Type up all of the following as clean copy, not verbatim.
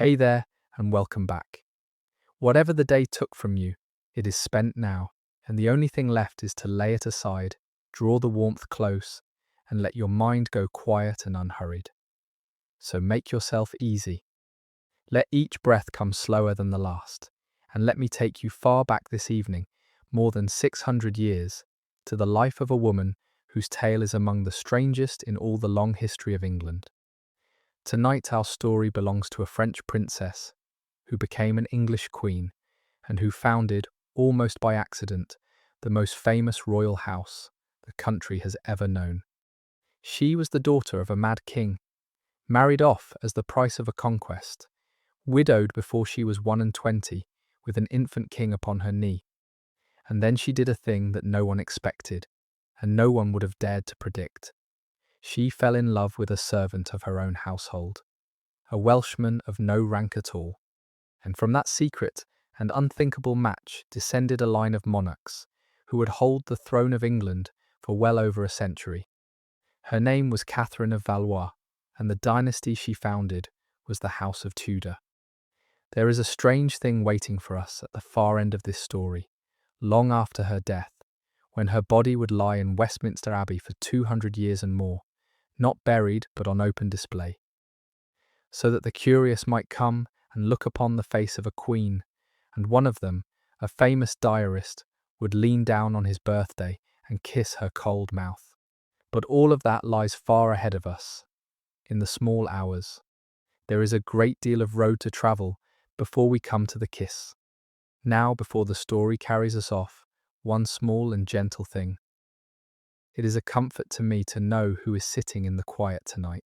Hey there, and welcome back. Whatever the day took from you, it is spent now, and the only thing left is to lay it aside, draw the warmth close, and let your mind go quiet and unhurried. So make yourself easy. Let each breath come slower than the last, and let me take you far back this evening, more than 600 years, to the life of a woman whose tale is among the strangest in all the long history of England. Tonight our story belongs to a French princess who became an English queen and who founded, almost by accident, the most famous royal house the country has ever known. She was the daughter of a mad king, married off as the price of a conquest, widowed before she was 21, with an infant king upon her knee. And then she did a thing that no one expected, and no one would have dared to predict. She fell in love with a servant of her own household, a Welshman of no rank at all, and from that secret and unthinkable match descended a line of monarchs who would hold the throne of England for well over a century. Her name was Catherine of Valois, and the dynasty she founded was the House of Tudor. There is a strange thing waiting for us at the far end of this story, long after her death, when her body would lie in Westminster Abbey for 200 years and more, not buried but on open display, so that the curious might come and look upon the face of a queen, and one of them, a famous diarist, would lean down on his birthday and kiss her cold mouth. But all of that lies far ahead of us, in the small hours. There is a great deal of road to travel before we come to the kiss. Now, before the story carries us off, one small and gentle thing. It is a comfort to me to know who is sitting in the quiet tonight.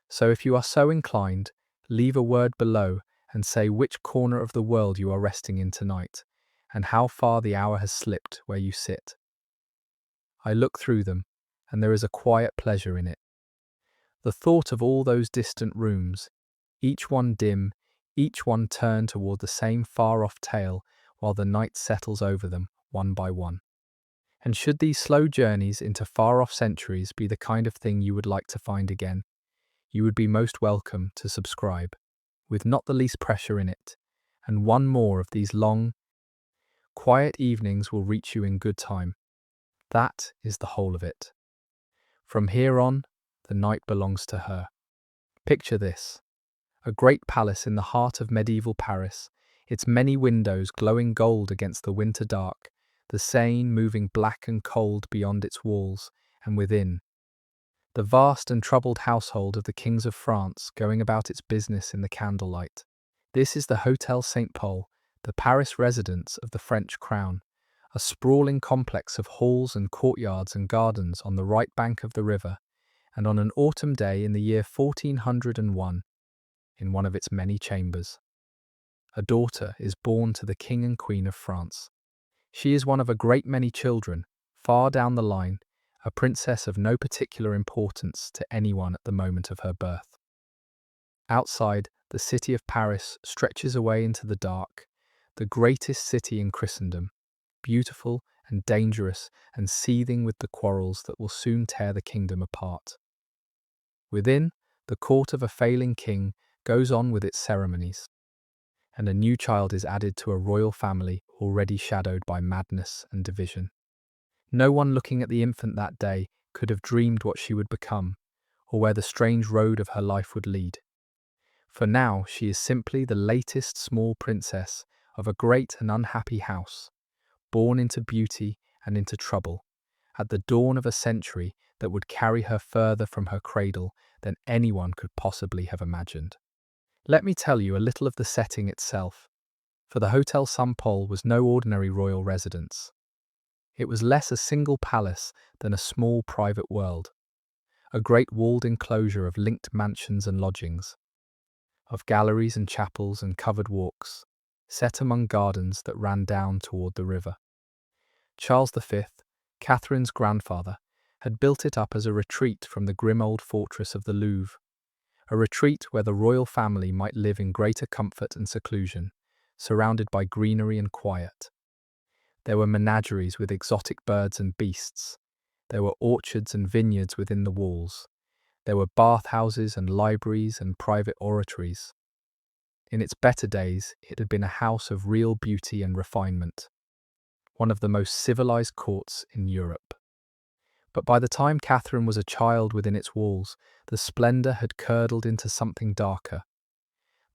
So if you are so inclined, leave a word below and say which corner of the world you are resting in tonight, and how far the hour has slipped where you sit. I look through them, and there is a quiet pleasure in it. The thought of all those distant rooms, each one dim, each one turned toward the same far-off tale while the night settles over them one by one. And should these slow journeys into far-off centuries be the kind of thing you would like to find again, you would be most welcome to subscribe, with not the least pressure in it, and one more of these long, quiet evenings will reach you in good time. That is the whole of it. From here on, the night belongs to her. Picture this: a great palace in the heart of medieval Paris, its many windows glowing gold against the winter dark, the Seine moving black and cold beyond its walls, and within, the vast and troubled household of the kings of France going about its business in the candlelight. This is the Hotel St. Paul, the Paris residence of the French crown, a sprawling complex of halls and courtyards and gardens on the right bank of the river, and on an autumn day in the year 1401, in one of its many chambers, a daughter is born to the King and Queen of France. She is one of a great many children, far down the line, a princess of no particular importance to anyone at the moment of her birth. Outside, the city of Paris stretches away into the dark, the greatest city in Christendom, beautiful and dangerous and seething with the quarrels that will soon tear the kingdom apart. Within, the court of a failing king goes on with its ceremonies, and a new child is added to a royal family already shadowed by madness and division. No one looking at the infant that day could have dreamed what she would become, or where the strange road of her life would lead. For now she is simply the latest small princess of a great and unhappy house, born into beauty and into trouble, at the dawn of a century that would carry her further from her cradle than anyone could possibly have imagined. Let me tell you a little of the setting itself, for the Hotel St. Paul was no ordinary royal residence. It was less a single palace than a small private world, a great walled enclosure of linked mansions and lodgings, of galleries and chapels and covered walks, set among gardens that ran down toward the river. Charles V, Catherine's grandfather, had built it up as a retreat from the grim old fortress of the Louvre, a retreat where the royal family might live in greater comfort and seclusion, surrounded by greenery and quiet. There were menageries with exotic birds and beasts. There were orchards and vineyards within the walls. There were bathhouses and libraries and private oratories. In its better days, it had been a house of real beauty and refinement, one of the most civilized courts in Europe. But by the time Catherine was a child within its walls, the splendor had curdled into something darker.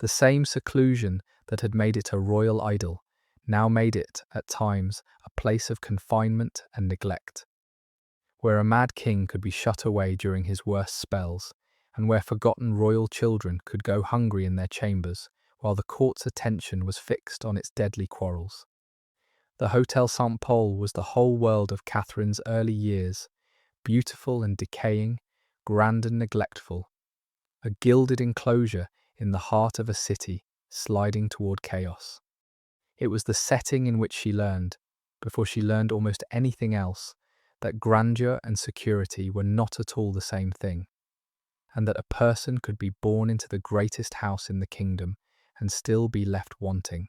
The same seclusion that had made it a royal idol now made it, at times, a place of confinement and neglect, where a mad king could be shut away during his worst spells, and where forgotten royal children could go hungry in their chambers, while the court's attention was fixed on its deadly quarrels. The Hotel St. Paul was the whole world of Catherine's early years, beautiful and decaying, grand and neglectful, a gilded enclosure in the heart of a city sliding toward chaos. It was the setting in which she learned, before she learned almost anything else, that grandeur and security were not at all the same thing, and that a person could be born into the greatest house in the kingdom and still be left wanting.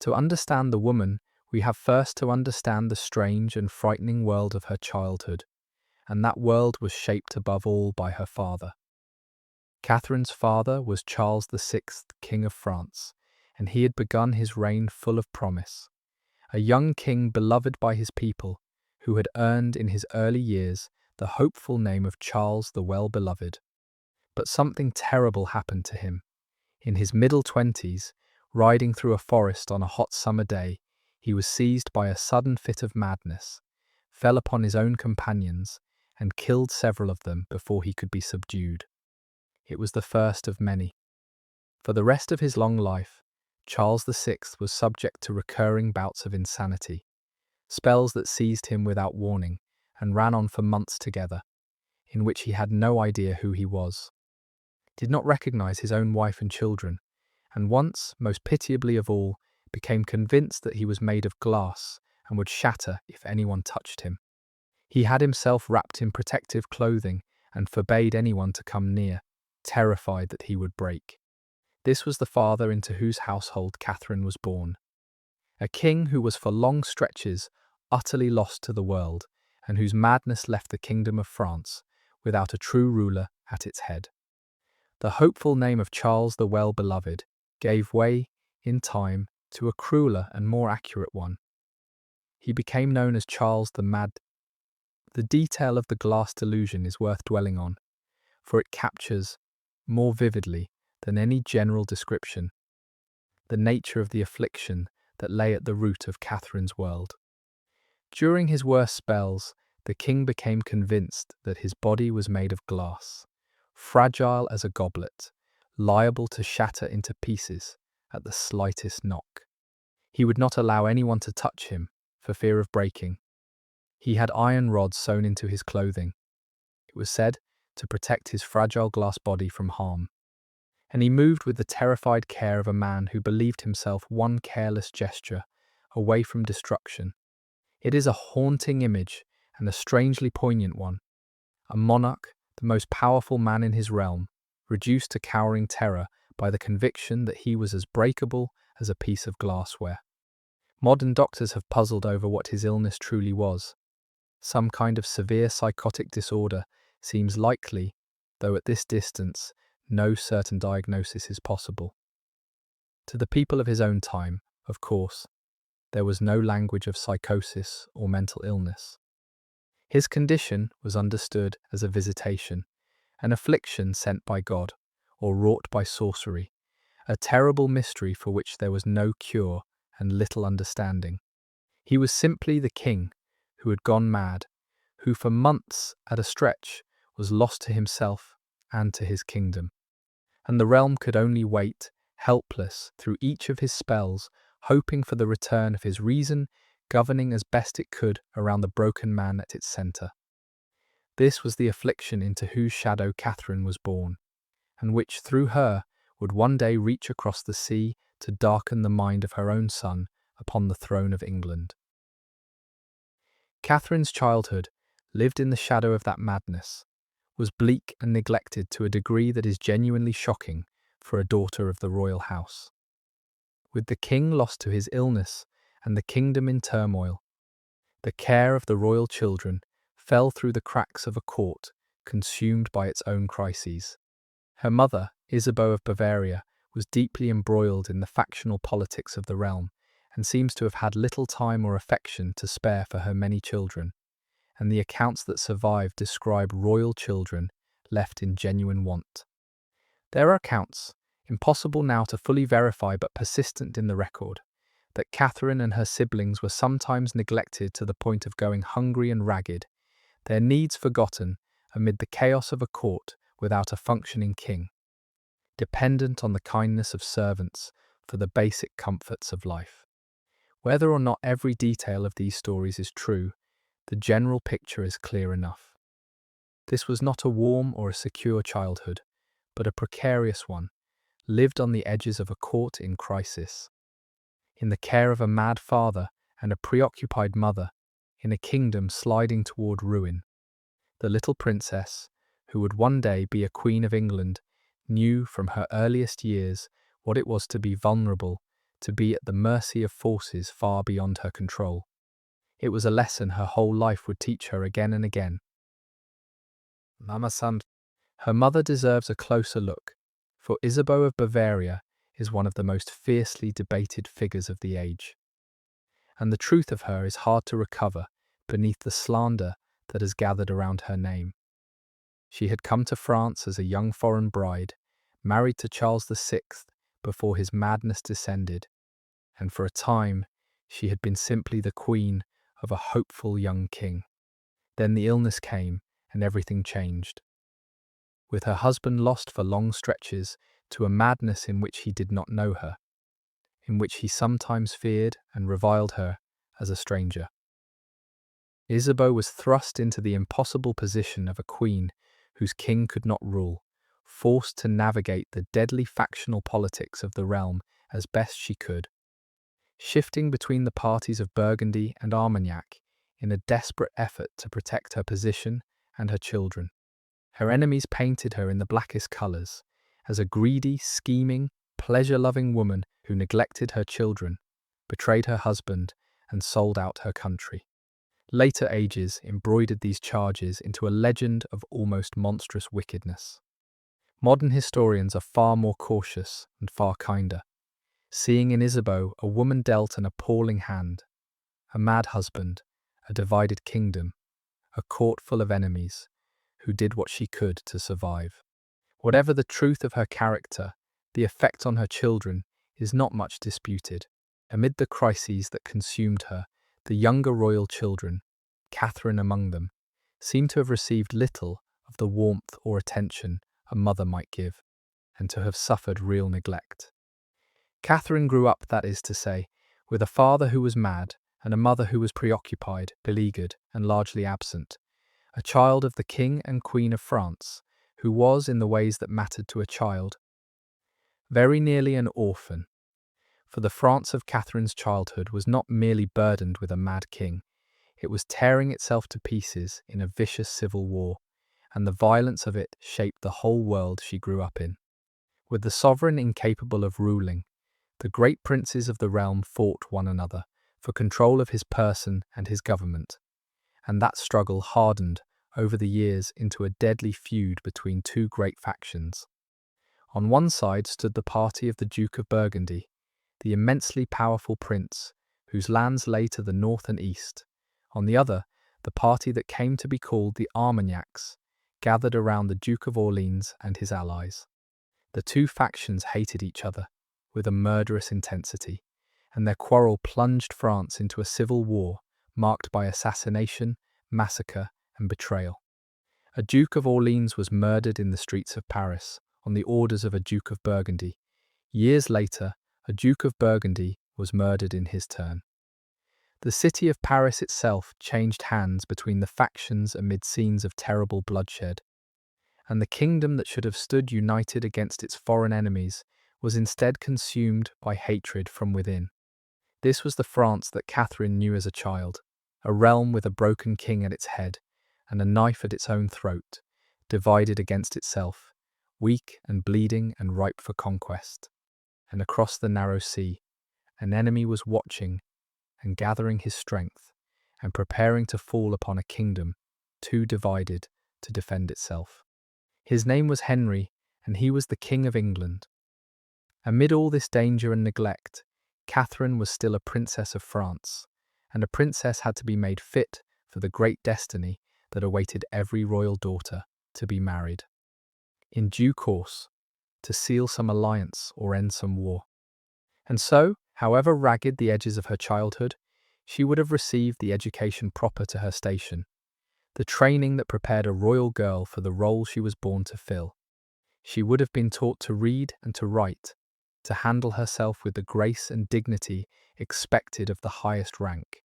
To understand the woman, we have first to understand the strange and frightening world of her childhood, and that world was shaped above all by her father. Catherine's father was Charles VI, King of France, and he had begun his reign full of promise. A young king beloved by his people, who had earned in his early years the hopeful name of Charles the Well-Beloved. But something terrible happened to him. In his middle 20s, riding through a forest on a hot summer day, he was seized by a sudden fit of madness, fell upon his own companions, and killed several of them before he could be subdued. It was the first of many. For the rest of his long life, Charles VI was subject to recurring bouts of insanity, spells that seized him without warning and ran on for months together, in which he had no idea who he was, did not recognize his own wife and children, and once, most pitiably of all, became convinced that he was made of glass and would shatter if anyone touched him. He had himself wrapped in protective clothing and forbade anyone to come near, terrified that he would break. This was the father into whose household Catherine was born. A king who was for long stretches utterly lost to the world, and whose madness left the kingdom of France without a true ruler at its head. The hopeful name of Charles the Well-Beloved gave way, in time, to a crueler and more accurate one. He became known as Charles the Mad. The detail of the glass delusion is worth dwelling on, for it captures, more vividly than any general description, the nature of the affliction that lay at the root of Catherine's world. During his worst spells, the king became convinced that his body was made of glass, fragile as a goblet, liable to shatter into pieces at the slightest knock. He would not allow anyone to touch him, for fear of breaking. He had iron rods sewn into his clothing, it was said, to protect his fragile glass body from harm. And he moved with the terrified care of a man who believed himself one careless gesture away from destruction. It is a haunting image and a strangely poignant one. A monarch, the most powerful man in his realm, reduced to cowering terror by the conviction that he was as breakable as a piece of glassware. Modern doctors have puzzled over what his illness truly was. Some kind of severe psychotic disorder seems likely, though at this distance, no certain diagnosis is possible. To the people of his own time, of course, there was no language of psychosis or mental illness. His condition was understood as a visitation, an affliction sent by God, or wrought by sorcery, a terrible mystery for which there was no cure and little understanding. He was simply the king who had gone mad, who for months at a stretch was lost to himself and to his kingdom. And the realm could only wait, helpless, through each of his spells, hoping for the return of his reason, governing as best it could around the broken man at its centre. This was the affliction into whose shadow Catherine was born, and which, through her, would one day reach across the sea to darken the mind of her own son upon the throne of England. Catherine's childhood lived in the shadow of that madness, was bleak and neglected to a degree that is genuinely shocking for a daughter of the royal house. With the king lost to his illness and the kingdom in turmoil, the care of the royal children fell through the cracks of a court consumed by its own crises. Her mother, Isabeau of Bavaria, was deeply embroiled in the factional politics of the realm and seems to have had little time or affection to spare for her many children, and the accounts that survive describe royal children left in genuine want. There are accounts, impossible now to fully verify but persistent in the record, that Catherine and her siblings were sometimes neglected to the point of going hungry and ragged, their needs forgotten amid the chaos of a court without a functioning king, dependent on the kindness of servants for the basic comforts of life. Whether or not every detail of these stories is true, the general picture is clear enough. This was not a warm or a secure childhood, but a precarious one, lived on the edges of a court in crisis, in the care of a mad father and a preoccupied mother, in a kingdom sliding toward ruin. The little princess, who would one day be a Queen of England, knew from her earliest years what it was to be vulnerable, to be at the mercy of forces far beyond her control. It was a lesson her whole life would teach her again and again. Mama-san, her mother deserves a closer look, for Isabeau of Bavaria is one of the most fiercely debated figures of the age. And the truth of her is hard to recover beneath the slander that has gathered around her name. She had come to France as a young foreign bride, married to Charles VI before his madness descended, and for a time she had been simply the queen of a hopeful young king. Then the illness came and everything changed. With her husband lost for long stretches to a madness in which he did not know her, in which he sometimes feared and reviled her as a stranger, Isabeau was thrust into the impossible position of a queen whose king could not rule, forced to navigate the deadly factional politics of the realm as best she could, shifting between the parties of Burgundy and Armagnac in a desperate effort to protect her position and her children. Her enemies painted her in the blackest colours, as a greedy, scheming, pleasure-loving woman who neglected her children, betrayed her husband, and sold out her country. Later ages embroidered these charges into a legend of almost monstrous wickedness. Modern historians are far more cautious and far kinder, seeing in Isabeau a woman dealt an appalling hand, a mad husband, a divided kingdom, a court full of enemies, who did what she could to survive. Whatever the truth of her character, the effect on her children is not much disputed. Amid the crises that consumed her, the younger royal children, Catherine among them, seem to have received little of the warmth or attention a mother might give, and to have suffered real neglect. Catherine grew up, that is to say, with a father who was mad and a mother who was preoccupied, beleaguered, and largely absent, a child of the King and Queen of France, who was, in the ways that mattered to a child, very nearly an orphan. For the France of Catherine's childhood was not merely burdened with a mad king, it was tearing itself to pieces in a vicious civil war, and the violence of it shaped the whole world she grew up in. With the sovereign incapable of ruling, the great princes of the realm fought one another for control of his person and his government, and that struggle hardened over the years into a deadly feud between two great factions. On one side stood the party of the Duke of Burgundy, the immensely powerful prince whose lands lay to the north and east. On the other, the party that came to be called the Armagnacs, gathered around the Duke of Orleans and his allies. The two factions hated each other with a murderous intensity, and their quarrel plunged France into a civil war marked by assassination, massacre, and betrayal. A Duke of Orleans was murdered in the streets of Paris on the orders of a Duke of Burgundy. Years later, a Duke of Burgundy was murdered in his turn. The city of Paris itself changed hands between the factions amid scenes of terrible bloodshed, and the kingdom that should have stood united against its foreign enemies was instead consumed by hatred from within. This was the France that Catherine knew as a child, a realm with a broken king at its head and a knife at its own throat, divided against itself, weak and bleeding and ripe for conquest. And across the narrow sea, an enemy was watching and gathering his strength and preparing to fall upon a kingdom too divided to defend itself. His name was Henry, and he was the King of England. Amid all this danger and neglect, Catherine was still a princess of France, and a princess had to be made fit for the great destiny that awaited every royal daughter to be married. In due course, to seal some alliance or end some war. And so, however ragged the edges of her childhood, she would have received the education proper to her station, the training that prepared a royal girl for the role she was born to fill. She would have been taught to read and to write, to handle herself with the grace and dignity expected of the highest rank.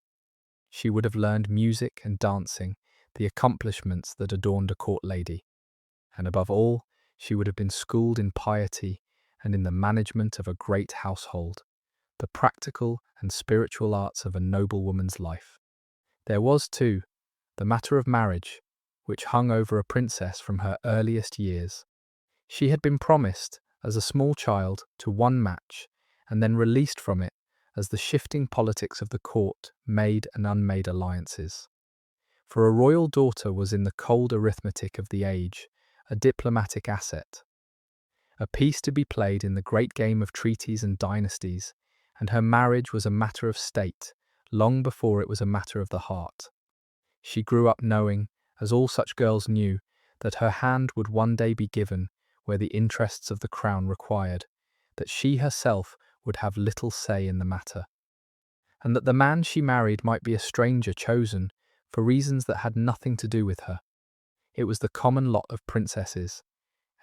She would have learned music and dancing, the accomplishments that adorned a court lady. And above all, she would have been schooled in piety and in the management of a great household, the practical and spiritual arts of a noble woman's life. There was, too, the matter of marriage, which hung over a princess from her earliest years. She had been promised, as a small child, to one match, and then released from it as the shifting politics of the court made and unmade alliances. For a royal daughter was in the cold arithmetic of the age a diplomatic asset, a piece to be played in the great game of treaties and dynasties, and her marriage was a matter of state long before it was a matter of the heart. She grew up knowing, as all such girls knew, that her hand would one day be given where the interests of the crown required, that she herself would have little say in the matter, and that the man she married might be a stranger chosen for reasons that had nothing to do with her. It was the common lot of princesses,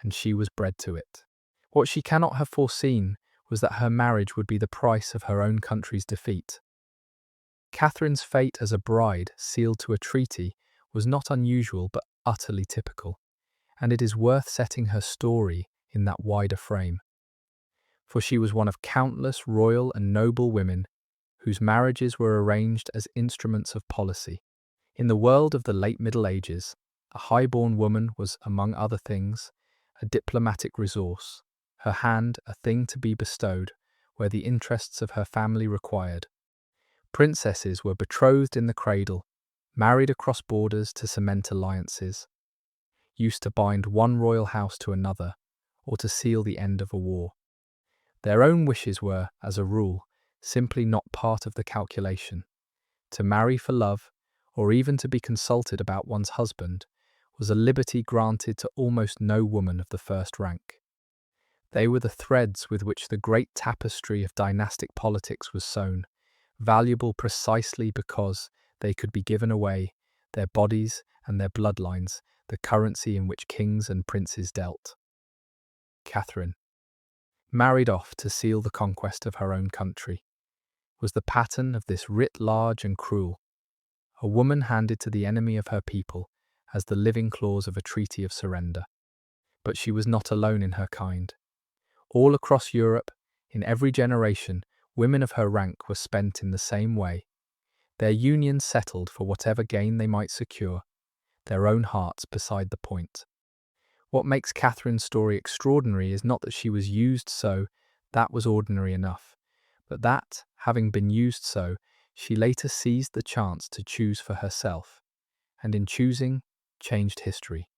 and she was bred to it. What she cannot have foreseen was that her marriage would be the price of her own country's defeat. Catherine's fate as a bride sealed to a treaty was not unusual but utterly typical, and it is worth setting her story in that wider frame. For she was one of countless royal and noble women whose marriages were arranged as instruments of policy. In the world of the late Middle Ages, a high-born woman was, among other things, a diplomatic resource, her hand a thing to be bestowed where the interests of her family required. Princesses were betrothed in the cradle, married across borders to cement alliances, used to bind one royal house to another, or to seal the end of a war. Their own wishes were, as a rule, simply not part of the calculation. To marry for love, or even to be consulted about one's husband, was a liberty granted to almost no woman of the first rank. They were the threads with which the great tapestry of dynastic politics was sewn, valuable precisely because they could be given away, their bodies and their bloodlines, the currency in which kings and princes dealt. Catherine, married off to seal the conquest of her own country, was the pattern of this writ large and cruel, a woman handed to the enemy of her people as the living clause of a treaty of surrender. But she was not alone in her kind. All across Europe, in every generation, women of her rank were spent in the same way, their unions settled for whatever gain they might secure, their own hearts beside the point. What makes Catherine's story extraordinary is not that she was used so, that was ordinary enough, but that, having been used so, she later seized the chance to choose for herself, and in choosing, changed history.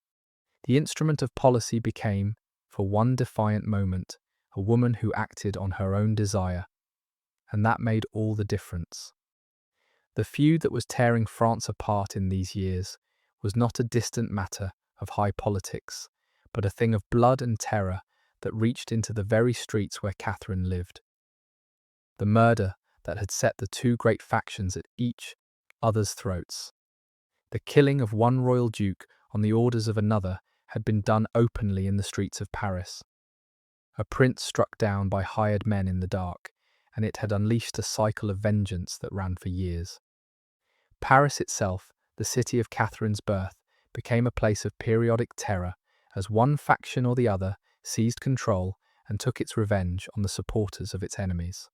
The instrument of policy became, for one defiant moment, a woman who acted on her own desire, and that made all the difference. The feud that was tearing France apart in these years was not a distant matter of high politics, but a thing of blood and terror that reached into the very streets where Catherine lived. The murder that had set the two great factions at each other's throats. The killing of one royal duke on the orders of another had been done openly in the streets of Paris. A prince struck down by hired men in the dark, and it had unleashed a cycle of vengeance that ran for years. Paris itself, the city of Catherine's birth, became a place of periodic terror as one faction or the other seized control and took its revenge on the supporters of its enemies.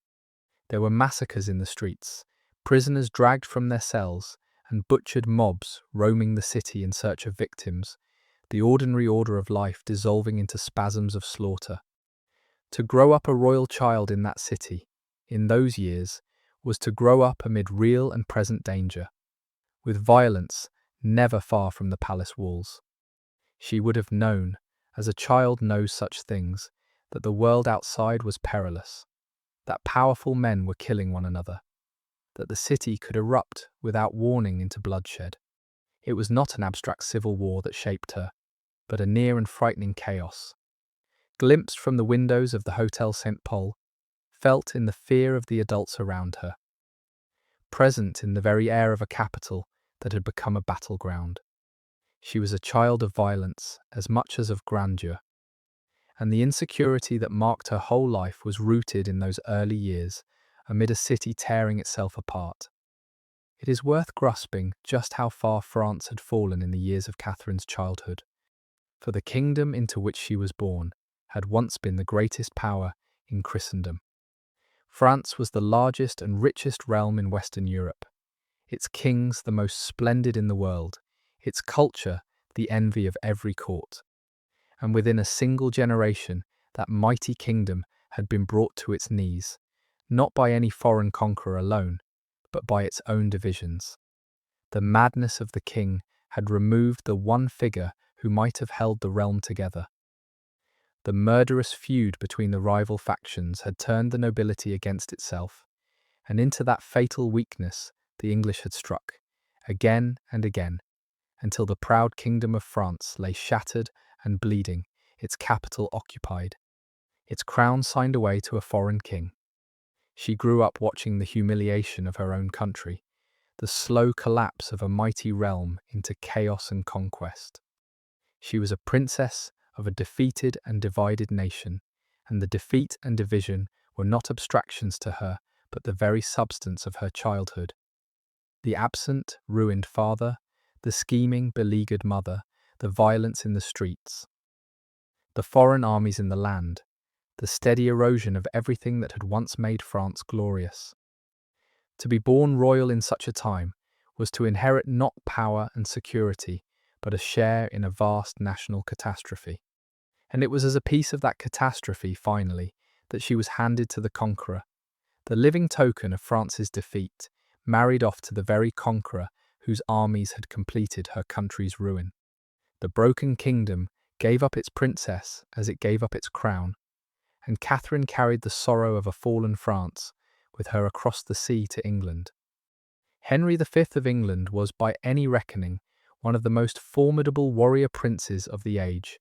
There were massacres in the streets, prisoners dragged from their cells, and butchered mobs roaming the city in search of victims, the ordinary order of life dissolving into spasms of slaughter. To grow up a royal child in that city, in those years, was to grow up amid real and present danger, with violence never far from the palace walls. She would have known, as a child knows such things, that the world outside was perilous, that powerful men were killing one another, that the city could erupt without warning into bloodshed. It was not an abstract civil war that shaped her, but a near and frightening chaos. Glimpsed from the windows of the Hotel St. Paul, felt in the fear of the adults around her, present in the very air of a capital that had become a battleground. She was a child of violence as much as of grandeur, and the insecurity that marked her whole life was rooted in those early years, amid a city tearing itself apart. It is worth grasping just how far France had fallen in the years of Catherine's childhood, for the kingdom into which she was born had once been the greatest power in Christendom. France was the largest and richest realm in Western Europe, its kings the most splendid in the world, its culture the envy of every court. And within a single generation, that mighty kingdom had been brought to its knees, not by any foreign conqueror alone, but by its own divisions. The madness of the king had removed the one figure who might have held the realm together. The murderous feud between the rival factions had turned the nobility against itself, and into that fatal weakness the English had struck, again and again, until the proud kingdom of France lay shattered and bleeding, its capital occupied, its crown signed away to a foreign king. She grew up watching the humiliation of her own country, the slow collapse of a mighty realm into chaos and conquest. She was a princess of a defeated and divided nation, and the defeat and division were not abstractions to her, but the very substance of her childhood. The absent, ruined father, the scheming, beleaguered mother, the violence in the streets, the foreign armies in the land, the steady erosion of everything that had once made France glorious. To be born royal in such a time was to inherit not power and security, but a share in a vast national catastrophe. And it was as a piece of that catastrophe, finally, that she was handed to the conqueror, the living token of France's defeat, married off to the very conqueror whose armies had completed her country's ruin. The broken kingdom gave up its princess as it gave up its crown, and Catherine carried the sorrow of a fallen France with her across the sea to England. Henry V of England was, by any reckoning, one of the most formidable warrior princes of the age,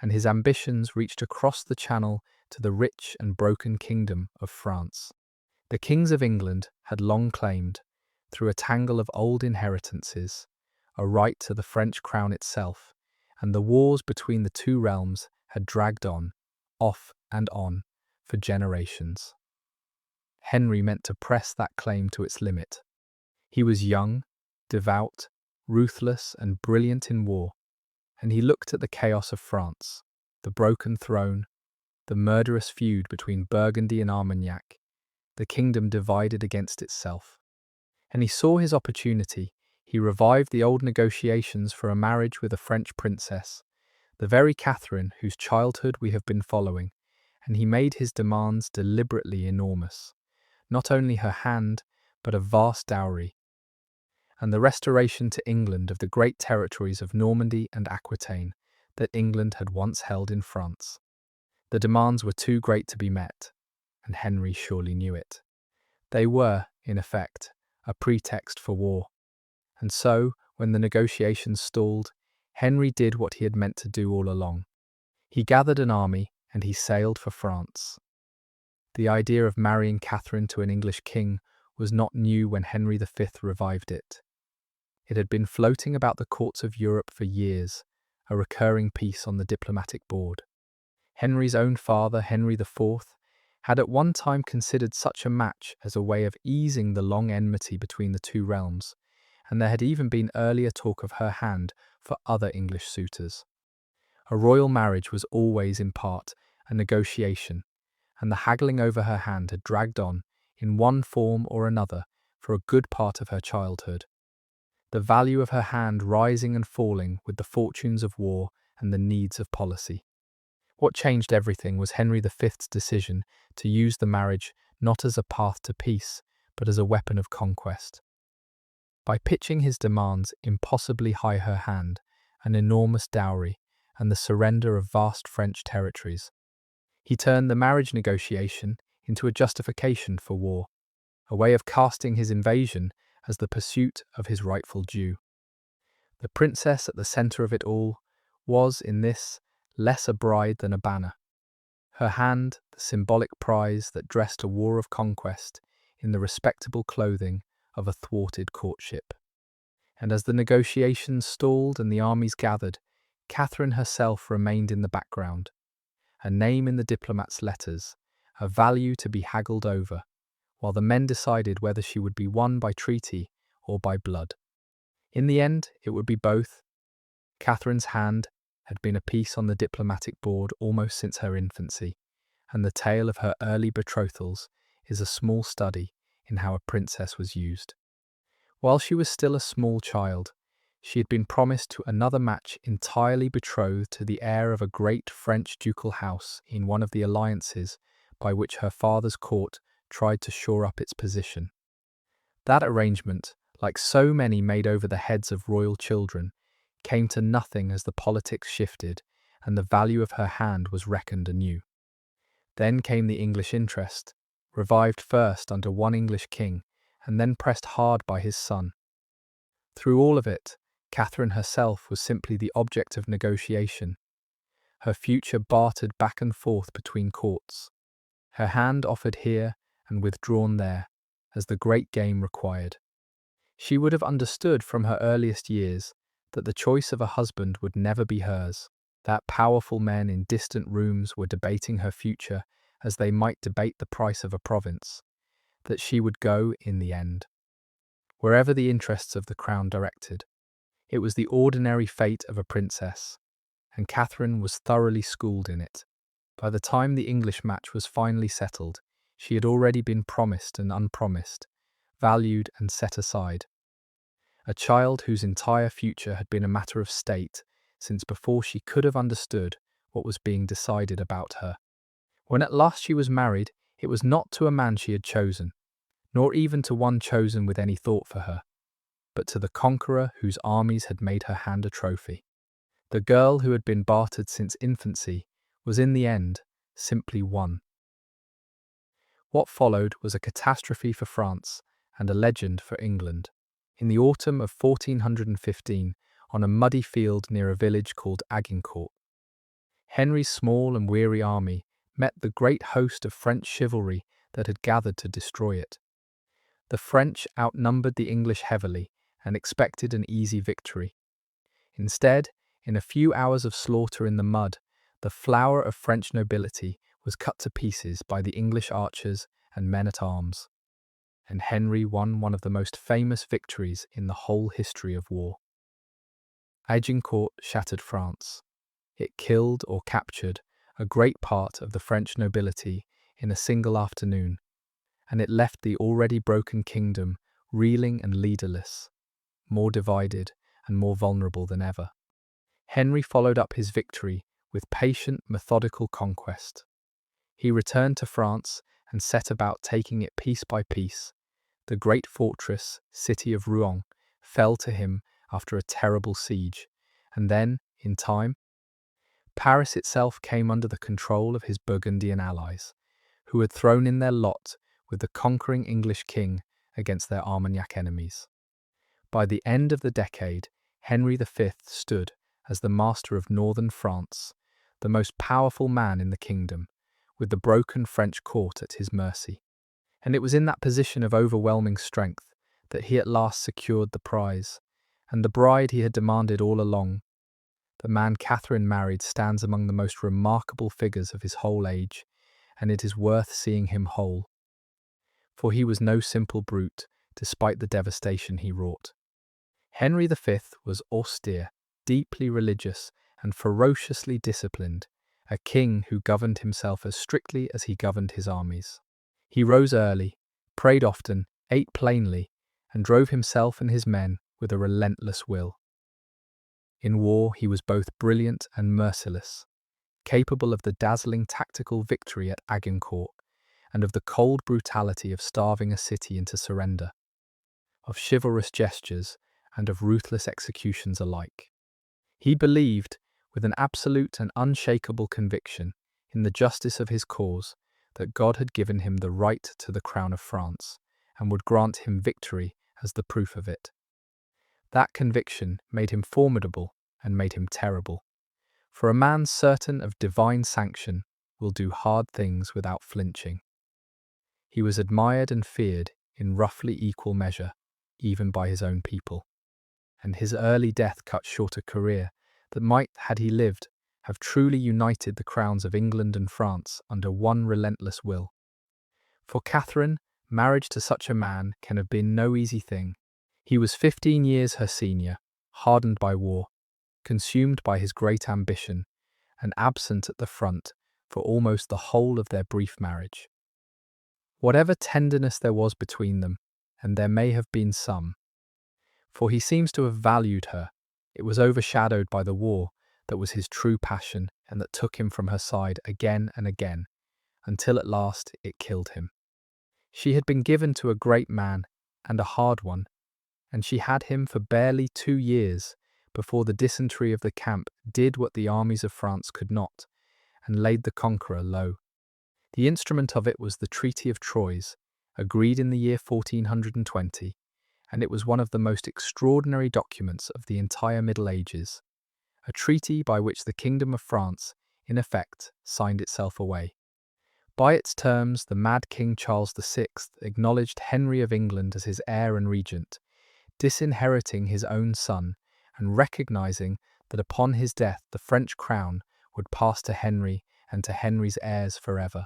and his ambitions reached across the Channel to the rich and broken kingdom of France. The kings of England had long claimed, through a tangle of old inheritances, a right to the French crown itself, and the wars between the two realms had dragged on, off and on, for generations. Henry meant to press that claim to its limit. He was young, devout, ruthless, and brilliant in war, and he looked at the chaos of France, the broken throne, the murderous feud between Burgundy and Armagnac, the kingdom divided against itself. And he saw his opportunity. He revived the old negotiations for a marriage with a French princess, the very Catherine whose childhood we have been following, and he made his demands deliberately enormous. Not only her hand, but a vast dowry, and the restoration to England of the great territories of Normandy and Aquitaine that England had once held in France. The demands were too great to be met, and Henry surely knew it. They were, in effect, a pretext for war. And so, when the negotiations stalled, Henry did what he had meant to do all along. He gathered an army and he sailed for France. The idea of marrying Catherine to an English king was not new when Henry V revived it. It had been floating about the courts of Europe for years, a recurring piece on the diplomatic board. Henry's own father, Henry IV, had at one time considered such a match as a way of easing the long enmity between the two realms, and there had even been earlier talk of her hand for other English suitors. A royal marriage was always, in part, a negotiation, and the haggling over her hand had dragged on, in one form or another, for a good part of her childhood. The value of her hand rising and falling with the fortunes of war and the needs of policy. What changed everything was Henry V's decision to use the marriage not as a path to peace, but as a weapon of conquest. By pitching his demands impossibly high, her hand, an enormous dowry, and the surrender of vast French territories, He turned the marriage negotiation into a justification for war, a way of casting his invasion as the pursuit of his rightful due. The princess at the centre of it all was, in this, less a bride than a banner. Her hand, the symbolic prize that dressed a war of conquest in the respectable clothing of a thwarted courtship. And as the negotiations stalled and the armies gathered, Catherine herself remained in the background, a name in the diplomat's letters, a value to be haggled over, while the men decided whether she would be won by treaty or by blood. In the end, it would be both. Catherine's hand had been a piece on the diplomatic board almost since her infancy, and the tale of her early betrothals is a small study in how a princess was used. While she was still a small child, she had been promised to another match entirely betrothed to the heir of a great French ducal house in one of the alliances by which her father's court tried to shore up its position. That arrangement, like so many made over the heads of royal children, came to nothing as the politics shifted and the value of her hand was reckoned anew. Then came the English interest, revived first under one English king and then pressed hard by his son. Through all of it, Catherine herself was simply the object of negotiation, her future bartered back and forth between courts, her hand offered here and withdrawn there, as the great game required. She would have understood from her earliest years that the choice of a husband would never be hers, that powerful men in distant rooms were debating her future as they might debate the price of a province, that she would go in the end, wherever the interests of the crown directed. It was the ordinary fate of a princess, and Catherine was thoroughly schooled in it. By the time the English match was finally settled, she had already been promised and unpromised, valued and set aside. A child whose entire future had been a matter of state since before she could have understood what was being decided about her. When at last she was married, it was not to a man she had chosen, nor even to one chosen with any thought for her, but to the conqueror whose armies had made her hand a trophy. The girl who had been bartered since infancy was in the end simply won. What followed was a catastrophe for France and a legend for England. In the autumn of 1415, on a muddy field near a village called Agincourt, Henry's small and weary army met the great host of French chivalry that had gathered to destroy it. The French outnumbered the English heavily and expected an easy victory. Instead, in a few hours of slaughter in the mud, the flower of French nobility was cut to pieces by the English archers and men-at-arms, and Henry won one of the most famous victories in the whole history of war. Agincourt shattered France. It killed or captured a great part of the French nobility in a single afternoon, and it left the already broken kingdom reeling and leaderless, more divided and more vulnerable than ever. Henry followed up his victory with patient, methodical conquest. He returned to France and set about taking it piece by piece. The great fortress, city of Rouen, fell to him after a terrible siege, and then, in time, Paris itself came under the control of his Burgundian allies, who had thrown in their lot with the conquering English king against their Armagnac enemies. By the end of the decade, Henry V stood as the master of northern France, the most powerful man in the kingdom, with the broken French court at his mercy. And it was in that position of overwhelming strength that he at last secured the prize, and the bride he had demanded all along. The man Catherine married stands among the most remarkable figures of his whole age, and it is worth seeing him whole. For he was no simple brute, despite the devastation he wrought. Henry V was austere, deeply religious, and ferociously disciplined, a king who governed himself as strictly as he governed his armies. He rose early, prayed often, ate plainly, and drove himself and his men with a relentless will. In war, he was both brilliant and merciless, capable of the dazzling tactical victory at Agincourt and of the cold brutality of starving a city into surrender, of chivalrous gestures and of ruthless executions alike. He believed, with an absolute and unshakable conviction, in the justice of his cause, that God had given him the right to the crown of France, and would grant him victory as the proof of it. That conviction made him formidable and made him terrible, for a man certain of divine sanction will do hard things without flinching. He was admired and feared in roughly equal measure, even by his own people, and his early death cut short a career that might, had he lived, have truly united the crowns of England and France under one relentless will. For Catherine, marriage to such a man can have been no easy thing. He was 15 years her senior, hardened by war, consumed by his great ambition, and absent at the front for almost the whole of their brief marriage. Whatever tenderness there was between them, and there may have been some, for he seems to have valued her, it was overshadowed by the war that was his true passion and that took him from her side again and again, until at last it killed him. She had been given to a great man, and a hard one, and she had him for barely 2 years before the dysentery of the camp did what the armies of France could not, and laid the conqueror low. The instrument of it was the Treaty of Troyes, agreed in the year 1420, and it was one of the most extraordinary documents of the entire Middle Ages, a treaty by which the Kingdom of France, in effect, signed itself away. By its terms, the mad King Charles VI acknowledged Henry of England as his heir and regent, disinheriting his own son and recognizing that upon his death the French crown would pass to Henry and to Henry's heirs forever.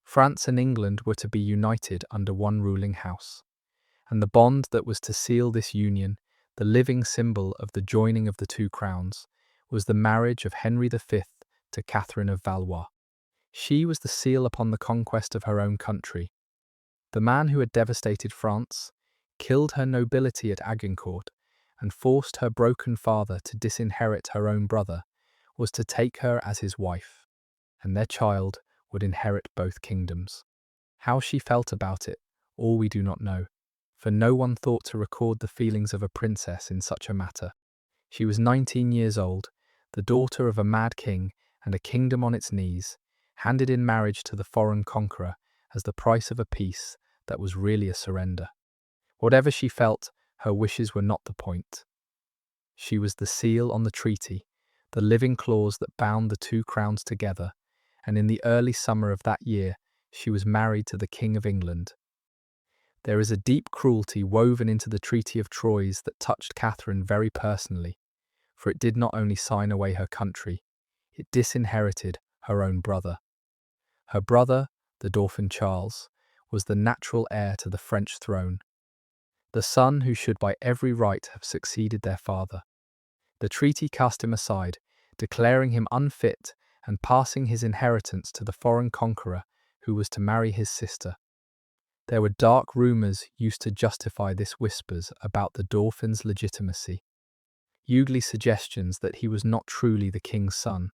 France and England were to be united under one ruling house, and the bond that was to seal this union, the living symbol of the joining of the two crowns, was the marriage of Henry V to Catherine of Valois. She was the seal upon the conquest of her own country. The man who had devastated France, killed her nobility at Agincourt, and forced her broken father to disinherit her own brother, was to take her as his wife, and their child would inherit both kingdoms. How she felt about it, all we do not know, for no one thought to record the feelings of a princess in such a matter. She was 19 years old, the daughter of a mad king and a kingdom on its knees, handed in marriage to the foreign conqueror as the price of a peace that was really a surrender. Whatever she felt, her wishes were not the point. She was the seal on the treaty, the living clause that bound the two crowns together, and in the early summer of that year she was married to the King of England. There is a deep cruelty woven into the Treaty of Troyes that touched Catherine very personally, for it did not only sign away her country, it disinherited her own brother. Her brother, the Dauphin Charles, was the natural heir to the French throne, the son who should by every right have succeeded their father. The treaty cast him aside, declaring him unfit and passing his inheritance to the foreign conqueror who was to marry his sister. There were dark rumours used to justify this whispers about the Dauphin's legitimacy, ugly suggestions that he was not truly the king's son,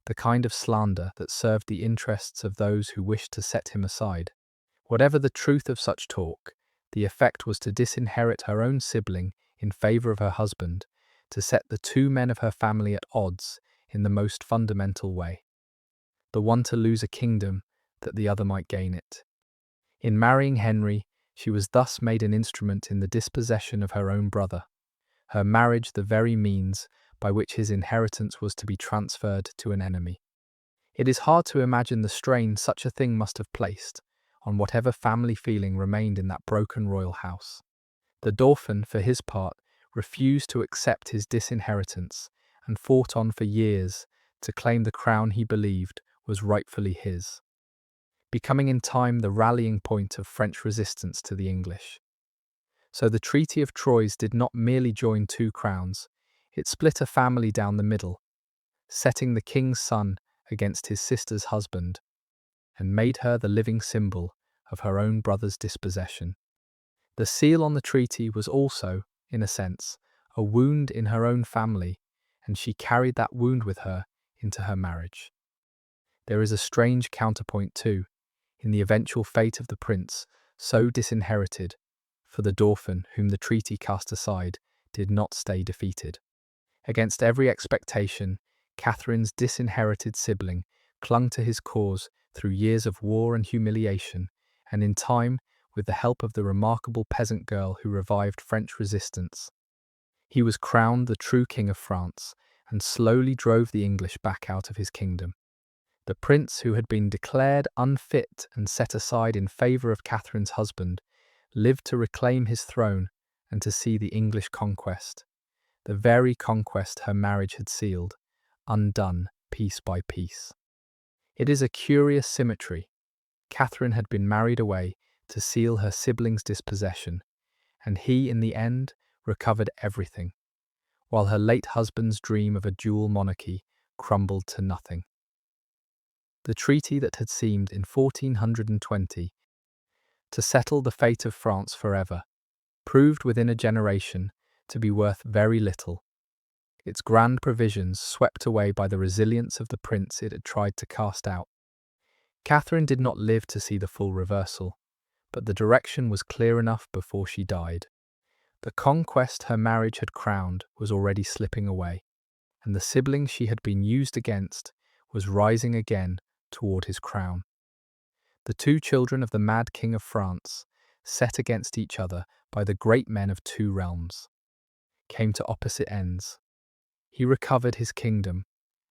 the kind of slander that served the interests of those who wished to set him aside. Whatever the truth of such talk, the effect was to disinherit her own sibling in favour of her husband, to set the two men of her family at odds in the most fundamental way. The one to lose a kingdom, that the other might gain it. In marrying Henry, she was thus made an instrument in the dispossession of her own brother, her marriage the very means by which his inheritance was to be transferred to an enemy. It is hard to imagine the strain such a thing must have placed on whatever family feeling remained in that broken royal house. The Dauphin, for his part, refused to accept his disinheritance and fought on for years to claim the crown he believed was rightfully his, becoming in time the rallying point of French resistance to the English. So the Treaty of Troyes did not merely join two crowns, it split a family down the middle, setting the king's son against his sister's husband, and made her the living symbol of her own brother's dispossession. The seal on the treaty was also, in a sense, a wound in her own family, and she carried that wound with her into her marriage. There is a strange counterpoint too, in the eventual fate of the prince, so disinherited, for the Dauphin, whom the treaty cast aside, did not stay defeated. Against every expectation, Catherine's disinherited sibling clung to his cause through years of war and humiliation, and in time, with the help of the remarkable peasant girl who revived French resistance, he was crowned the true King of France and slowly drove the English back out of his kingdom. The prince who had been declared unfit and set aside in favour of Catherine's husband lived to reclaim his throne and to see the English conquest, the very conquest her marriage had sealed, undone piece by piece. It is a curious symmetry. Catherine had been married away to seal her siblings' dispossession, and he, in the end, recovered everything, while her late husband's dream of a dual monarchy crumbled to nothing. The treaty that had seemed in 1420 to settle the fate of France forever proved within a generation to be worth very little, its grand provisions swept away by the resilience of the prince it had tried to cast out. Catherine did not live to see the full reversal, but the direction was clear enough before she died. The conquest her marriage had crowned was already slipping away, and the sibling she had been used against was rising again toward his crown. The two children of the mad King of France, set against each other by the great men of two realms, came to opposite ends. He recovered his kingdom,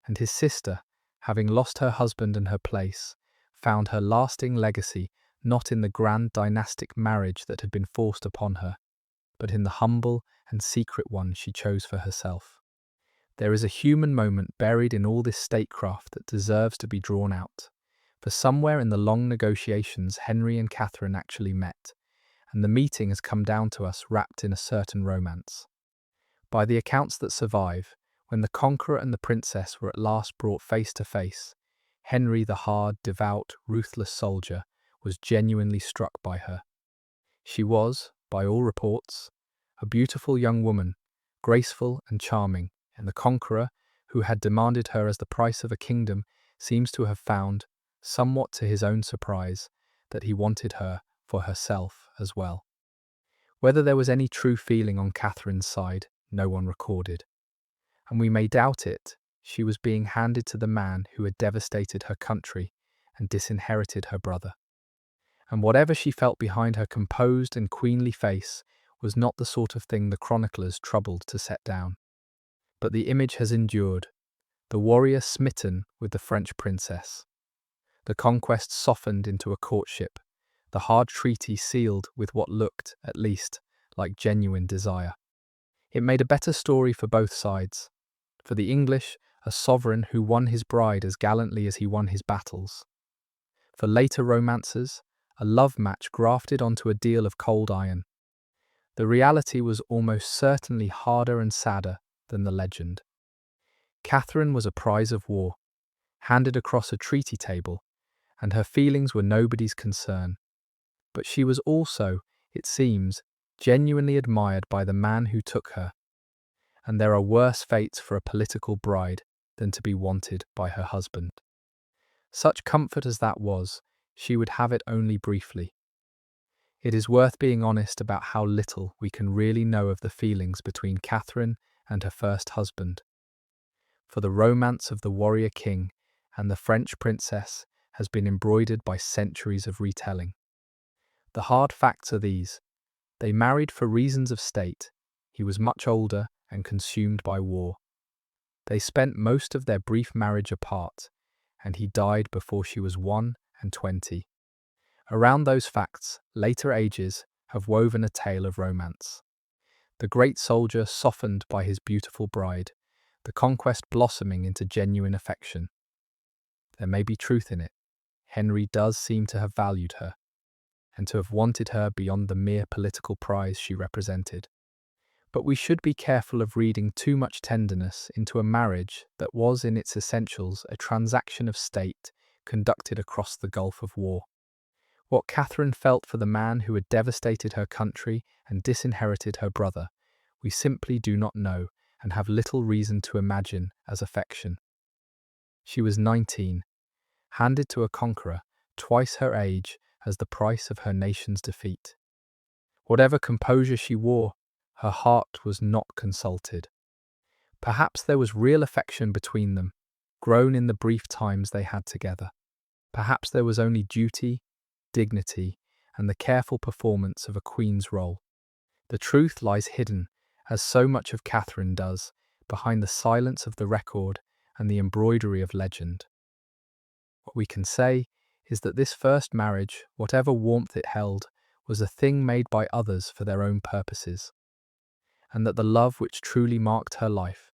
and his sister, having lost her husband and her place, found her lasting legacy not in the grand dynastic marriage that had been forced upon her, but in the humble and secret one she chose for herself. There is a human moment buried in all this statecraft that deserves to be drawn out, for somewhere in the long negotiations Henry and Catherine actually met, and the meeting has come down to us wrapped in a certain romance. By the accounts that survive, when the conqueror and the princess were at last brought face to face, Henry, the hard, devout, ruthless soldier, was genuinely struck by her. She was, by all reports, a beautiful young woman, graceful and charming, and the conqueror, who had demanded her as the price of a kingdom, seems to have found, somewhat to his own surprise, that he wanted her for herself as well. Whether there was any true feeling on Catherine's side, no one recorded. And we may doubt it, she was being handed to the man who had devastated her country and disinherited her brother. And whatever she felt behind her composed and queenly face was not the sort of thing the chroniclers troubled to set down. But the image has endured, the warrior smitten with the French princess, the conquest softened into a courtship, the hard treaty sealed with what looked, at least, like genuine desire. It made a better story for both sides. For the English, a sovereign who won his bride as gallantly as he won his battles. For later romancers, a love match grafted onto a deal of cold iron. The reality was almost certainly harder and sadder than the legend. Catherine was a prize of war, handed across a treaty table, and her feelings were nobody's concern. But she was also, it seems, genuinely admired by the man who took her, and there are worse fates for a political bride than to be wanted by her husband. Such comfort as that was, she would have it only briefly. It is worth being honest about how little we can really know of the feelings between Catherine and her first husband. For the romance of the warrior king and the French princess has been embroidered by centuries of retelling. The hard facts are these. They married for reasons of state. He was much older and consumed by war. They spent most of their brief marriage apart, and he died before she was 21. Around those facts, later ages have woven a tale of romance. The great soldier softened by his beautiful bride, the conquest blossoming into genuine affection. There may be truth in it. Henry does seem to have valued her, and to have wanted her beyond the mere political prize she represented. But we should be careful of reading too much tenderness into a marriage that was in its essentials a transaction of state conducted across the gulf of war. What Catherine felt for the man who had devastated her country and disinherited her brother, we simply do not know and have little reason to imagine as affection. She was 19, handed to a conqueror twice her age as the price of her nation's defeat. Whatever composure she wore, her heart was not consulted. Perhaps there was real affection between them, grown in the brief times they had together. Perhaps there was only duty, dignity, and the careful performance of a queen's role. The truth lies hidden, as so much of Catherine does, behind the silence of the record and the embroidery of legend. What we can say is that this first marriage, whatever warmth it held, was a thing made by others for their own purposes, and that the love which truly marked her life,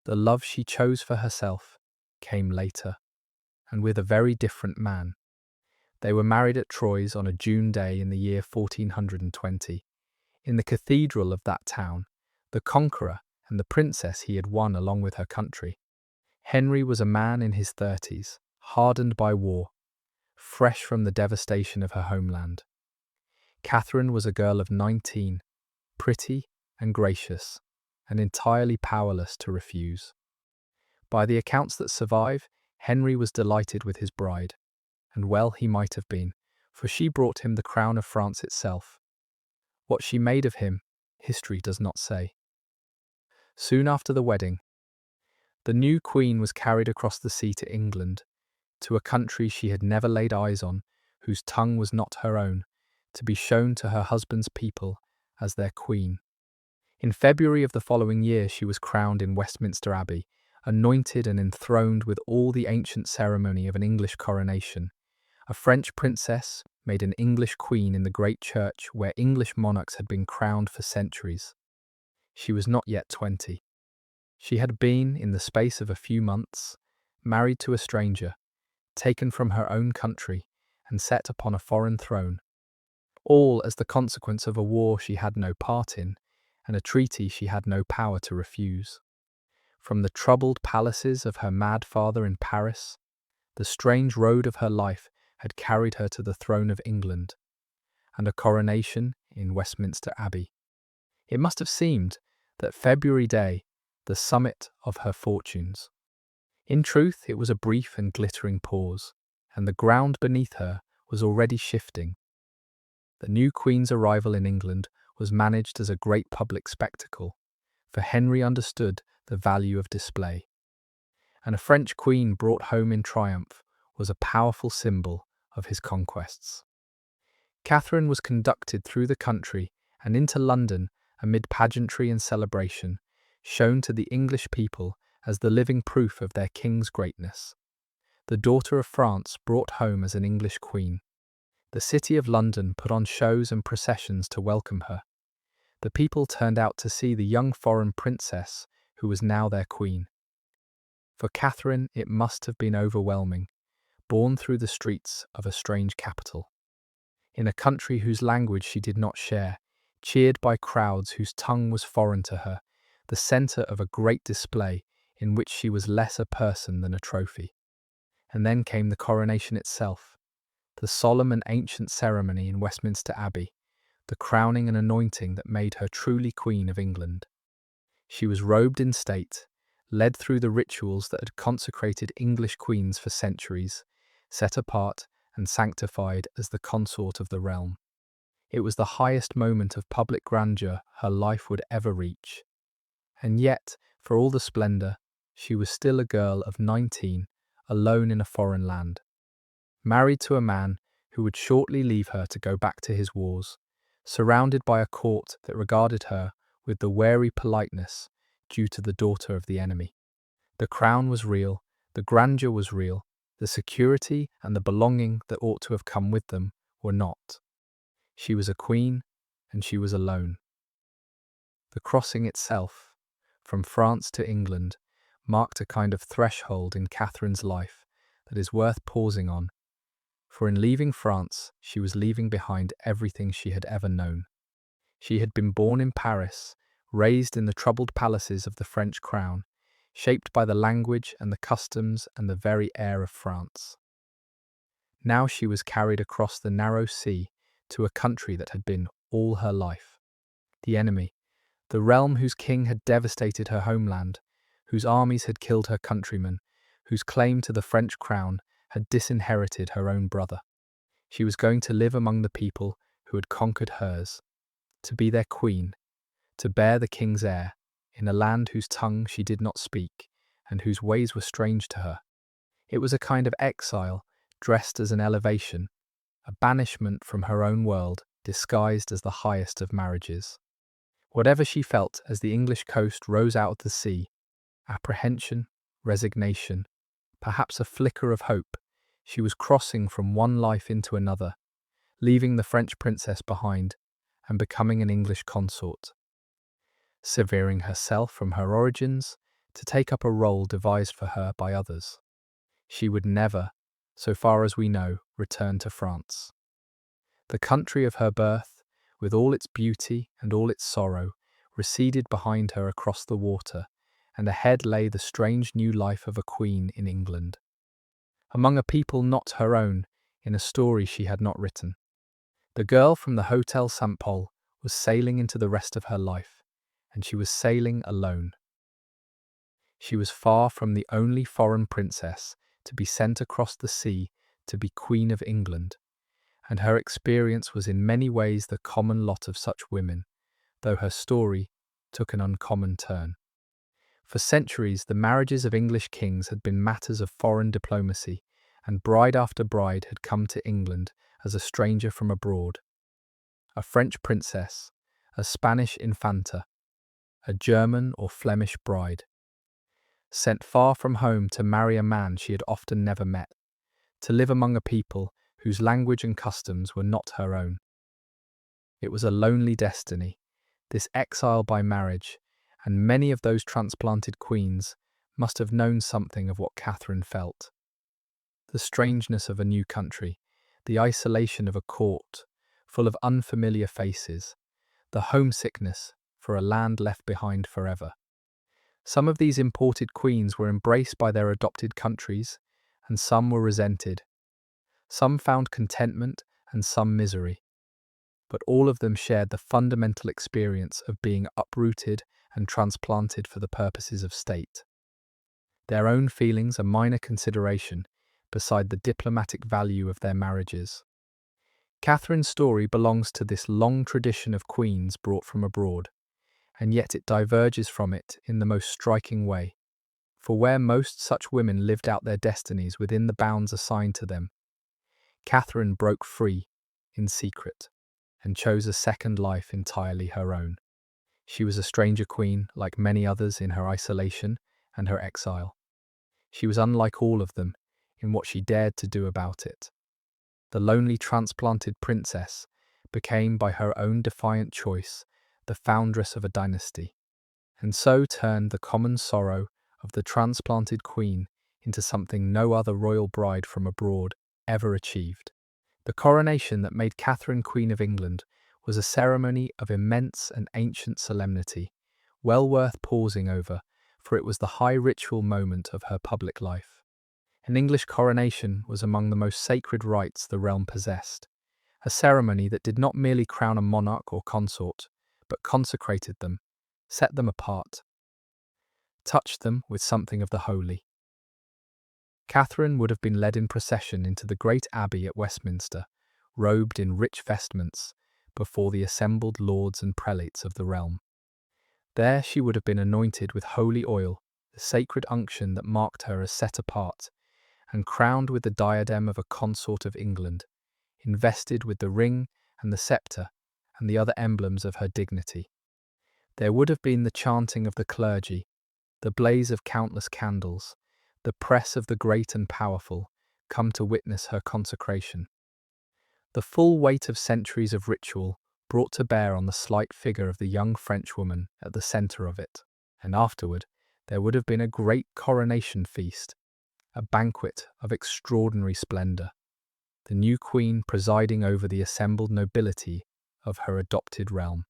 the love she chose for herself, came later, and with a very different man. They were married at Troyes on a June day in the year 1420. In the cathedral of that town, the conqueror and the princess he had won along with her country. Henry was a man in his 30s, hardened by war, fresh from the devastation of her homeland. Catherine was a girl of 19, pretty and gracious, and entirely powerless to refuse. By the accounts that survive, Henry was delighted with his bride, and well he might have been, for she brought him the crown of France itself. What she made of him, history does not say. Soon after the wedding, the new queen was carried across the sea to England, to a country she had never laid eyes on, whose tongue was not her own, to be shown to her husband's people as their queen. In February of the following year she was crowned in Westminster Abbey, anointed and enthroned with all the ancient ceremony of an English coronation. A French princess made an English queen in the great church where English monarchs had been crowned for centuries. She was not yet 20. She had been, in the space of a few months, married to a stranger, taken from her own country, and set upon a foreign throne, all as the consequence of a war she had no part in, and a treaty she had no power to refuse. From the troubled palaces of her mad father in Paris, the strange road of her life had carried her to the throne of England, and a coronation in Westminster Abbey. It must have seemed that February day, the summit of her fortunes. In truth, it was a brief and glittering pause, and the ground beneath her was already shifting. The new Queen's arrival in England was managed as a great public spectacle, for Henry understood the value of display. And a French queen brought home in triumph was a powerful symbol of his conquests. Catherine was conducted through the country and into London amid pageantry and celebration, shown to the English people as the living proof of their king's greatness. The daughter of France brought home as an English queen. The city of London put on shows and processions to welcome her. The people turned out to see the young foreign princess who was now their queen. For Catherine, it must have been overwhelming, borne through the streets of a strange capital, in a country whose language she did not share, cheered by crowds whose tongue was foreign to her, the centre of a great display in which she was less a person than a trophy. And then came the coronation itself, the solemn and ancient ceremony in Westminster Abbey, the crowning and anointing that made her truly Queen of England. She was robed in state, led through the rituals that had consecrated English queens for centuries, set apart and sanctified as the consort of the realm. It was the highest moment of public grandeur her life would ever reach. And yet, for all the splendour, she was still a girl of 19, alone in a foreign land, married to a man who would shortly leave her to go back to his wars, surrounded by a court that regarded her with the wary politeness due to the daughter of the enemy. The crown was real, the grandeur was real, the security and the belonging that ought to have come with them were not. She was a queen, and she was alone. The crossing itself, from France to England, marked a kind of threshold in Catherine's life that is worth pausing on, for in leaving France she was leaving behind everything she had ever known. She had been born in Paris, raised in the troubled palaces of the French crown, shaped by the language and the customs and the very air of France. Now she was carried across the narrow sea to a country that had been all her life. The enemy, the realm whose king had devastated her homeland, whose armies had killed her countrymen, whose claim to the French crown had disinherited her own brother. She was going to live among the people who had conquered hers, to be their queen, to bear the king's heir, in a land whose tongue she did not speak, and whose ways were strange to her. It was a kind of exile, dressed as an elevation, a banishment from her own world, disguised as the highest of marriages. Whatever she felt as the English coast rose out of the sea, apprehension, resignation, perhaps a flicker of hope, she was crossing from one life into another, leaving the French princess behind and becoming an English consort, severing herself from her origins to take up a role devised for her by others. She would never, so far as we know, return to France. The country of her birth, with all its beauty and all its sorrow, receded behind her across the water, and ahead lay the strange new life of a queen in England. Among a people not her own, in a story she had not written. The girl from the Hotel St. Paul was sailing into the rest of her life, and she was sailing alone. She was far from the only foreign princess to be sent across the sea to be Queen of England, and her experience was in many ways the common lot of such women, though her story took an uncommon turn. For centuries, the marriages of English kings had been matters of foreign diplomacy, and bride after bride had come to England as a stranger from abroad. A French princess, a Spanish infanta, a German or Flemish bride, sent far from home to marry a man she had often never met, to live among a people whose language and customs were not her own. It was a lonely destiny, this exile by marriage, and many of those transplanted queens must have known something of what Catherine felt. The strangeness of a new country, the isolation of a court full of unfamiliar faces, the homesickness for a land left behind forever. Some of these imported queens were embraced by their adopted countries, and some were resented. Some found contentment and some misery. But all of them shared the fundamental experience of being uprooted and transplanted for the purposes of state. Their own feelings a minor consideration beside the diplomatic value of their marriages. Catherine's story belongs to this long tradition of queens brought from abroad, and yet it diverges from it in the most striking way. For where most such women lived out their destinies within the bounds assigned to them, Catherine broke free in secret and chose a second life entirely her own. She was a stranger queen, like many others in her isolation and her exile. She was unlike all of them in what she dared to do about it. The lonely transplanted princess became, by her own defiant choice, the foundress of a dynasty, and so turned the common sorrow of the transplanted queen into something no other royal bride from abroad ever achieved. The coronation that made Catherine Queen of England was a ceremony of immense and ancient solemnity, well worth pausing over, for it was the high ritual moment of her public life. An English coronation was among the most sacred rites the realm possessed, a ceremony that did not merely crown a monarch or consort, but consecrated them, set them apart, touched them with something of the holy. Catherine would have been led in procession into the great abbey at Westminster, robed in rich vestments, before the assembled lords and prelates of the realm. There she would have been anointed with holy oil, the sacred unction that marked her as set apart, and crowned with the diadem of a consort of England, invested with the ring and the sceptre and the other emblems of her dignity. There would have been the chanting of the clergy, the blaze of countless candles, the press of the great and powerful, come to witness her consecration. The full weight of centuries of ritual brought to bear on the slight figure of the young Frenchwoman at the centre of it, and afterward there would have been a great coronation feast, a banquet of extraordinary splendour, the new queen presiding over the assembled nobility of her adopted realm.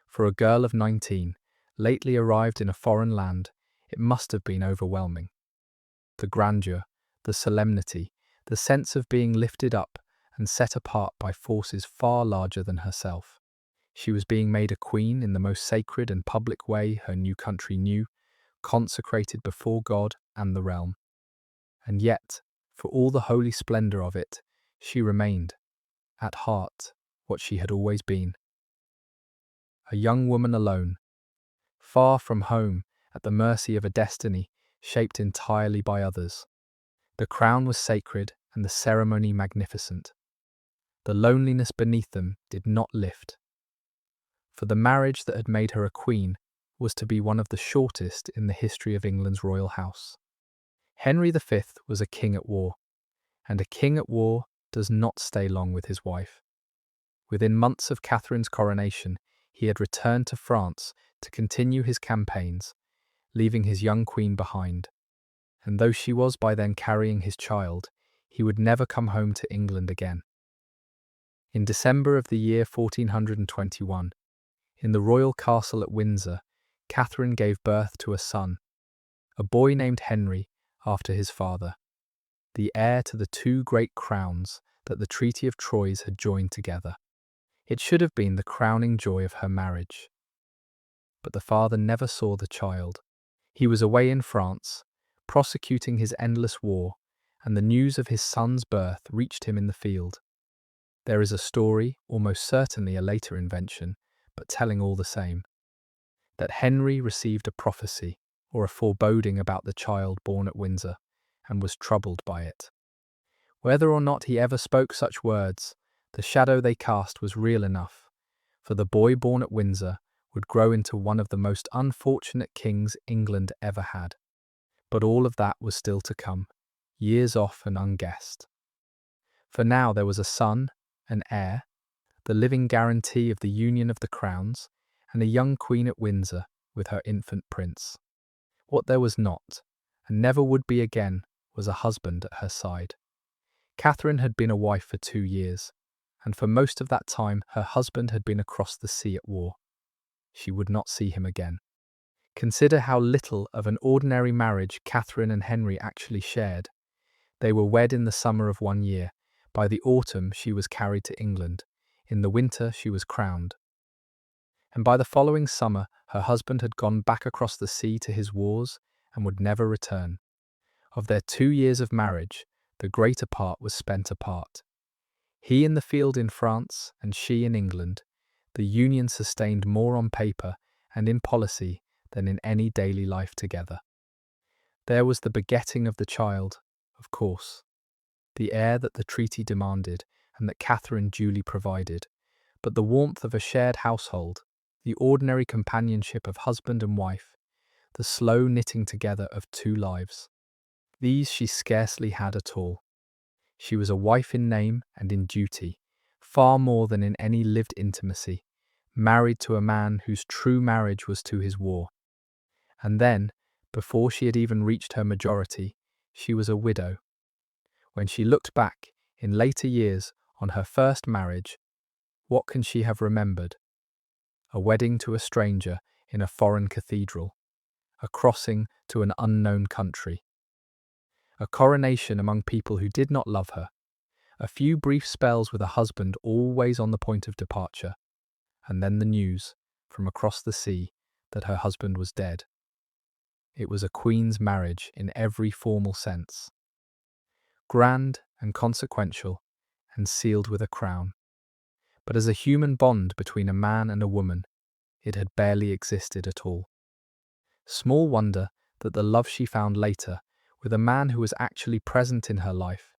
For a girl of 19, lately arrived in a foreign land, it must have been overwhelming. The grandeur, the solemnity, the sense of being lifted up and set apart by forces far larger than herself. She was being made a queen in the most sacred and public way her new country knew, consecrated before God and the realm. And yet, for all the holy splendour of it, she remained, at heart, what she had always been. A young woman alone, far from home, at the mercy of a destiny shaped entirely by others. The crown was sacred and the ceremony magnificent. The loneliness beneath them did not lift, for the marriage that had made her a queen was to be one of the shortest in the history of England's royal house. Henry V was a king at war, and a king at war does not stay long with his wife. Within months of Catherine's coronation, he had returned to France to continue his campaigns, leaving his young queen behind. And though she was by then carrying his child, he would never come home to England again. In December of the year 1421, in the royal castle at Windsor, Catherine gave birth to a son, a boy named Henry after his father, the heir to the two great crowns that the Treaty of Troyes had joined together. It should have been the crowning joy of her marriage. But the father never saw the child. He was away in France, prosecuting his endless war, and the news of his son's birth reached him in the field. There is a story, almost certainly a later invention, but telling all the same, that Henry received a prophecy or a foreboding about the child born at Windsor, and was troubled by it. Whether or not he ever spoke such words, the shadow they cast was real enough, for the boy born at Windsor would grow into one of the most unfortunate kings England ever had. But all of that was still to come, years off and unguessed. For now there was a son, an heir, the living guarantee of the union of the crowns, and a young queen at Windsor with her infant prince. What there was not, and never would be again, was a husband at her side. Catherine had been a wife for 2 years, and for most of that time her husband had been across the sea at war. She would not see him again. Consider how little of an ordinary marriage Catherine and Henry actually shared. They were wed in the summer of 1 year. By the autumn she was carried to England. In the winter she was crowned. And by the following summer her husband had gone back across the sea to his wars and would never return. Of their 2 years of marriage, the greater part was spent apart. He in the field in France and she in England. The union sustained more on paper and in policy than in any daily life together. There was the begetting of the child, of course, the heir that the treaty demanded and that Catherine duly provided, but the warmth of a shared household, the ordinary companionship of husband and wife, the slow knitting together of 2 lives. These she scarcely had at all. She was a wife in name and in duty, far more than in any lived intimacy, married to a man whose true marriage was to his war. And then, before she had even reached her majority, she was a widow. When she looked back, in later years, on her first marriage, what can she have remembered? A wedding to a stranger in a foreign cathedral, a crossing to an unknown country, a coronation among people who did not love her, a few brief spells with a husband always on the point of departure, and then the news, from across the sea, that her husband was dead. It was a queen's marriage in every formal sense. Grand and consequential, and sealed with a crown. But as a human bond between a man and a woman, it had barely existed at all. Small wonder that the love she found later, with a man who was actually present in her life,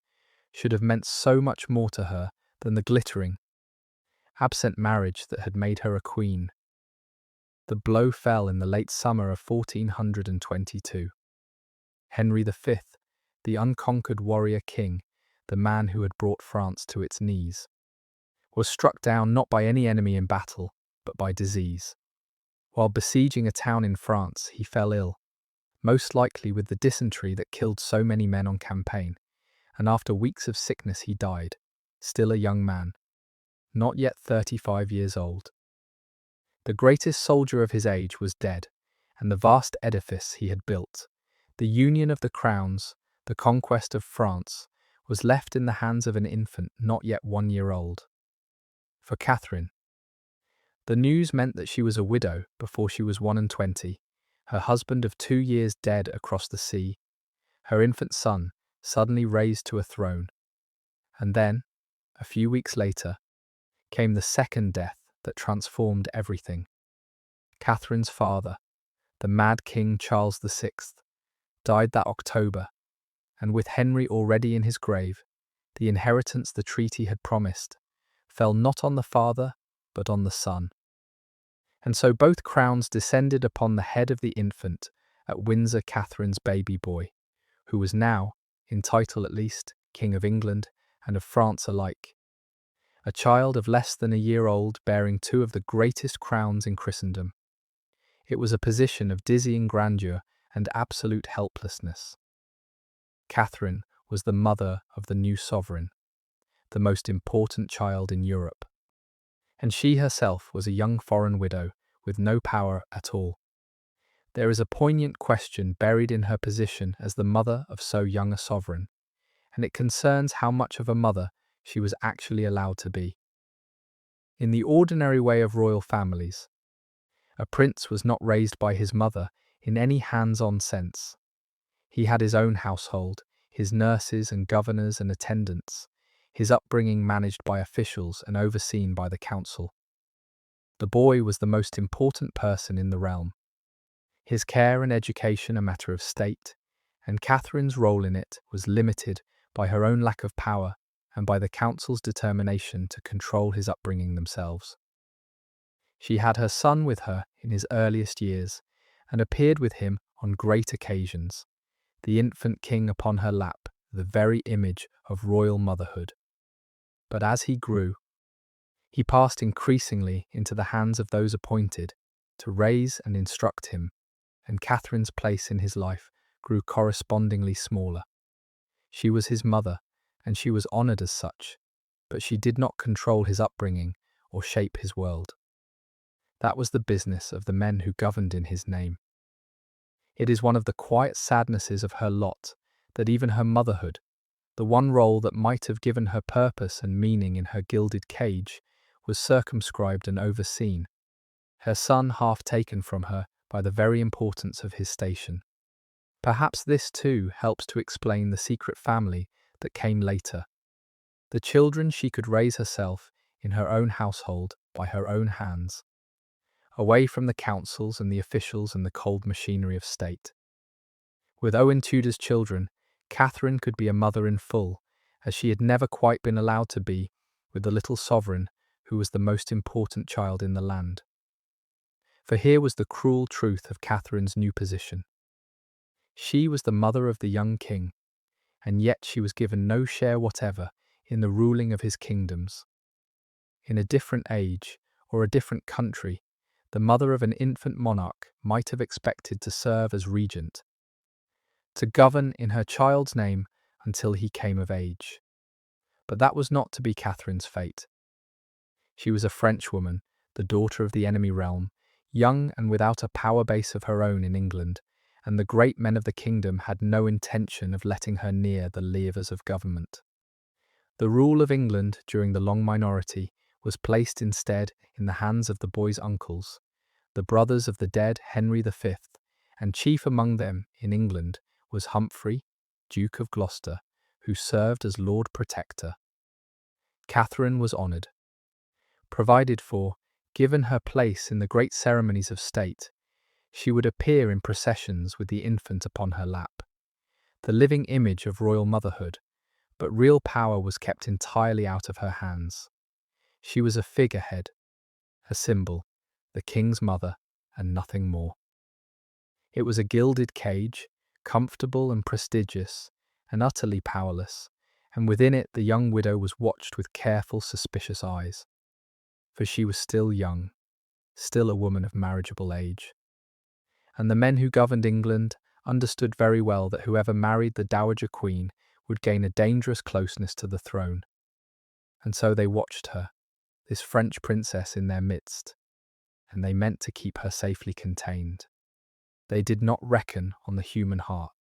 should have meant so much more to her than the glittering, absent marriage that had made her a queen. The blow fell in the late summer of 1422. Henry V, the unconquered warrior king, the man who had brought France to its knees, was struck down not by any enemy in battle, but by disease. While besieging a town in France, he fell ill, most likely with the dysentery that killed so many men on campaign, and after weeks of sickness he died, still a young man, not yet 35 years old. The greatest soldier of his age was dead, and the vast edifice he had built, the union of the crowns, the conquest of France, was left in the hands of an infant not yet 1 year old. For Catherine, the news meant that she was a widow before she was 21, her husband of 2 years dead across the sea, her infant son suddenly raised to a throne. And then, a few weeks later, came the second death that transformed everything. Catherine's father, the mad King Charles VI, died that October, and with Henry already in his grave, the inheritance the treaty had promised fell not on the father, but on the son. And so both crowns descended upon the head of the infant at Windsor, Catherine's baby boy, who was now, in title at least, King of England and of France alike. A child of less than a year old bearing two of the greatest crowns in Christendom. It was a position of dizzying grandeur and absolute helplessness. Catherine was the mother of the new sovereign, the most important child in Europe. And she herself was a young foreign widow with no power at all. There is a poignant question buried in her position as the mother of so young a sovereign, and it concerns how much of a mother she was actually allowed to be. In the ordinary way of royal families, a prince was not raised by his mother in any hands-on sense. He had his own household, his nurses and governors and attendants, his upbringing managed by officials and overseen by the council. The boy was the most important person in the realm. His care and education a matter of state, and Catherine's role in it was limited by her own lack of power and by the council's determination to control his upbringing themselves. She had her son with her in his earliest years, and appeared with him on great occasions, the infant king upon her lap, the very image of royal motherhood. But as he grew, he passed increasingly into the hands of those appointed to raise and instruct him, and Catherine's place in his life grew correspondingly smaller. She was his mother, and she was honoured as such, but she did not control his upbringing or shape his world. That was the business of the men who governed in his name. It is one of the quiet sadnesses of her lot that even her motherhood, the one role that might have given her purpose and meaning in her gilded cage, was circumscribed and overseen, her son half taken from her by the very importance of his station. Perhaps this too helps to explain the secret family that came later. The children she could raise herself in her own household by her own hands, away from the councils and the officials and the cold machinery of state. With Owen Tudor's children, Catherine could be a mother in full, as she had never quite been allowed to be with the little sovereign who was the most important child in the land. For here was the cruel truth of Catherine's new position. She was the mother of the young king, and yet she was given no share whatever in the ruling of his kingdoms. In a different age, or a different country, the mother of an infant monarch might have expected to serve as regent, to govern in her child's name until he came of age. But that was not to be Catherine's fate. She was a Frenchwoman, the daughter of the enemy realm, young and without a power base of her own in England, and the great men of the kingdom had no intention of letting her near the levers of government. The rule of England during the long minority was placed instead in the hands of the boy's uncles, the brothers of the dead Henry V, and chief among them in England was Humphrey, Duke of Gloucester, who served as Lord Protector. Catherine was honoured, provided for, given her place in the great ceremonies of state. She would appear in processions with the infant upon her lap, the living image of royal motherhood, but real power was kept entirely out of her hands. She was a figurehead, a symbol, the king's mother, and nothing more. It was a gilded cage, comfortable and prestigious, and utterly powerless, and within it the young widow was watched with careful, suspicious eyes. For she was still young, still a woman of marriageable age. And the men who governed England understood very well that whoever married the Dowager Queen would gain a dangerous closeness to the throne. And so they watched her, this French princess, in their midst, and they meant to keep her safely contained. They did not reckon on the human heart.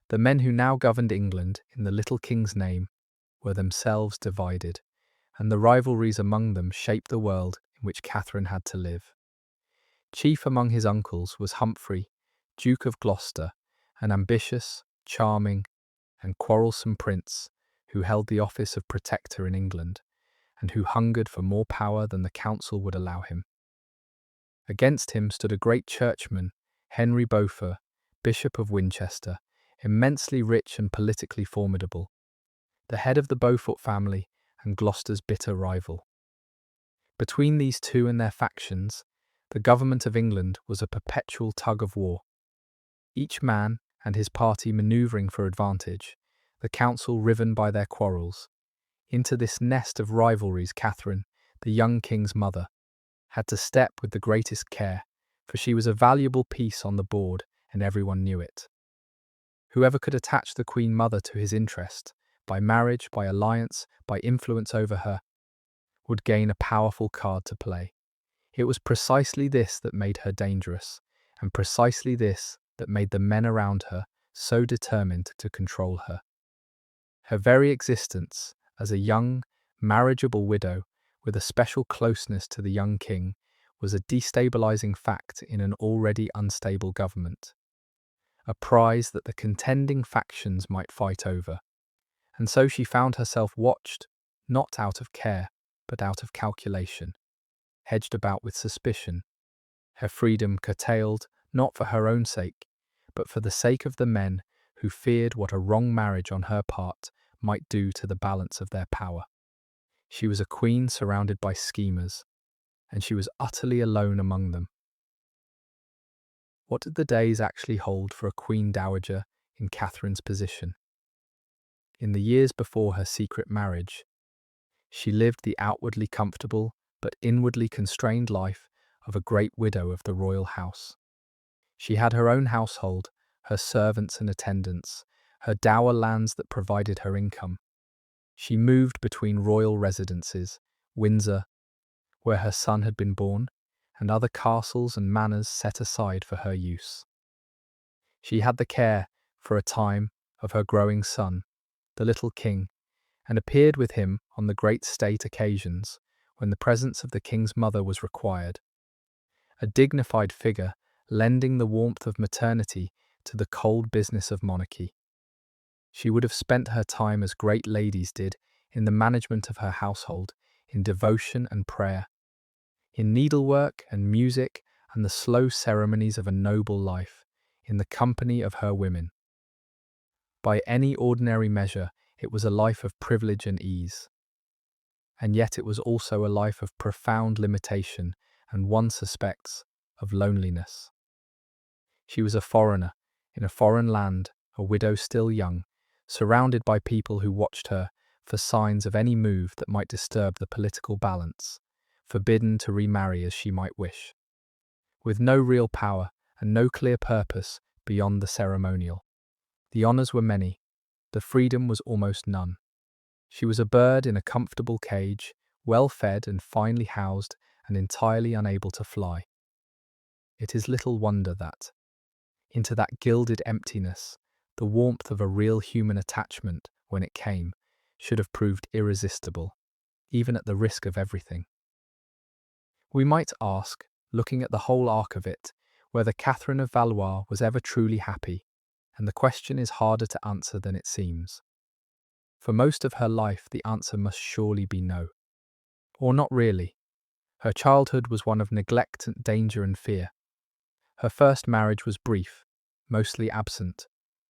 The men who now governed England in the little king's name were themselves divided, and the rivalries among them shaped the world in which Catherine had to live. Chief among his uncles was Humphrey, Duke of Gloucester, an ambitious, charming, and quarrelsome prince who held the office of protector in England, and who hungered for more power than the council would allow him. Against him stood a great churchman, Henry Beaufort, Bishop of Winchester, immensely rich and politically formidable, the head of the Beaufort family and Gloucester's bitter rival. Between these two and their factions, the government of England was a perpetual tug of war. Each man and his party manoeuvring for advantage, the council riven by their quarrels. Into this nest of rivalries Catherine, the young king's mother, had to step with the greatest care, for she was a valuable piece on the board and everyone knew it. Whoever could attach the Queen Mother to his interest, by marriage, by alliance, by influence over her, would gain a powerful card to play. It was precisely this that made her dangerous, and precisely this that made the men around her so determined to control her. Her very existence as a young, marriageable widow with a special closeness to the young king was a destabilizing fact in an already unstable government, a prize that the contending factions might fight over. And so she found herself watched, not out of care, but out of calculation, hedged about with suspicion, her freedom curtailed not for her own sake, but for the sake of the men who feared what a wrong marriage on her part might do to the balance of their power. She was a queen surrounded by schemers, and she was utterly alone among them. What did the days actually hold for a queen dowager in Catherine's position? In the years before her secret marriage, she lived the outwardly comfortable but inwardly constrained life of a great widow of the royal house. She had her own household, her servants and attendants, her dower lands that provided her income. She moved between royal residences, Windsor, where her son had been born, and other castles and manors set aside for her use. She had the care, for a time, of her growing son, the little king, and appeared with him on the great state occasions when the presence of the king's mother was required. A dignified figure, lending the warmth of maternity to the cold business of monarchy. She would have spent her time as great ladies did in the management of her household, in devotion and prayer, in needlework and music and the slow ceremonies of a noble life, in the company of her women. By any ordinary measure, it was a life of privilege and ease. And yet it was also a life of profound limitation and, one suspects, of loneliness. She was a foreigner, in a foreign land, a widow still young, surrounded by people who watched her for signs of any move that might disturb the political balance, forbidden to remarry as she might wish, with no real power and no clear purpose beyond the ceremonial. The honours were many, the freedom was almost none. She was a bird in a comfortable cage, well fed and finely housed and entirely unable to fly. It is little wonder that, into that gilded emptiness, the warmth of a real human attachment, when it came, should have proved irresistible, even at the risk of everything. We might ask, looking at the whole arc of it, whether Catherine of Valois was ever truly happy, and the question is harder to answer than it seems. For most of her life, the answer must surely be no. Or not really. Her childhood was one of neglect, danger and fear. Her first marriage was brief, mostly absent,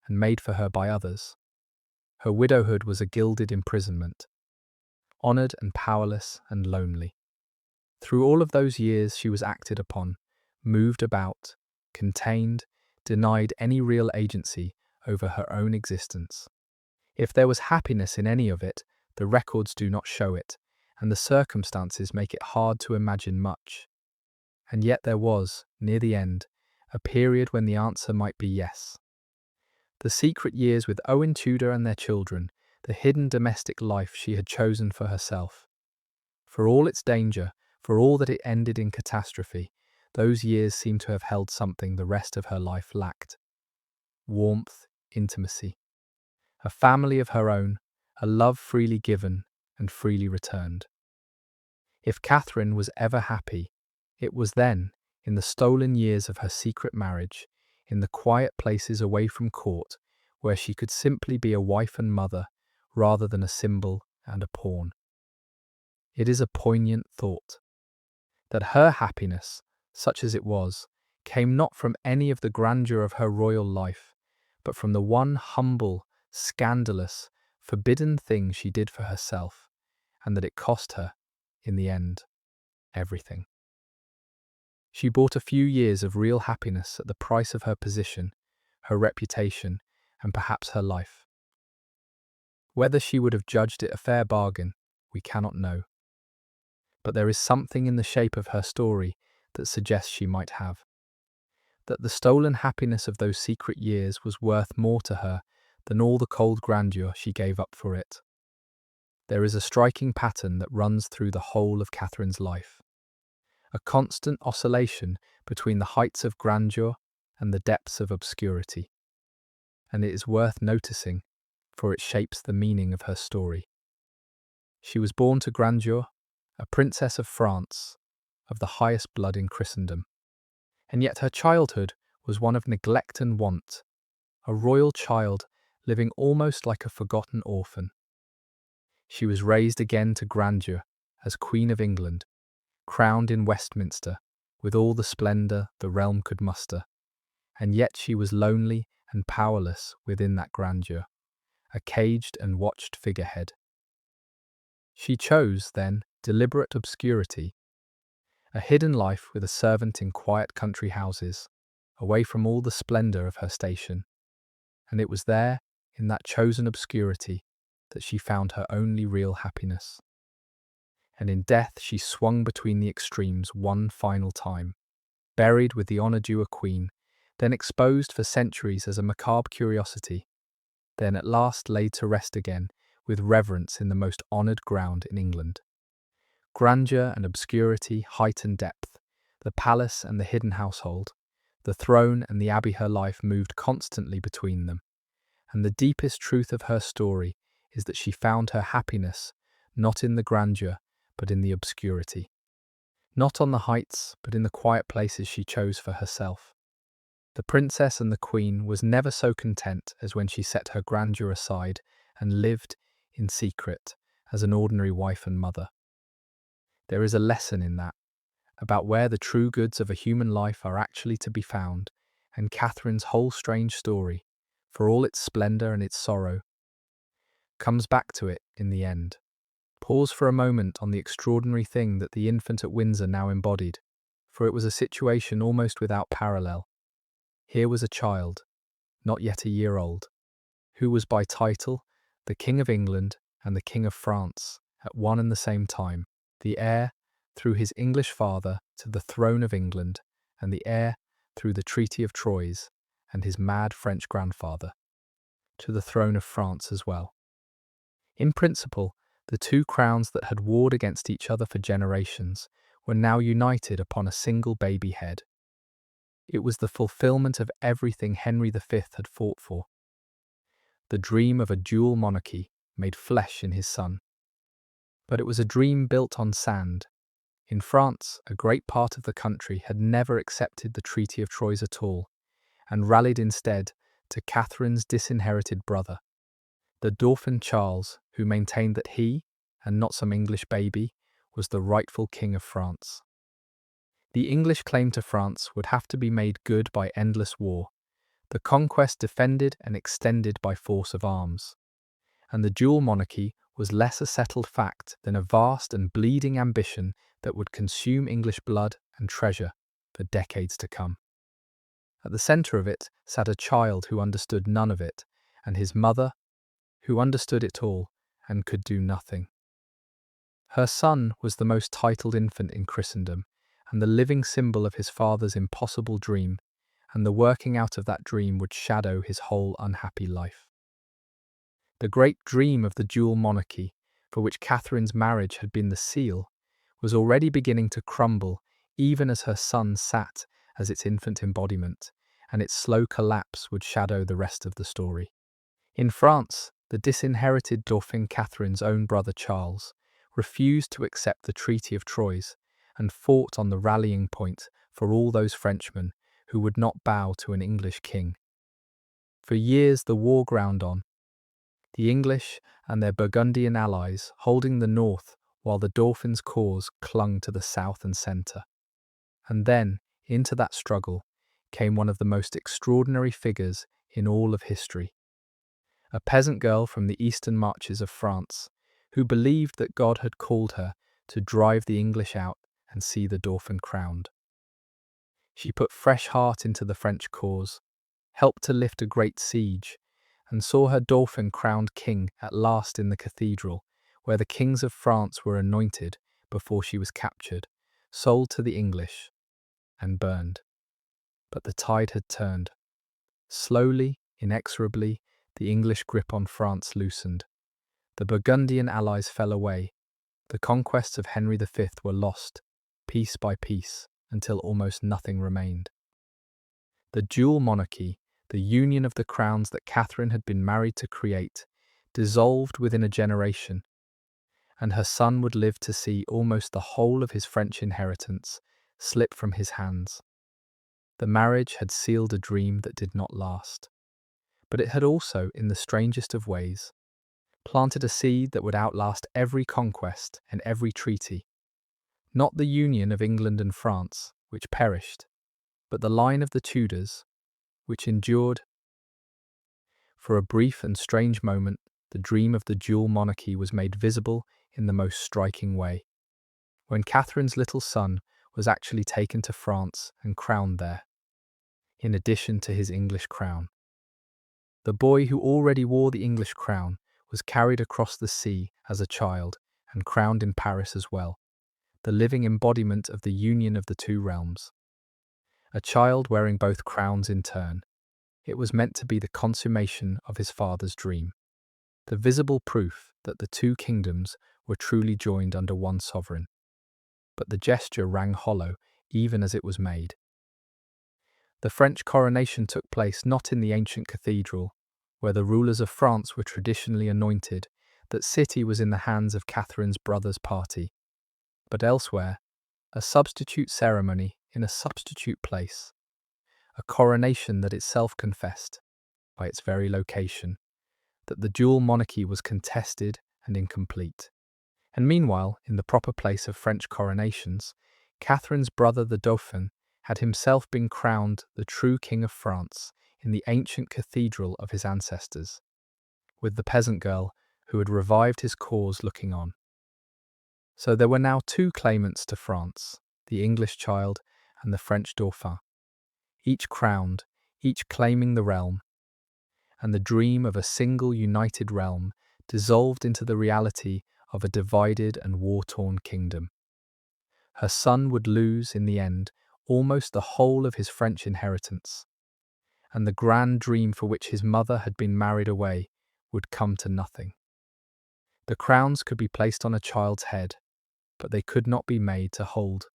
and made for her by others. Her widowhood was a gilded imprisonment, honoured and powerless and lonely. Through all of those years she was acted upon, moved about, contained, denied any real agency over her own existence. If there was happiness in any of it, the records do not show it, and the circumstances make it hard to imagine much. And yet there was, near the end, a period when the answer might be yes. The secret years with Owen Tudor and their children, the hidden domestic life she had chosen for herself. For all its danger, for all that it ended in catastrophe, those years seemed to have held something the rest of her life lacked. Warmth, intimacy. A family of her own, a love freely given and freely returned. If Catherine was ever happy, it was then, in the stolen years of her secret marriage, in the quiet places away from court, where she could simply be a wife and mother, rather than a symbol and a pawn. It is a poignant thought, that her happiness, such as it was, came not from any of the grandeur of her royal life, but from the one humble, scandalous, forbidden thing she did for herself, and that it cost her, in the end, everything. She bought a few years of real happiness at the price of her position, her reputation, and perhaps her life. Whether she would have judged it a fair bargain, we cannot know. But there is something in the shape of her story that suggests she might have. That the stolen happiness of those secret years was worth more to her than all the cold grandeur she gave up for it. There is a striking pattern that runs through the whole of Catherine's life. A constant oscillation between the heights of grandeur and the depths of obscurity. And it is worth noticing, for it shapes the meaning of her story. She was born to grandeur, a princess of France, of the highest blood in Christendom. And yet her childhood was one of neglect and want, a royal child living almost like a forgotten orphan. She was raised again to grandeur as Queen of England, crowned in Westminster with all the splendour the realm could muster, and yet she was lonely and powerless within that grandeur, a caged and watched figurehead. She chose, then, deliberate obscurity, a hidden life with a servant in quiet country houses, away from all the splendour of her station, and it was there, in that chosen obscurity, that she found her only real happiness. And in death she swung between the extremes one final time, buried with the honour due a queen, then exposed for centuries as a macabre curiosity, then at last laid to rest again with reverence in the most honoured ground in England. Grandeur and obscurity, height and depth, the palace and the hidden household, the throne and the abbey her life moved constantly between them, and the deepest truth of her story is that she found her happiness not in the grandeur, but in the obscurity. Not on the heights, but in the quiet places she chose for herself. The princess and the queen was never so content as when she set her grandeur aside and lived in secret as an ordinary wife and mother. There is a lesson in that, about where the true goods of a human life are actually to be found, and Catherine's whole strange story, for all its splendour and its sorrow, comes back to it in the end. Pause for a moment on the extraordinary thing that the infant at Windsor now embodied, for it was a situation almost without parallel. Here was a child, not yet a year old, who was by title the King of England and the King of France at one and the same time, the heir, through his English father, to the throne of England, and the heir, through the Treaty of Troyes, and his mad French grandfather, to the throne of France as well. In principle, the two crowns that had warred against each other for generations were now united upon a single baby head. It was the fulfillment of everything Henry V had fought for. The dream of a dual monarchy made flesh in his son. But it was a dream built on sand. In France, a great part of the country had never accepted the Treaty of Troyes at all, and rallied instead to Catherine's disinherited brother, the Dauphin Charles, who maintained that he, and not some English baby, was the rightful King of France. The English claim to France would have to be made good by endless war, the conquest defended and extended by force of arms, and the dual monarchy was less a settled fact than a vast and bleeding ambition that would consume English blood and treasure for decades to come. At the centre of it sat a child who understood none of it, and his mother, who understood it all and could do nothing. Her son was the most titled infant in Christendom, and the living symbol of his father's impossible dream, and the working out of that dream would shadow his whole unhappy life. The great dream of the dual monarchy, for which Catherine's marriage had been the seal, was already beginning to crumble even as her son sat as its infant embodiment, and its slow collapse would shadow the rest of the story. In France, the disinherited Dauphin Catherine's own brother Charles refused to accept the Treaty of Troyes and fought on the rallying point for all those Frenchmen who would not bow to an English king. For years the war ground on, the English and their Burgundian allies holding the north while the Dauphin's cause clung to the south and centre. And then, into that struggle, came one of the most extraordinary figures in all of history. A peasant girl from the eastern marches of France, who believed that God had called her to drive the English out and see the Dauphin crowned. She put fresh heart into the French cause, helped to lift a great siege, and saw her Dauphin crowned king at last in the cathedral, where the kings of France were anointed before she was captured, sold to the English, and burned. But the tide had turned. Slowly, inexorably, the English grip on France loosened. The Burgundian allies fell away. The conquests of Henry V were lost, piece by piece, until almost nothing remained. The dual monarchy, the union of the crowns that Catherine had been married to create, dissolved within a generation, and her son would live to see almost the whole of his French inheritance slip from his hands. The marriage had sealed a dream that did not last, but it had also, in the strangest of ways, planted a seed that would outlast every conquest and every treaty. Not the union of England and France, which perished, but the line of the Tudors, which endured. For a brief and strange moment, the dream of the dual monarchy was made visible in the most striking way, when Catherine's little son was actually taken to France and crowned there, in addition to his English crown. The boy who already wore the English crown was carried across the sea as a child and crowned in Paris as well, the living embodiment of the union of the two realms. A child wearing both crowns in turn. It was meant to be the consummation of his father's dream, the visible proof that the two kingdoms were truly joined under one sovereign. But the gesture rang hollow even as it was made. The French coronation took place not in the ancient cathedral, where the rulers of France were traditionally anointed. That city was in the hands of Catherine's brother's party, but elsewhere, a substitute ceremony in a substitute place, a coronation that itself confessed, by its very location, that the dual monarchy was contested and incomplete. And meanwhile, in the proper place of French coronations, Catherine's brother the Dauphin had himself been crowned the true King of France in the ancient cathedral of his ancestors, with the peasant girl who had revived his cause looking on. So there were now two claimants to France, the English child and the French Dauphin, each crowned, each claiming the realm, and the dream of a single united realm dissolved into the reality of a divided and war-torn kingdom. Her son would lose, in the end, almost the whole of his French inheritance, and the grand dream for which his mother had been married away would come to nothing. The crowns could be placed on a child's head, but they could not be made to hold.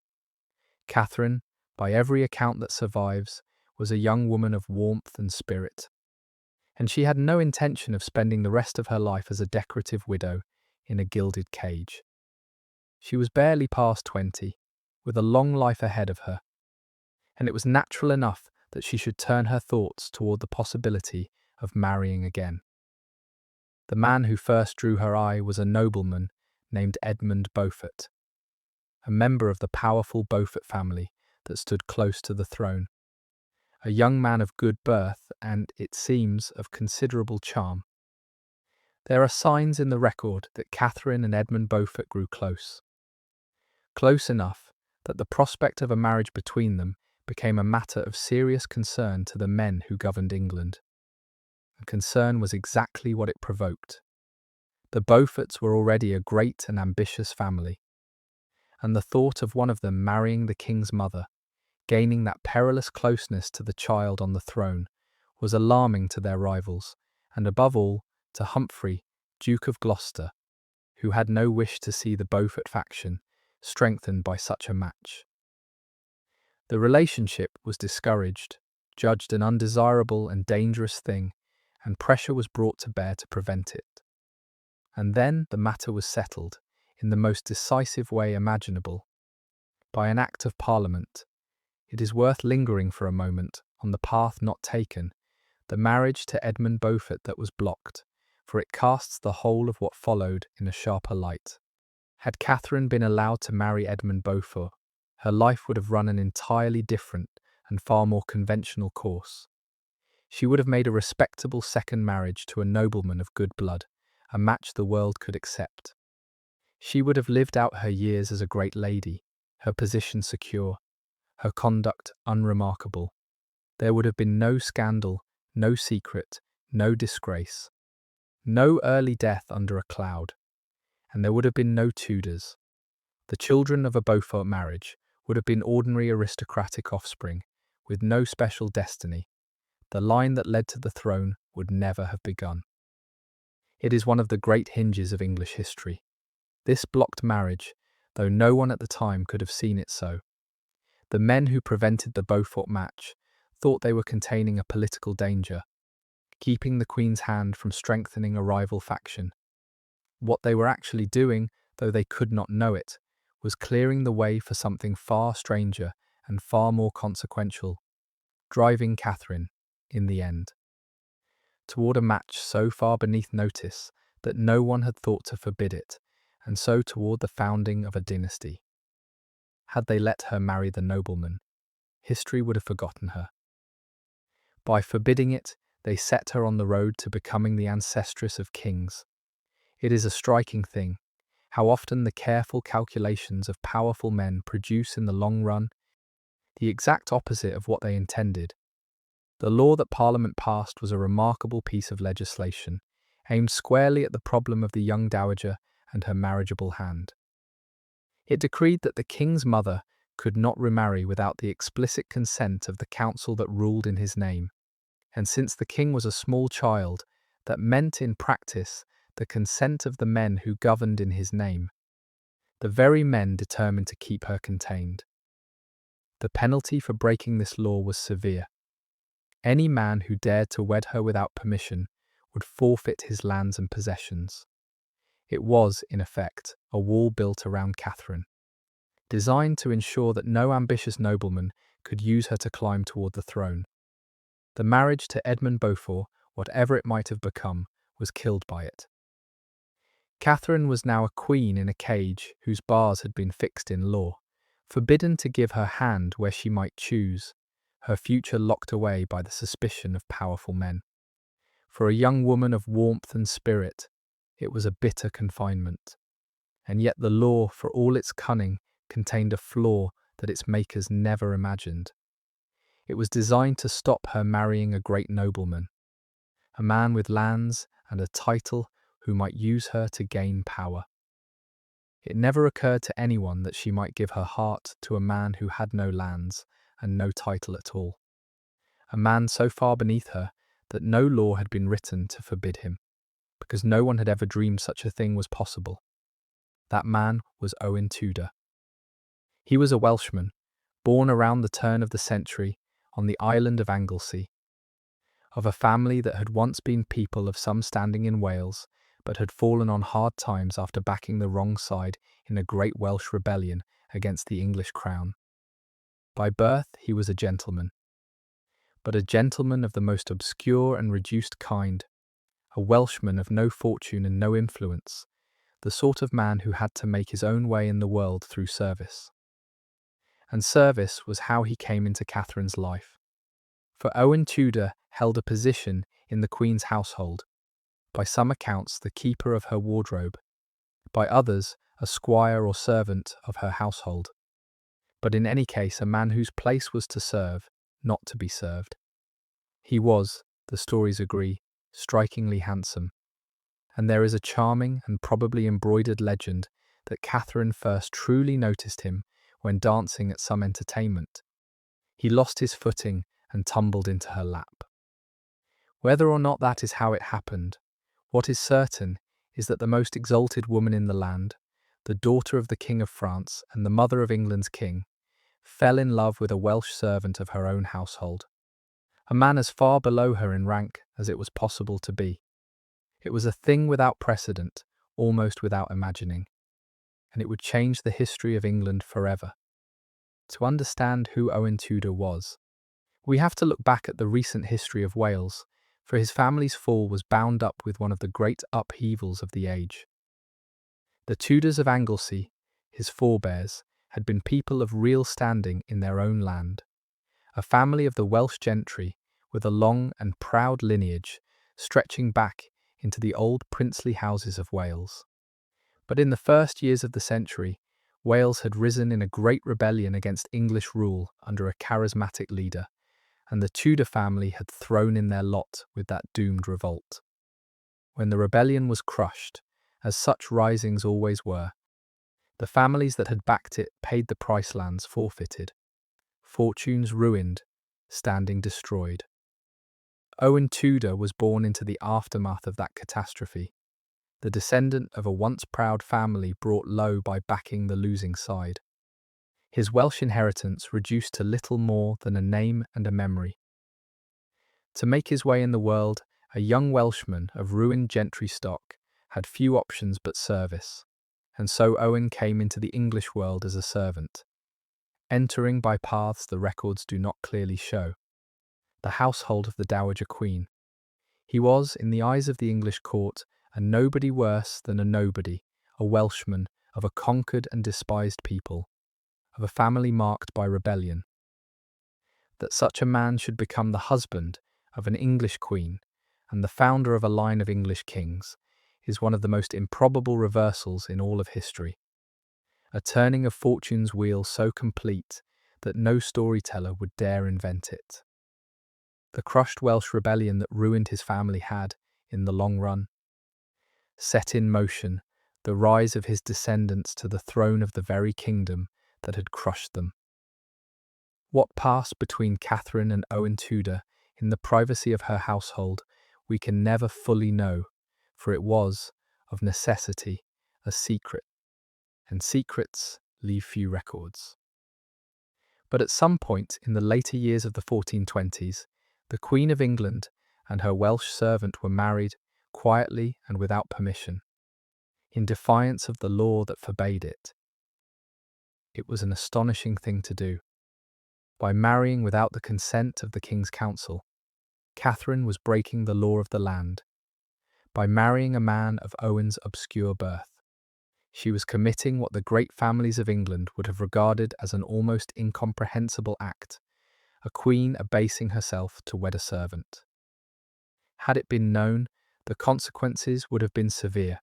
Catherine, by every account that survives, was a young woman of warmth and spirit, and she had no intention of spending the rest of her life as a decorative widow in a gilded cage. She was barely past 20, with a long life ahead of her, and it was natural enough that she should turn her thoughts toward the possibility of marrying again. The man who first drew her eye was a nobleman named Edmund Beaufort, a member of the powerful Beaufort family that stood close to the throne, a young man of good birth and, it seems, of considerable charm. There are signs in the record that Catherine and Edmund Beaufort grew close. Close enough that the prospect of a marriage between them became a matter of serious concern to the men who governed England. And concern was exactly what it provoked. The Beauforts were already a great and ambitious family, and the thought of one of them marrying the king's mother, gaining that perilous closeness to the child on the throne, was alarming to their rivals, and above all, to Humphrey, Duke of Gloucester, who had no wish to see the Beaufort faction strengthened by such a match. The relationship was discouraged, judged an undesirable and dangerous thing, and pressure was brought to bear to prevent it. And then the matter was settled, in the most decisive way imaginable, by an Act of Parliament. It is worth lingering for a moment on the path not taken, the marriage to Edmund Beaufort that was blocked, for it casts the whole of what followed in a sharper light. Had Catherine been allowed to marry Edmund Beaufort, her life would have run an entirely different and far more conventional course. She would have made a respectable second marriage to a nobleman of good blood, a match the world could accept. She would have lived out her years as a great lady, her position secure, her conduct unremarkable. There would have been no scandal, no secret, no disgrace, no early death under a cloud, and there would have been no Tudors. The children of a Beaufort marriage would have been ordinary aristocratic offspring, with no special destiny. The line that led to the throne would never have begun. It is one of the great hinges of English history. This blocked marriage, though no one at the time could have seen it so. The men who prevented the Beaufort match thought they were containing a political danger, keeping the Queen's hand from strengthening a rival faction. What they were actually doing, though they could not know it, was clearing the way for something far stranger and far more consequential, driving Catherine, in the end, toward a match so far beneath notice that no one had thought to forbid it, and so toward the founding of a dynasty. Had they let her marry the nobleman, history would have forgotten her. By forbidding it, they set her on the road to becoming the ancestress of kings. It is a striking thing, how often the careful calculations of powerful men produce in the long run the exact opposite of what they intended. The law that Parliament passed was a remarkable piece of legislation, aimed squarely at the problem of the young dowager and her marriageable hand. It decreed that the king's mother could not remarry without the explicit consent of the council that ruled in his name, and since the king was a small child, that meant in practice the consent of the men who governed in his name, the very men determined to keep her contained. The penalty for breaking this law was severe. Any man who dared to wed her without permission would forfeit his lands and possessions. It was, in effect, a wall built around Catherine, designed to ensure that no ambitious nobleman could use her to climb toward the throne. The marriage to Edmund Beaufort, whatever it might have become, was killed by it. Catherine was now a queen in a cage whose bars had been fixed in law, forbidden to give her hand where she might choose, her future locked away by the suspicion of powerful men. For a young woman of warmth and spirit, it was a bitter confinement. And yet the law, for all its cunning, contained a flaw that its makers never imagined. It was designed to stop her marrying a great nobleman, a man with lands and a title who might use her to gain power. It never occurred to anyone that she might give her heart to a man who had no lands and no title at all, a man so far beneath her that no law had been written to forbid him, because no one had ever dreamed such a thing was possible. That man was Owen Tudor. He was a Welshman, born around the turn of the century on the island of Anglesey, of a family that had once been people of some standing in Wales, but had fallen on hard times after backing the wrong side in a great Welsh rebellion against the English crown. By birth he was a gentleman, but a gentleman of the most obscure and reduced kind, a Welshman of no fortune and no influence, the sort of man who had to make his own way in the world through service. And service was how he came into Catherine's life. For Owen Tudor held a position in the Queen's household, by some accounts the keeper of her wardrobe, by others a squire or servant of her household, but in any case a man whose place was to serve, not to be served. He was, the stories agree, strikingly handsome, and there is a charming and probably embroidered legend that Catherine first truly noticed him when dancing at some entertainment. He lost his footing and tumbled into her lap. Whether or not that is how it happened, what is certain is that the most exalted woman in the land, the daughter of the King of France and the mother of England's king, fell in love with a Welsh servant of her own household, a man as far below her in rank as it was possible to be. It was a thing without precedent, almost without imagining, and it would change the history of England forever. To understand who Owen Tudor was, we have to look back at the recent history of Wales, for his family's fall was bound up with one of the great upheavals of the age. The Tudors of Anglesey, his forebears, had been people of real standing in their own land, a family of the Welsh gentry with a long and proud lineage stretching back into the old princely houses of Wales. But in the first years of the century, Wales had risen in a great rebellion against English rule under a charismatic leader, and the Tudor family had thrown in their lot with that doomed revolt. When the rebellion was crushed, as such risings always were, the families that had backed it paid the price, lands forfeited, fortunes ruined, standing destroyed. Owen Tudor was born into the aftermath of that catastrophe, the descendant of a once proud family brought low by backing the losing side. His Welsh inheritance reduced to little more than a name and a memory. To make his way in the world, a young Welshman of ruined gentry stock had few options but service, and so Owen came into the English world as a servant, entering by paths the records do not clearly show, the household of the Dowager Queen. He was, in the eyes of the English court, a nobody worse than a nobody, a Welshman of a conquered and despised people, of a family marked by rebellion. That such a man should become the husband of an English queen and the founder of a line of English kings is one of the most improbable reversals in all of history. A turning of fortune's wheel so complete that no storyteller would dare invent it. The crushed Welsh rebellion that ruined his family had, in the long run, set in motion the rise of his descendants to the throne of the very kingdom that had crushed them. What passed between Catherine and Owen Tudor in the privacy of her household we can never fully know, for it was, of necessity, a secret, and secrets leave few records. But at some point in the later years of the 1420s, the Queen of England and her Welsh servant were married, quietly and without permission, in defiance of the law that forbade it. It was an astonishing thing to do. By marrying without the consent of the King's Council, Catherine was breaking the law of the land. By marrying a man of Owen's obscure birth, she was committing what the great families of England would have regarded as an almost incomprehensible act, a queen abasing herself to wed a servant. Had it been known, the consequences would have been severe,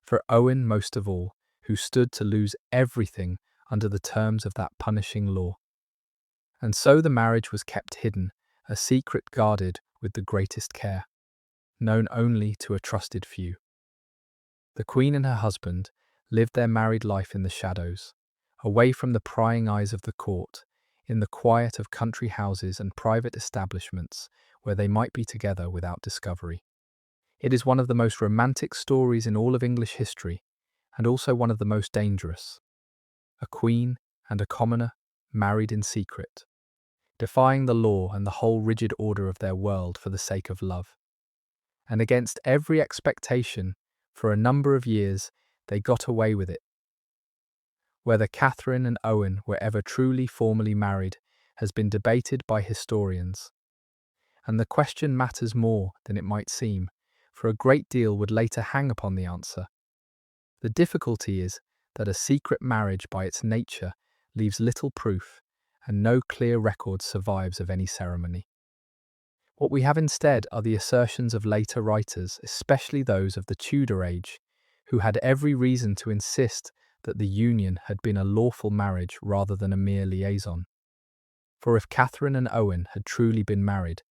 for Owen most of all, who stood to lose everything under the terms of that punishing law. And so the marriage was kept hidden, a secret guarded with the greatest care, known only to a trusted few. The Queen and her husband lived their married life in the shadows, away from the prying eyes of the court, in the quiet of country houses and private establishments where they might be together without discovery. It is one of the most romantic stories in all of English history, and also one of the most dangerous. A queen and a commoner married in secret, defying the law and the whole rigid order of their world for the sake of love. And against every expectation, for a number of years, they got away with it. Whether Catherine and Owen were ever truly formally married has been debated by historians. And the question matters more than it might seem, for a great deal would later hang upon the answer. The difficulty is that a secret marriage by its nature leaves little proof, and no clear record survives of any ceremony. What we have instead are the assertions of later writers, especially those of the Tudor age, who had every reason to insist that the union had been a lawful marriage rather than a mere liaison. For if Catherine and Owen had truly been married,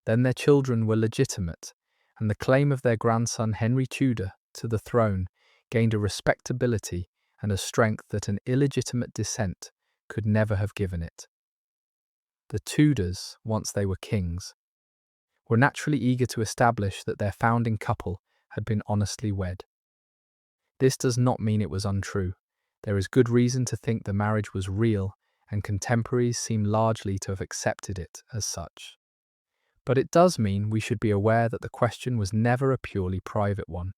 then their children were legitimate, and the claim of their grandson Henry Tudor to the throne gained a respectability and a strength that an illegitimate descent could never have given it. The Tudors, once they were kings, were naturally eager to establish that their founding couple had been honestly wed. This does not mean it was untrue. There is good reason to think the marriage was real, and contemporaries seem largely to have accepted it as such. But it does mean we should be aware that the question was never a purely private one.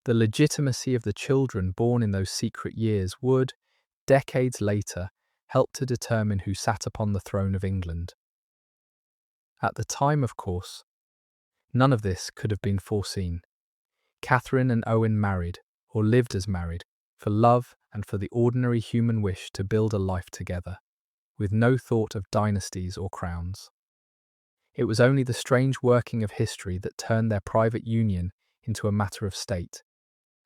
The legitimacy of the children born in those secret years would, decades later, help to determine who sat upon the throne of England. At the time, of course, none of this could have been foreseen. Catherine and Owen married, or lived as married, for love and for the ordinary human wish to build a life together, with no thought of dynasties or crowns. It was only the strange working of history that turned their private union into a matter of state,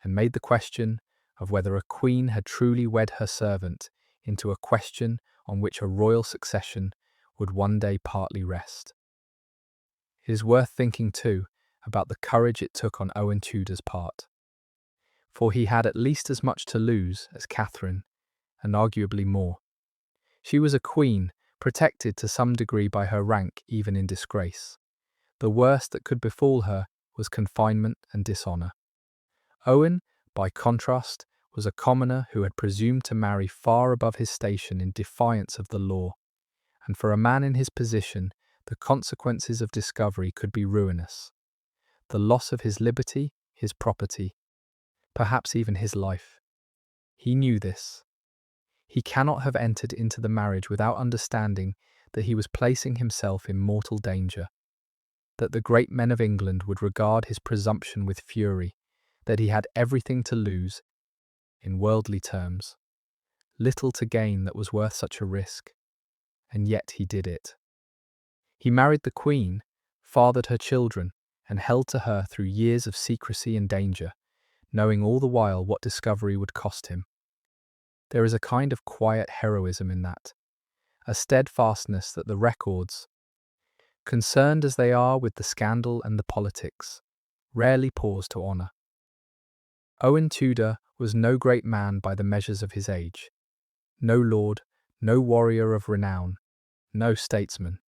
and made the question of whether a queen had truly wed her servant into a question on which a royal succession would one day partly rest. It is worth thinking, too, about the courage it took on Owen Tudor's part, for he had at least as much to lose as Catherine, and arguably more. She was a queen, protected to some degree by her rank even in disgrace. The worst that could befall her was confinement and dishonour. Owen, by contrast, was a commoner who had presumed to marry far above his station in defiance of the law, and for a man in his position, the consequences of discovery could be ruinous. The loss of his liberty, his property, perhaps even his life. He knew this. He cannot have entered into the marriage without understanding that he was placing himself in mortal danger, that the great men of England would regard his presumption with fury, that he had everything to lose, in worldly terms, little to gain that was worth such a risk, and yet he did it. He married the Queen, fathered her children, and held to her through years of secrecy and danger, knowing all the while what discovery would cost him. There is a kind of quiet heroism in that, a steadfastness that the records, concerned as they are with the scandal and the politics, rarely pause to honour. Owen Tudor was no great man by the measures of his age, no lord, no warrior of renown, no statesman.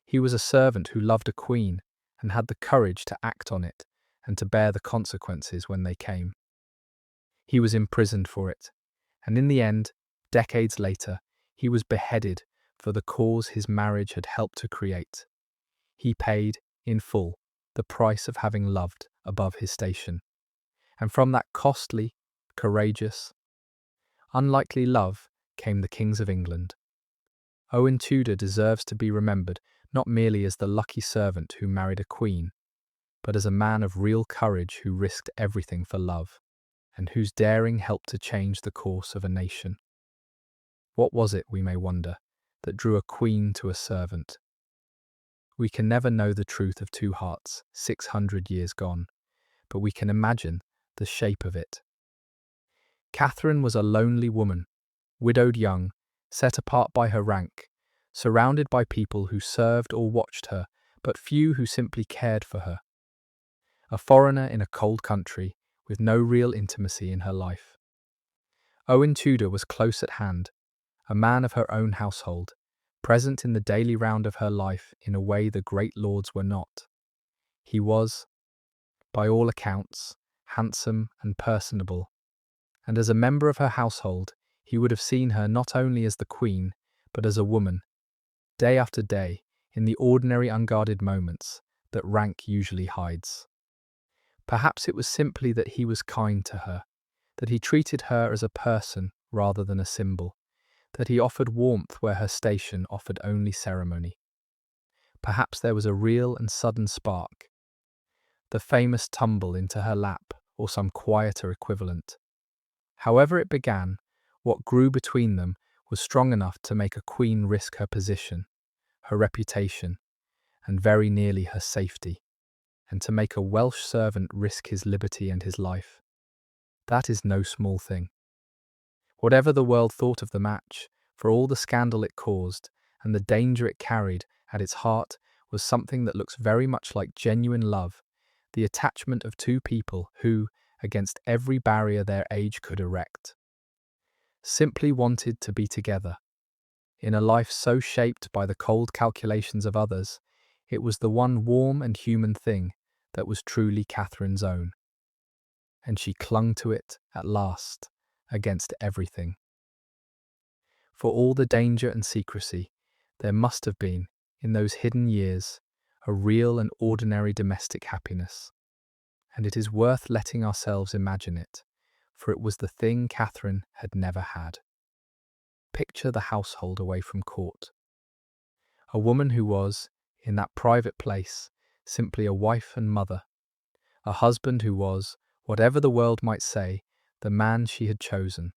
He was a servant who loved a queen and had the courage to act on it and to bear the consequences when they came. He was imprisoned for it, and in the end, decades later, he was beheaded for the cause his marriage had helped to create. He paid, in full, the price of having loved above his station. And from that costly, courageous, unlikely love came the kings of England. Owen Tudor deserves to be remembered not merely as the lucky servant who married a queen, but as a man of real courage who risked everything for love, and whose daring helped to change the course of a nation. What was it, we may wonder, that drew a queen to a servant? We can never know the truth of two hearts 600 years gone, but we can imagine the shape of it. Catherine was a lonely woman, widowed young, set apart by her rank, surrounded by people who served or watched her, but few who simply cared for her. A foreigner in a cold country, with no real intimacy in her life. Owen Tudor was close at hand, a man of her own household, present in the daily round of her life in a way the great lords were not. He was, by all accounts, handsome and personable, and as a member of her household, he would have seen her not only as the queen, but as a woman, day after day, in the ordinary unguarded moments that rank usually hides. Perhaps it was simply that he was kind to her, that he treated her as a person rather than a symbol, that he offered warmth where her station offered only ceremony. Perhaps there was a real and sudden spark, the famous tumble into her lap or some quieter equivalent. However it began, what grew between them was strong enough to make a queen risk her position, her reputation, and very nearly her safety, and to make a Welsh servant risk his liberty and his life. That is no small thing. Whatever the world thought of the match, for all the scandal it caused and the danger it carried, at its heart was something that looks very much like genuine love, the attachment of two people who, against every barrier their age could erect, simply wanted to be together. In a life so shaped by the cold calculations of others, it was the one warm and human thing that was truly Catherine's own. And she clung to it, at last, against everything. For all the danger and secrecy, there must have been, in those hidden years, a real and ordinary domestic happiness. And it is worth letting ourselves imagine it, for it was the thing Catherine had never had. Picture the household away from court. A woman who was, in that private place, simply a wife and mother. A husband who was, whatever the world might say, the man she had chosen.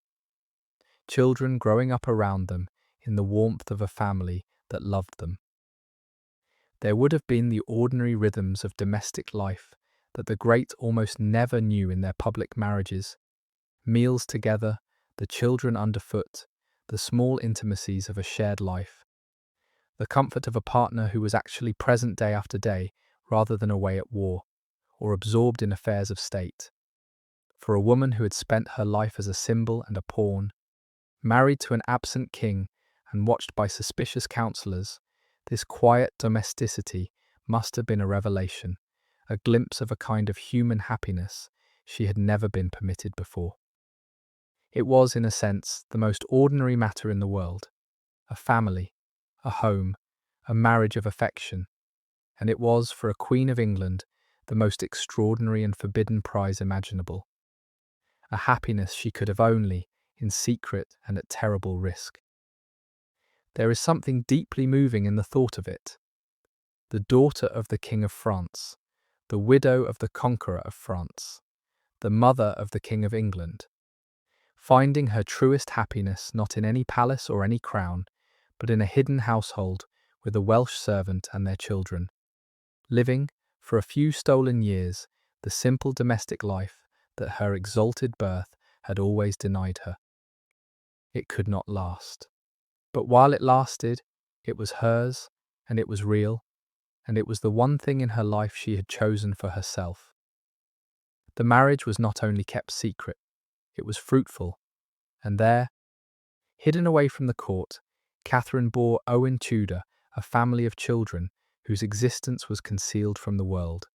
Children growing up around them in the warmth of a family that loved them. There would have been the ordinary rhythms of domestic life that the great almost never knew in their public marriages: meals together, the children underfoot, the small intimacies of a shared life, the comfort of a partner who was actually present day after day rather than away at war, or absorbed in affairs of state. For a woman who had spent her life as a symbol and a pawn, married to an absent king and watched by suspicious counsellors, this quiet domesticity must have been a revelation, a glimpse of a kind of human happiness she had never been permitted before. It was, in a sense, the most ordinary matter in the world: a family, a home, a marriage of affection, and it was, for a Queen of England, the most extraordinary and forbidden prize imaginable, a happiness she could have only, in secret and at terrible risk. There is something deeply moving in the thought of it. The daughter of the King of France, the widow of the conqueror of France, the mother of the King of England, finding her truest happiness not in any palace or any crown, but in a hidden household with a Welsh servant and their children, living, for a few stolen years, the simple domestic life that her exalted birth had always denied her. It could not last. But while it lasted, it was hers, and it was real, and it was the one thing in her life she had chosen for herself. The marriage was not only kept secret, it was fruitful, and there, hidden away from the court, Catherine bore Owen Tudor, a family of children whose existence was concealed from the world.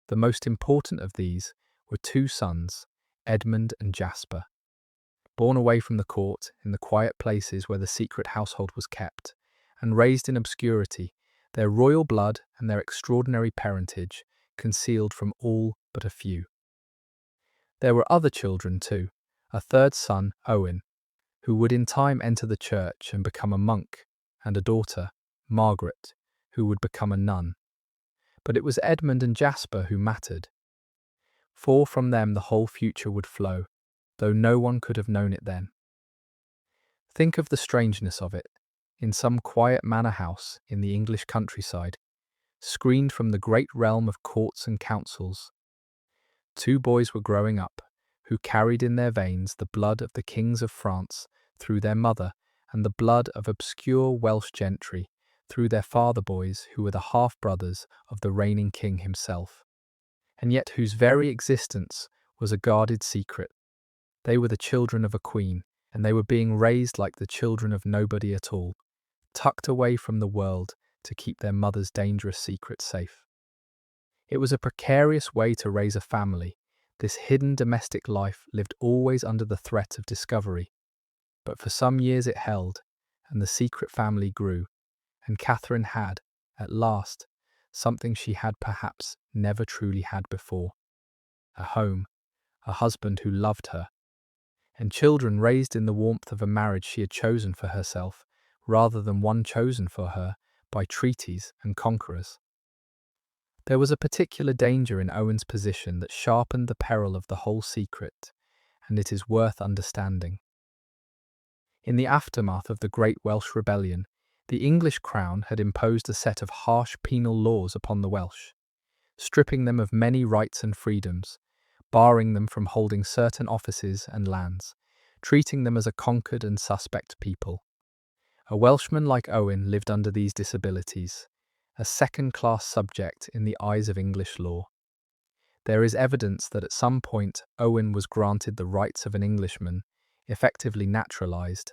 The most important of these were two sons, Edmund and Jasper. Born away from the court, in the quiet places where the secret household was kept, and raised in obscurity, their royal blood and their extraordinary parentage concealed from all but a few. There were other children too, a third son, Owen, who would in time enter the church and become a monk, and a daughter, Margaret, who would become a nun. But it was Edmund and Jasper who mattered, for from them the whole future would flow, though no one could have known it then. Think of the strangeness of it. In some quiet manor house in the English countryside, screened from the great realm of courts and councils, two boys were growing up, who carried in their veins the blood of the kings of France through their mother, and the blood of obscure Welsh gentry through their father boys, who were the half-brothers of the reigning king himself, and yet whose very existence was a guarded secret. They were the children of a queen, and they were being raised like the children of nobody at all, tucked away from the world to keep their mother's dangerous secret safe. It was a precarious way to raise a family. This hidden domestic life lived always under the threat of discovery. But for some years it held, and the secret family grew, and Catherine had, at last, something she had perhaps never truly had before: a home, a husband who loved her, and children raised in the warmth of a marriage she had chosen for herself, rather than one chosen for her by treaties and conquerors. There was a particular danger in Owen's position that sharpened the peril of the whole secret, and it is worth understanding. In the aftermath of the Great Welsh Rebellion, the English crown had imposed a set of harsh penal laws upon the Welsh, stripping them of many rights and freedoms, barring them from holding certain offices and lands, treating them as a conquered and suspect people. A Welshman like Owen lived under these disabilities, a second-class subject in the eyes of English law. There is evidence that at some point Owen was granted the rights of an Englishman, effectively naturalised,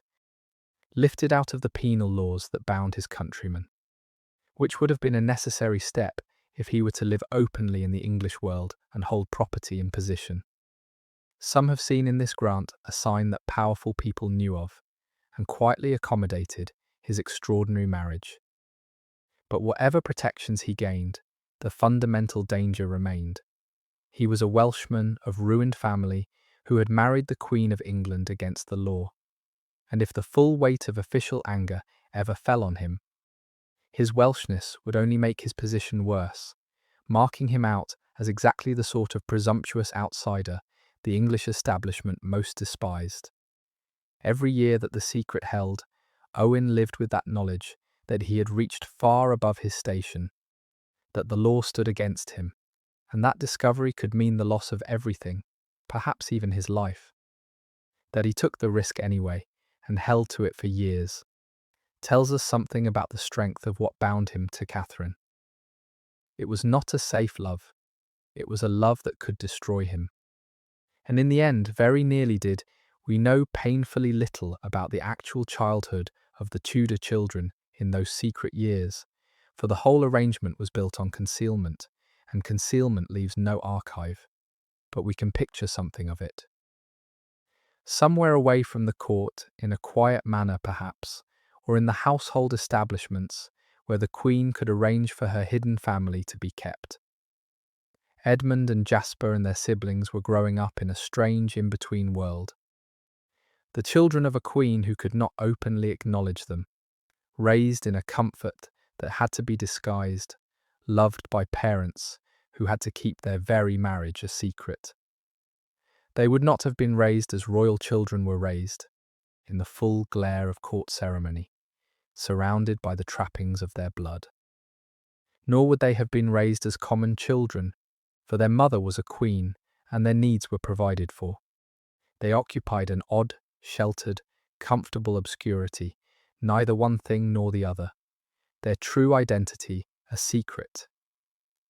lifted out of the penal laws that bound his countrymen, which would have been a necessary step if he were to live openly in the English world and hold property and position. Some have seen in this grant a sign that powerful people knew of, and quietly accommodated his extraordinary marriage. But whatever protections he gained, the fundamental danger remained. He was a Welshman of ruined family who had married the Queen of England against the law, and if the full weight of official anger ever fell on him, his Welshness would only make his position worse, marking him out as exactly the sort of presumptuous outsider the English establishment most despised. Every year that the secret held, Owen lived with that knowledge that he had reached far above his station, that the law stood against him, and that discovery could mean the loss of everything, perhaps even his life. That he took the risk anyway, and held to it for years, tells us something about the strength of what bound him to Catherine. It was not a safe love, it was a love that could destroy him. And in the end, very nearly did. We know painfully little about the actual childhood of the Tudor children in those secret years, for the whole arrangement was built on concealment, and concealment leaves no archive, but we can picture something of it. Somewhere away from the court, in a quiet manner perhaps, or in the household establishments where the Queen could arrange for her hidden family to be kept. Edmund and Jasper and their siblings were growing up in a strange in-between world. The children of a queen who could not openly acknowledge them, raised in a comfort that had to be disguised, loved by parents who had to keep their very marriage a secret. They would not have been raised as royal children were raised, in the full glare of court ceremony, surrounded by the trappings of their blood. Nor would they have been raised as common children, for their mother was a queen and their needs were provided for. They occupied an odd, sheltered, comfortable obscurity, neither one thing nor the other, their true identity a secret,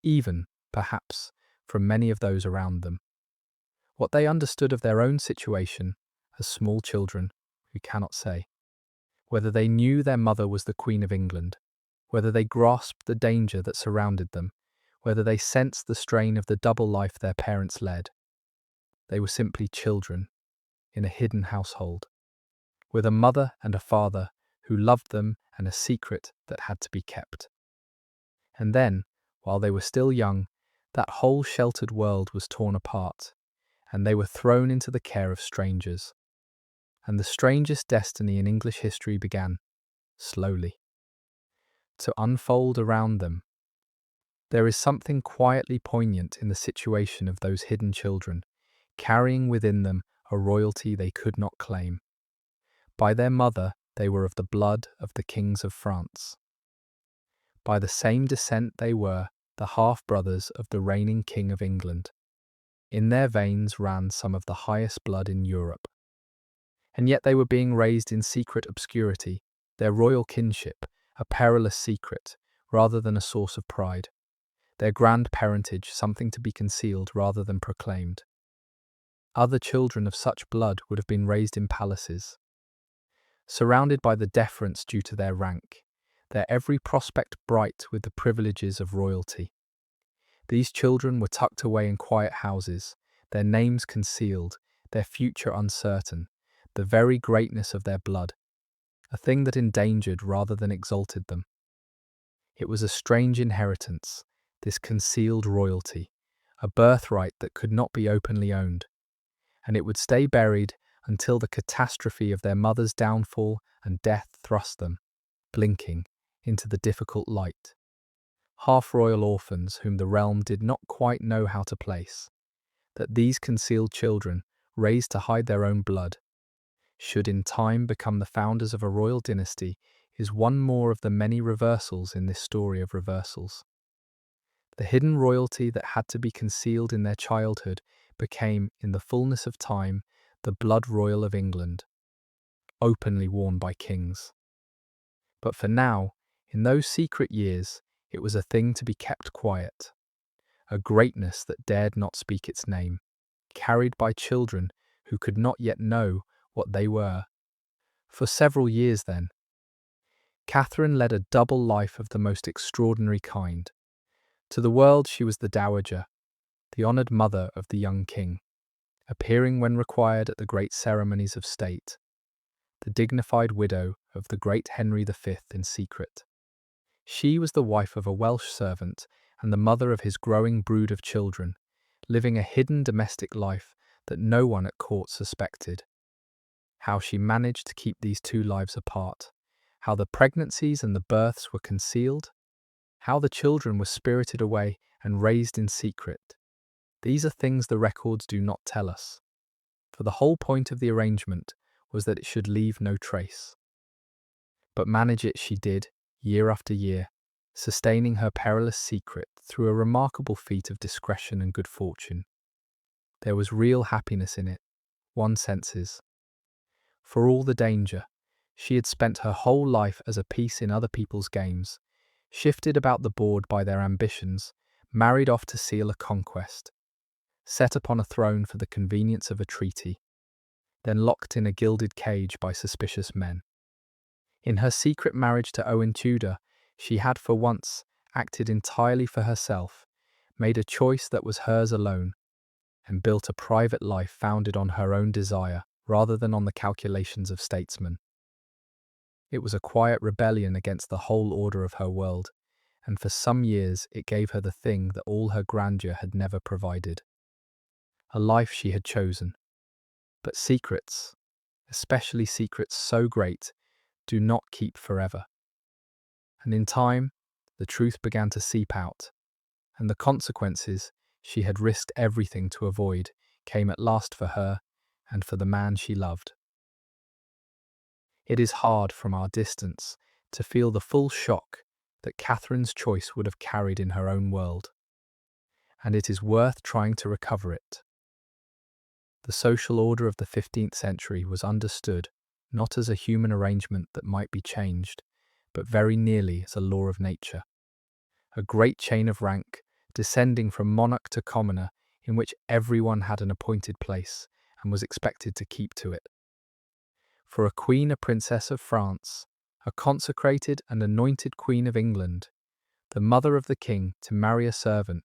even, perhaps, from many of those around them. What they understood of their own situation, as small children, we cannot say. Whether they knew their mother was the Queen of England, whether they grasped the danger that surrounded them, whether they sensed the strain of the double life their parents led. They were simply children in a hidden household, with a mother and a father who loved them and a secret that had to be kept. And then, while they were still young, that whole sheltered world was torn apart, and they were thrown into the care of strangers. And the strangest destiny in English history began, slowly, to unfold around them. There is something quietly poignant in the situation of those hidden children, carrying within them a royalty they could not claim. By their mother, they were of the blood of the kings of France. By the same descent they were the half-brothers of the reigning King of England. In their veins ran some of the highest blood in Europe. And yet they were being raised in secret obscurity, their royal kinship, a perilous secret, rather than a source of pride. Their grand parentage something to be concealed rather than proclaimed. Other children of such blood would have been raised in palaces, surrounded by the deference due to their rank, their every prospect bright with the privileges of royalty. These children were tucked away in quiet houses, their names concealed, their future uncertain, the very greatness of their blood, a thing that endangered rather than exalted them. It was a strange inheritance, this concealed royalty, a birthright that could not be openly owned, and it would stay buried until the catastrophe of their mother's downfall and death thrust them, blinking, into the difficult light. Half-royal orphans whom the realm did not quite know how to place. That these concealed children, raised to hide their own blood, should in time become the founders of a royal dynasty is one more of the many reversals in this story of reversals. The hidden royalty that had to be concealed in their childhood became, in the fullness of time, the blood royal of England, openly worn by kings. But for now, in those secret years, it was a thing to be kept quiet, a greatness that dared not speak its name, carried by children who could not yet know what they were. For several years then, Catherine led a double life of the most extraordinary kind. To the world she was the dowager, the honoured mother of the young king, appearing when required at the great ceremonies of state, the dignified widow of the great Henry V in secret. She was the wife of a Welsh servant and the mother of his growing brood of children, living a hidden domestic life that no one at court suspected. How she managed to keep these two lives apart, how the pregnancies and the births were concealed, how the children were spirited away and raised in secret. These are things the records do not tell us, for the whole point of the arrangement was that it should leave no trace. But manage it she did, year after year, sustaining her perilous secret through a remarkable feat of discretion and good fortune. There was real happiness in it, one senses. For all the danger, she had spent her whole life as a piece in other people's games, shifted about the board by their ambitions, married off to seal a conquest, set upon a throne for the convenience of a treaty, then locked in a gilded cage by suspicious men. In her secret marriage to Owen Tudor, she had for once acted entirely for herself, made a choice that was hers alone, and built a private life founded on her own desire rather than on the calculations of statesmen. It was a quiet rebellion against the whole order of her world, and for some years it gave her the thing that all her grandeur had never provided. A life she had chosen. But secrets, especially secrets so great, do not keep forever. And in time, the truth began to seep out, and the consequences she had risked everything to avoid came at last for her and for the man she loved. It is hard from our distance to feel the full shock that Catherine's choice would have carried in her own world, and it is worth trying to recover it. The social order of the 15th century was understood not as a human arrangement that might be changed, but very nearly as a law of nature. A great chain of rank, descending from monarch to commoner, in which everyone had an appointed place and was expected to keep to it. For a queen, a princess of France, a consecrated and anointed queen of England, the mother of the king, to marry a servant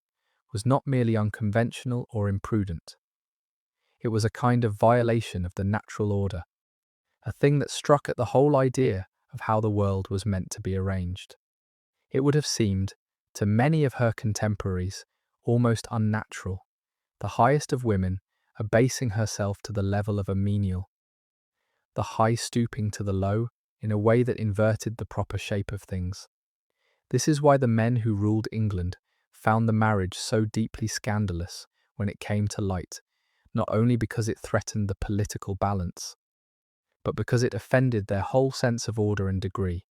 was not merely unconventional or imprudent. It was a kind of violation of the natural order, a thing that struck at the whole idea of how the world was meant to be arranged. It would have seemed, to many of her contemporaries, almost unnatural, the highest of women abasing herself to the level of a menial, the high stooping to the low in a way that inverted the proper shape of things. This is why the men who ruled England found the marriage so deeply scandalous when it came to light, not only because it threatened the political balance, but because it offended their whole sense of order and degree.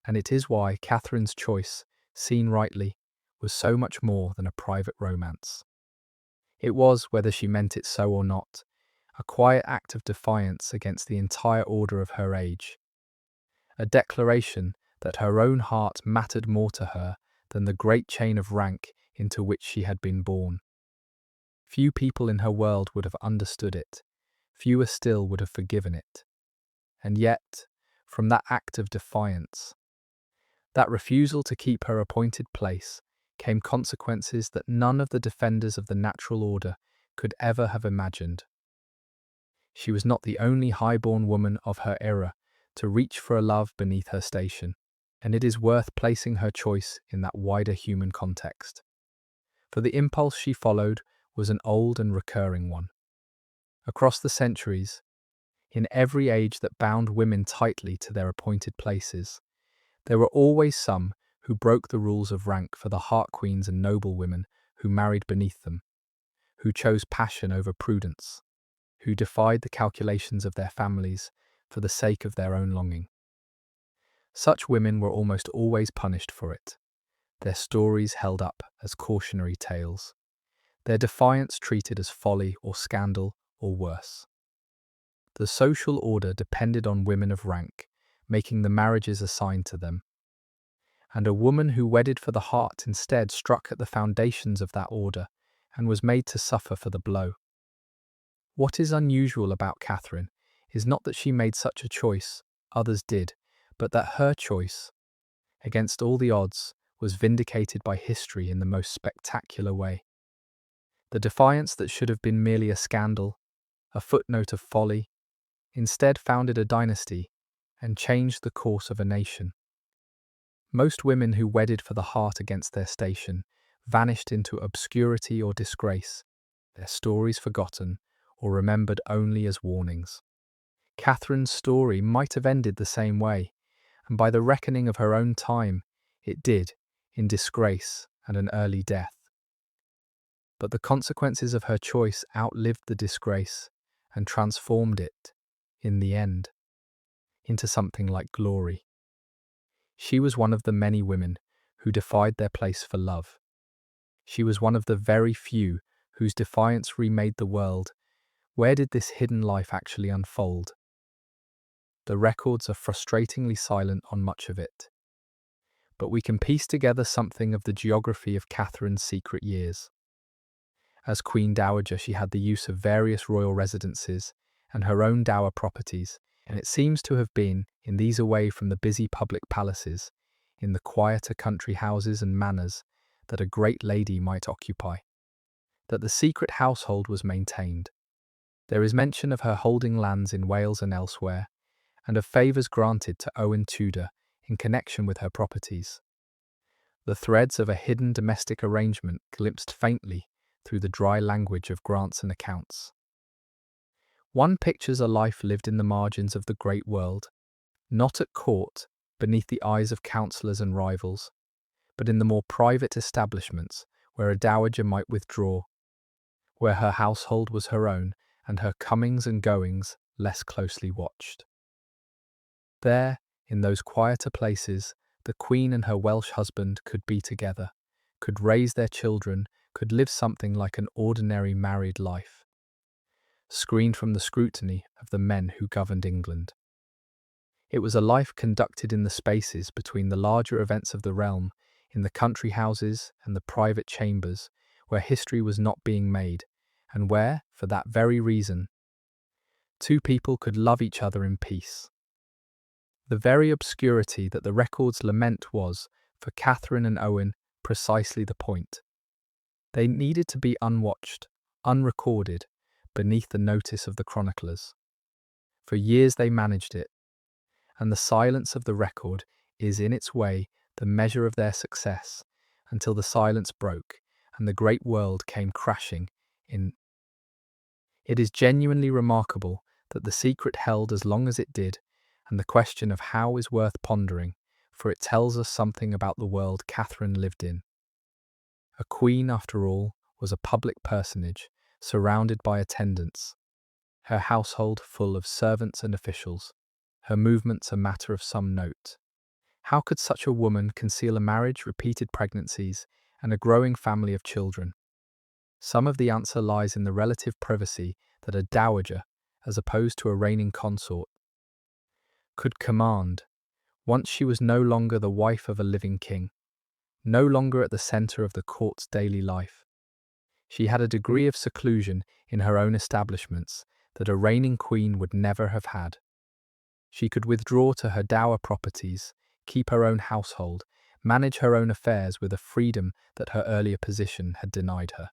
And it is why Catherine's choice, seen rightly, was so much more than a private romance. It was, whether she meant it so or not, a quiet act of defiance against the entire order of her age, a declaration that her own heart mattered more to her than the great chain of rank into which she had been born. Few people in her world would have understood it, fewer still would have forgiven it. And yet, from that act of defiance, that refusal to keep her appointed place, came consequences that none of the defenders of the natural order could ever have imagined. She was not the only high-born woman of her era to reach for a love beneath her station, and it is worth placing her choice in that wider human context. For the impulse she followed was an old and recurring one. Across the centuries, in every age that bound women tightly to their appointed places, there were always some who broke the rules of rank for the heart queens and noblewomen who married beneath them, who chose passion over prudence, who defied the calculations of their families for the sake of their own longing. Such women were almost always punished for it, their stories held up as cautionary tales, their defiance treated as folly or scandal or worse. The social order depended on women of rank, making the marriages assigned to them, and a woman who wedded for the heart instead struck at the foundations of that order and was made to suffer for the blow. What is unusual about Catherine is not that she made such a choice, others did, but that her choice, against all the odds, was vindicated by history in the most spectacular way. The defiance that should have been merely a scandal, a footnote of folly, instead founded a dynasty and changed the course of a nation. Most women who wedded for the heart against their station vanished into obscurity or disgrace, their stories forgotten or remembered only as warnings. Catherine's story might have ended the same way, and by the reckoning of her own time, it did, in disgrace and an early death. But the consequences of her choice outlived the disgrace and transformed it, in the end, into something like glory. She was one of the many women who defied their place for love, She was one of the very few whose defiance remade the world. Where did this hidden life actually unfold? The records are frustratingly silent on much of it. But we can piece together something of the geography of Catherine's secret years. As Queen Dowager, she had the use of various royal residences and her own dower properties, and it seems to have been in these, away from the busy public palaces, in the quieter country houses and manors, that a great lady might occupy, that the secret household was maintained. There is mention of her holding lands in Wales and elsewhere, and of favours granted to Owen Tudor in connection with her properties. The threads of a hidden domestic arrangement glimpsed faintly through the dry language of grants and accounts. One pictures a life lived in the margins of the great world, not at court, beneath the eyes of counsellors and rivals, but in the more private establishments where a dowager might withdraw, where her household was her own and her comings and goings less closely watched. There, in those quieter places, the Queen and her Welsh husband could be together, could raise their children, could live something like an ordinary married life, screened from the scrutiny of the men who governed England. It was a life conducted in the spaces between the larger events of the realm, in the country houses and the private chambers, where history was not being made, and where, for that very reason, two people could love each other in peace. The very obscurity that the records lament was, for Catherine and Owen, precisely the point. They needed to be unwatched, unrecorded, beneath the notice of the chroniclers. For years they managed it, and the silence of the record is in its way the measure of their success, until the silence broke and the great world came crashing in. It is genuinely remarkable that the secret held as long as it did, and the question of how is worth pondering, for it tells us something about the world Catherine lived in. A queen, after all, was a public personage, surrounded by attendants, her household full of servants and officials, her movements a matter of some note. How could such a woman conceal a marriage, repeated pregnancies, and a growing family of children? Some of the answer lies in the relative privacy that a dowager, as opposed to a reigning consort, could command, once she was no longer the wife of a living king, no longer at the centre of the court's daily life. She had a degree of seclusion in her own establishments that a reigning queen would never have had. She could withdraw to her dower properties, keep her own household, manage her own affairs with a freedom that her earlier position had denied her.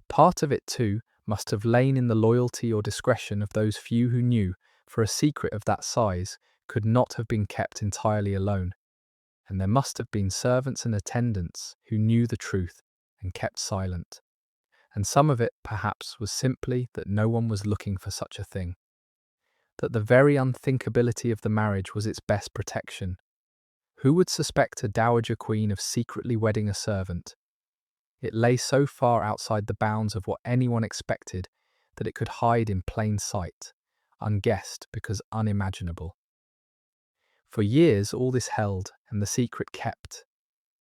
Part of it, too, must have lain in the loyalty or discretion of those few who knew, for a secret of that size could not have been kept entirely alone, and there must have been servants and attendants who knew the truth and kept silent. And some of it, perhaps, was simply that no one was looking for such a thing, that the very unthinkability of the marriage was its best protection. Who would suspect a dowager queen of secretly wedding a servant? It lay so far outside the bounds of what anyone expected that it could hide in plain sight, unguessed because unimaginable. For years all this held, and the secret kept,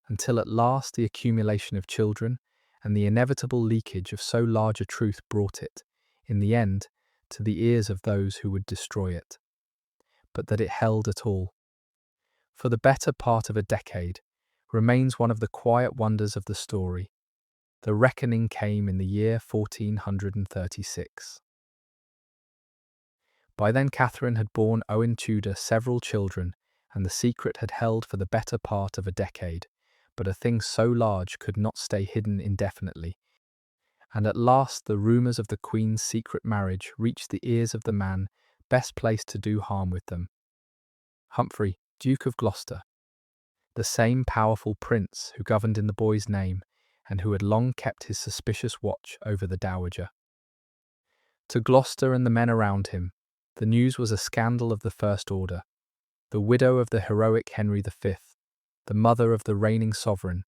until at last the accumulation of children and the inevitable leakage of so large a truth brought it, in the end, to the ears of those who would destroy it. But that it held at all, for the better part of a decade, remains one of the quiet wonders of the story. The reckoning came in the year 1436. By then Catherine had borne Owen Tudor several children, and the secret had held for the better part of a decade, but a thing so large could not stay hidden indefinitely, and at last the rumours of the Queen's secret marriage reached the ears of the man best placed to do harm with them. Humphrey, Duke of Gloucester, the same powerful prince who governed in the boy's name, and who had long kept his suspicious watch over the dowager. To Gloucester and the men around him, the news was a scandal of the first order. The widow of the heroic Henry V, the mother of the reigning sovereign,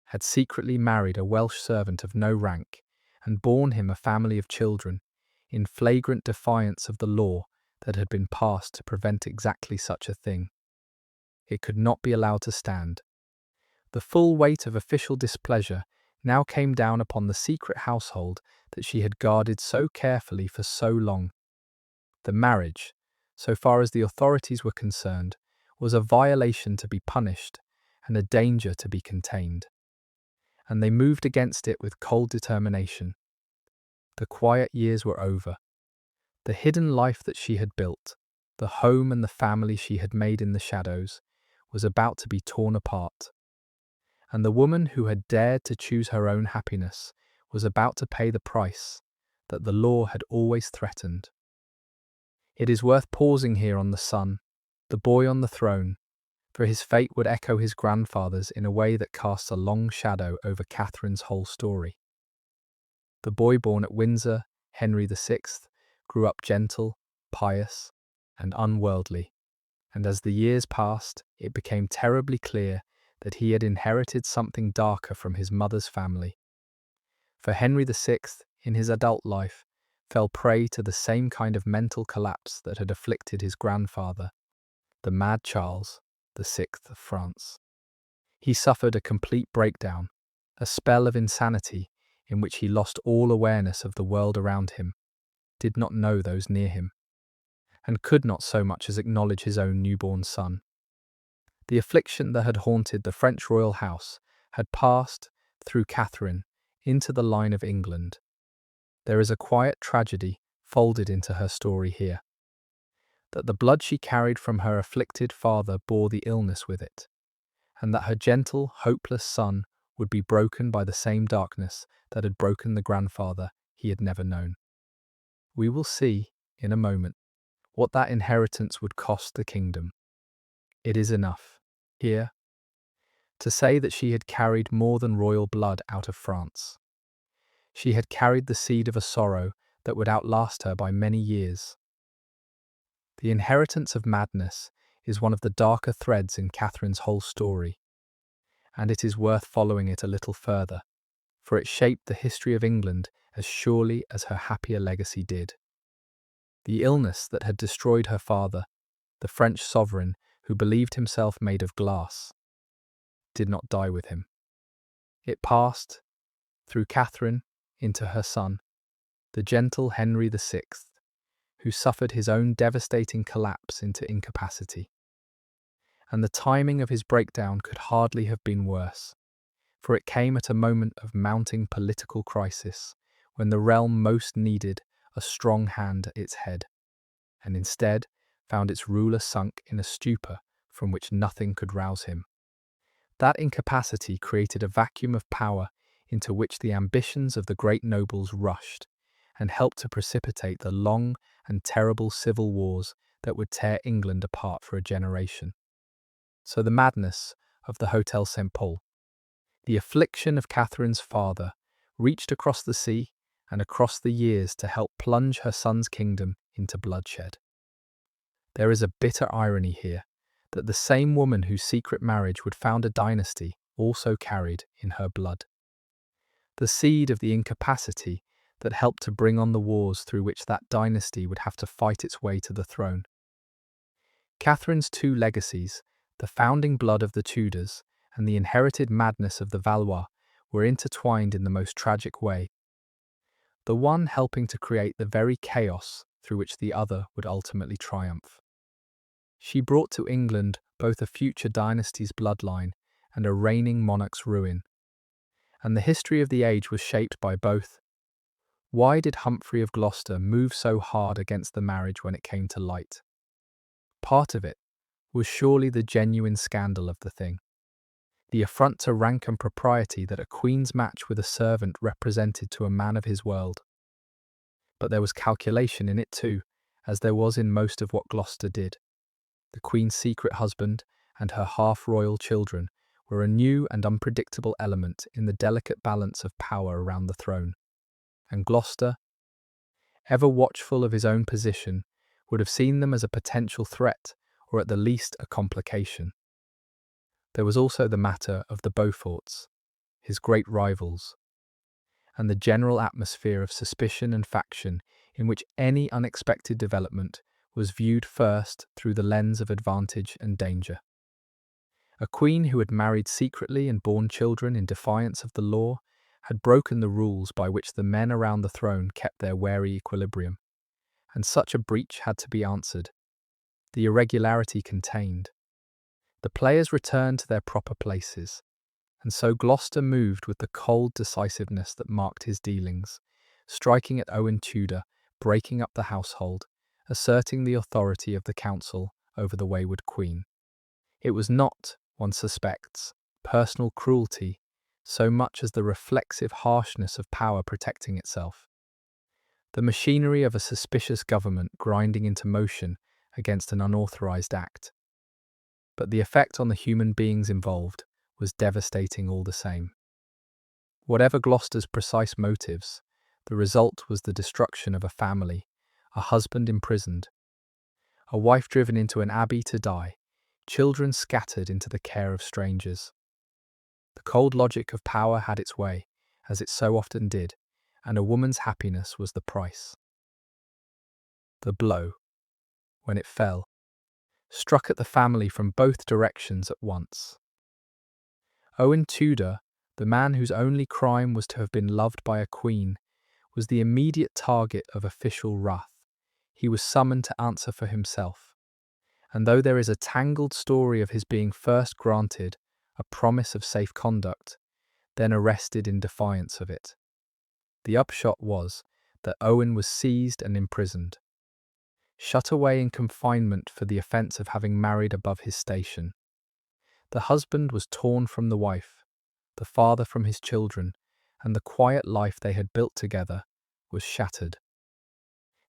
had secretly married a Welsh servant of no rank, and borne him a family of children, in flagrant defiance of the law that had been passed to prevent exactly such a thing. It could not be allowed to stand. The full weight of official displeasure now came down upon the secret household that she had guarded so carefully for so long. The marriage, so far as the authorities were concerned, was a violation to be punished and a danger to be contained. And they moved against it with cold determination. The quiet years were over. The hidden life that she had built, the home and the family she had made in the shadows, was about to be torn apart. And the woman who had dared to choose her own happiness was about to pay the price that the law had always threatened. It is worth pausing here on the son, the boy on the throne, for his fate would echo his grandfather's in a way that casts a long shadow over Catherine's whole story. The boy born at Windsor, Henry VI, grew up gentle, pious, and unworldly, and as the years passed, it became terribly clear that he had inherited something darker from his mother's family. For Henry VI, in his adult life, fell prey to the same kind of mental collapse that had afflicted his grandfather, the mad Charles VI of France. He suffered a complete breakdown, a spell of insanity in which he lost all awareness of the world around him, did not know those near him, and could not so much as acknowledge his own newborn son. The affliction that had haunted the French royal house had passed, through Catherine, into the line of England. There is a quiet tragedy folded into her story here. That the blood she carried from her afflicted father bore the illness with it, and that her gentle, hopeless son would be broken by the same darkness that had broken the grandfather he had never known. We will see, in a moment, what that inheritance would cost the kingdom. It is enough, here, to say that she had carried more than royal blood out of France. She had carried the seed of a sorrow that would outlast her by many years. The inheritance of madness is one of the darker threads in Catherine's whole story, and it is worth following it a little further, for it shaped the history of England as surely as her happier legacy did. The illness that had destroyed her father, the French sovereign who believed himself made of glass, did not die with him. It passed, through Catherine, into her son, the gentle Henry VI, who suffered his own devastating collapse into incapacity. And the timing of his breakdown could hardly have been worse, for it came at a moment of mounting political crisis, when the realm most needed a strong hand at its head, and instead found its ruler sunk in a stupor from which nothing could rouse him. That incapacity created a vacuum of power into which the ambitions of the great nobles rushed, and helped to precipitate the long and terrible civil wars that would tear England apart for a generation. So the madness of the Hotel St. Paul, the affliction of Catherine's father, reached across the sea and across the years to help plunge her son's kingdom into bloodshed. There is a bitter irony here, that the same woman whose secret marriage would found a dynasty also carried in her blood the seed of the incapacity that helped to bring on the wars through which that dynasty would have to fight its way to the throne. Catherine's two legacies, the founding blood of the Tudors and the inherited madness of the Valois, were intertwined in the most tragic way, the one helping to create the very chaos through which the other would ultimately triumph. She brought to England both a future dynasty's bloodline and a reigning monarch's ruin, and the history of the age was shaped by both. Why did Humphrey of Gloucester move so hard against the marriage when it came to light? Part of it was surely the genuine scandal of the thing, the affront to rank and propriety that a queen's match with a servant represented to a man of his world. But there was calculation in it too, as there was in most of what Gloucester did. The queen's secret husband and her half-royal children were a new and unpredictable element in the delicate balance of power around the throne, and Gloucester, ever watchful of his own position, would have seen them as a potential threat, or at the least a complication. There was also the matter of the Beauforts, his great rivals, and the general atmosphere of suspicion and faction in which any unexpected development was viewed first through the lens of advantage and danger. A queen who had married secretly and borne children in defiance of the law had broken the rules by which the men around the throne kept their wary equilibrium, and such a breach had to be answered, the irregularity contained. The players returned to their proper places, and so Gloucester moved with the cold decisiveness that marked his dealings, striking at Owen Tudor, breaking up the household, asserting the authority of the council over the wayward queen. It was not, one suspects, personal cruelty, so much as the reflexive harshness of power protecting itself. The machinery of a suspicious government grinding into motion against an unauthorized act. But the effect on the human beings involved was devastating all the same. Whatever Gloucester's precise motives, the result was the destruction of a family, a husband imprisoned, a wife driven into an abbey to die, children scattered into the care of strangers. The cold logic of power had its way, as it so often did, and a woman's happiness was the price. The blow, when it fell, struck at the family from both directions at once. Owen Tudor, the man whose only crime was to have been loved by a queen, was the immediate target of official wrath. He was summoned to answer for himself. And though there is a tangled story of his being first granted a promise of safe conduct, then arrested in defiance of it, the upshot was that Owen was seized and imprisoned, shut away in confinement for the offence of having married above his station. The husband was torn from the wife, the father from his children, and the quiet life they had built together was shattered.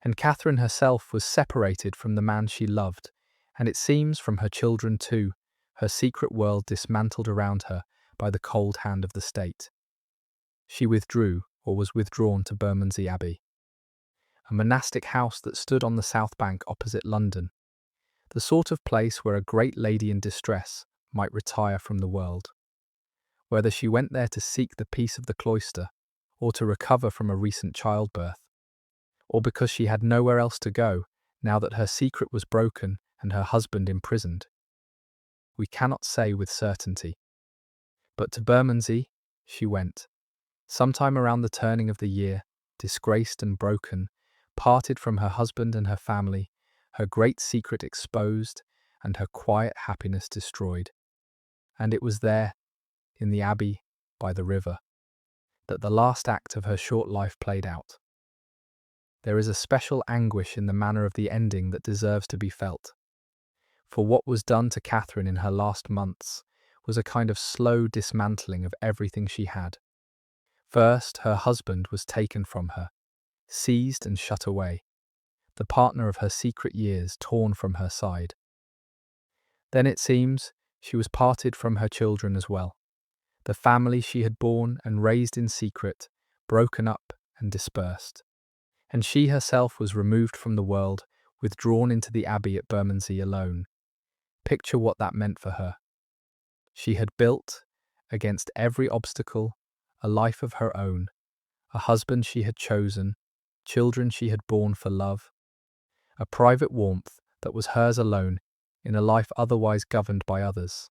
And Catherine herself was separated from the man she loved, and it seems from her children too, her secret world dismantled around her by the cold hand of the state. She withdrew, or was withdrawn, to Bermondsey Abbey, a monastic house that stood on the south bank opposite London, the sort of place where a great lady in distress might retire from the world. Whether she went there to seek the peace of the cloister, or to recover from a recent childbirth, or because she had nowhere else to go now that her secret was broken and her husband imprisoned, we cannot say with certainty. But to Bermondsey she went, sometime around the turning of the year, disgraced and broken, parted from her husband and her family, her great secret exposed, and her quiet happiness destroyed. And it was there, in the abbey by the river, that the last act of her short life played out. There is a special anguish in the manner of the ending that deserves to be felt. For what was done to Catherine in her last months was a kind of slow dismantling of everything she had. First, her husband was taken from her, seized and shut away, the partner of her secret years torn from her side. Then it seems she was parted from her children as well, the family she had borne and raised in secret, broken up and dispersed. And she herself was removed from the world, withdrawn into the abbey at Bermondsey alone. Picture what that meant for her. She had built, against every obstacle, a life of her own, a husband she had chosen, children she had borne for love, a private warmth that was hers alone in a life otherwise governed by others.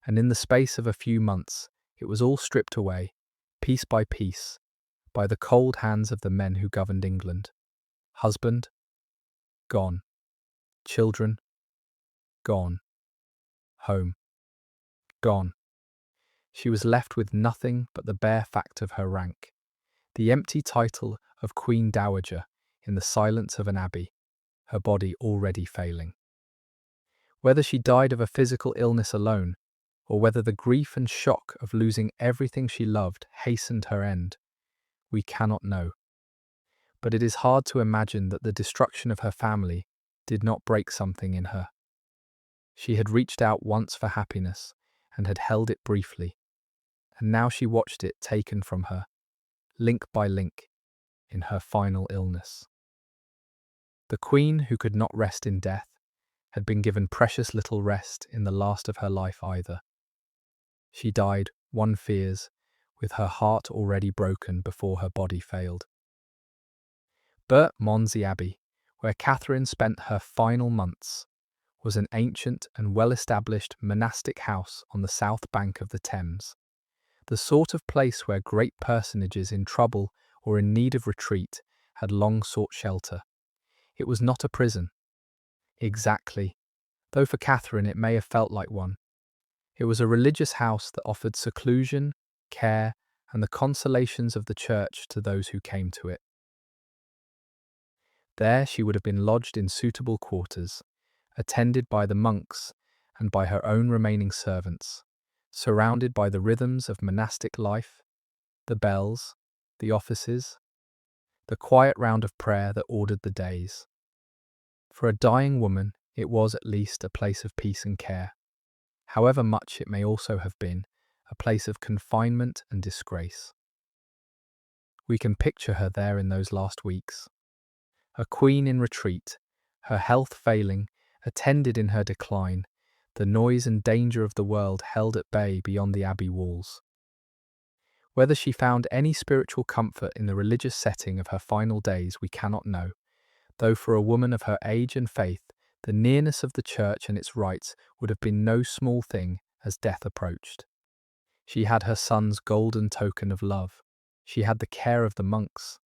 And in the space of a few months, it was all stripped away, piece by piece, by the cold hands of the men who governed England. Husband, gone. Children, gone. Home, gone. She was left with nothing but the bare fact of her rank, the empty title of Queen Dowager in the silence of an abbey, her body already failing. Whether she died of a physical illness alone, or whether the grief and shock of losing everything she loved hastened her end, we cannot know. But it is hard to imagine that the destruction of her family did not break something in her. She had reached out once for happiness and had held it briefly, and now she watched it taken from her, link by link, in her final illness. The queen, who could not rest in death, had been given precious little rest in the last of her life either. She died, one fears, with her heart already broken before her body failed. Bermondsey Abbey, where Catherine spent her final months, was an ancient and well-established monastic house on the south bank of the Thames, the sort of place where great personages in trouble or in need of retreat had long sought shelter. It was not a prison. Exactly, though for Catherine it may have felt like one. It was a religious house that offered seclusion, care, and the consolations of the church to those who came to it. There she would have been lodged in suitable quarters, attended by the monks and by her own remaining servants, surrounded by the rhythms of monastic life, the bells, the offices, the quiet round of prayer that ordered the days. For a dying woman, it was at least a place of peace and care, however much it may also have been a place of confinement and disgrace. We can picture her there in those last weeks, a queen in retreat, her health failing, attended in her decline, the noise and danger of the world held at bay beyond the abbey walls. Whether she found any spiritual comfort in the religious setting of her final days we cannot know, though for a woman of her age and faith, the nearness of the church and its rites would have been no small thing as death approached. She had her son's golden token of love. She had the care of the monks.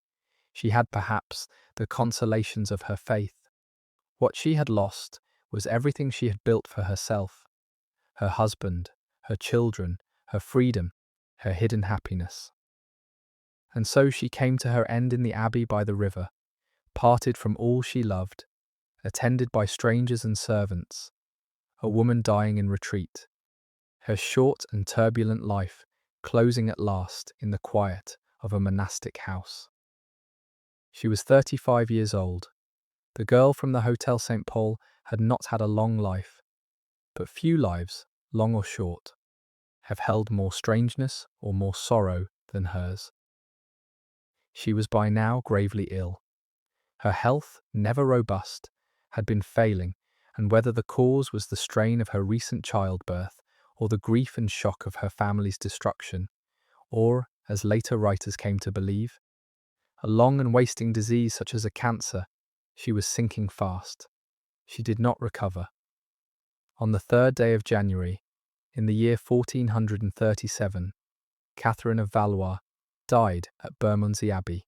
She had perhaps the consolations of her faith. What she had lost was everything she had built for herself: her husband, her children, her freedom, her hidden happiness. And so she came to her end in the abbey by the river, parted from all she loved, attended by strangers and servants, a woman dying in retreat, her short and turbulent life closing at last in the quiet of a monastic house. She was 35 years old. The girl from the Hotel St. Paul had not had a long life, but few lives, long or short, have held more strangeness or more sorrow than hers. She was by now gravely ill. Her health, never robust, had been failing, and whether the cause was the strain of her recent childbirth, or the grief and shock of her family's destruction, or, as later writers came to believe, a long and wasting disease such as a cancer, she was sinking fast. She did not recover. On the 3rd day of January, in the year 1437, Catherine of Valois died at Bermondsey Abbey,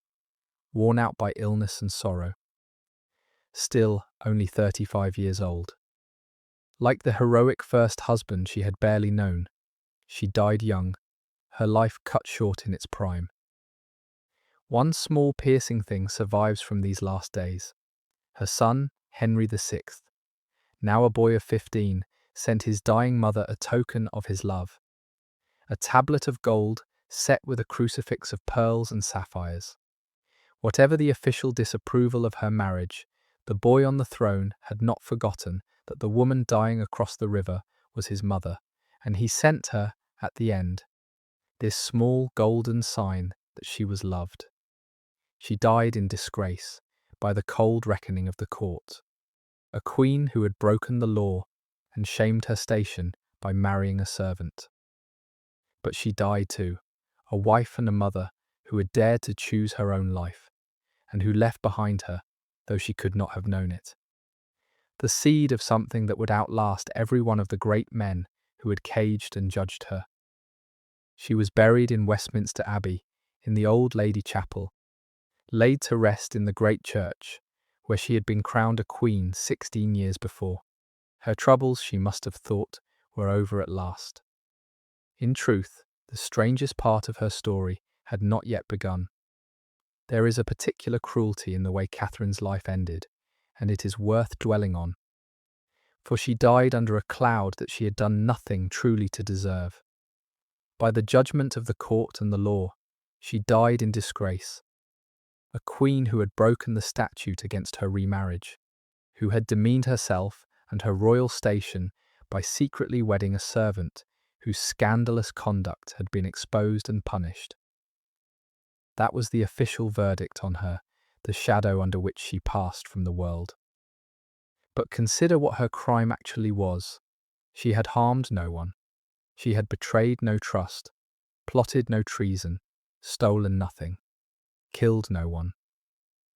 worn out by illness and sorrow. Still only 35 years old. Like the heroic first husband she had barely known, she died young, her life cut short in its prime. One small piercing thing survives from these last days. Her son, Henry VI, now a boy of 15, sent his dying mother a token of his love: a tablet of gold set with a crucifix of pearls and sapphires. Whatever the official disapproval of her marriage, the boy on the throne had not forgotten that the woman dying across the river was his mother, and he sent her, at the end, this small golden sign that she was loved. She died in disgrace, by the cold reckoning of the court, a queen who had broken the law and shamed her station by marrying a servant. But she died too, a wife and a mother who had dared to choose her own life, and who left behind her, though she could not have known it, the seed of something that would outlast every one of the great men who had caged and judged her. She was buried in Westminster Abbey, in the Old Lady Chapel, laid to rest in the great church, where she had been crowned a queen 16 years before. Her troubles, she must have thought, were over at last. In truth, the strangest part of her story had not yet begun. There is a particular cruelty in the way Catherine's life ended, and it is worth dwelling on. For she died under a cloud that she had done nothing truly to deserve. By the judgment of the court and the law, she died in disgrace. A queen who had broken the statute against her remarriage, who had demeaned herself and her royal station by secretly wedding a servant whose scandalous conduct had been exposed and punished. That was the official verdict on her, the shadow under which she passed from the world. But consider what her crime actually was. She had harmed no one. She had betrayed no trust, plotted no treason, stolen nothing, killed no one.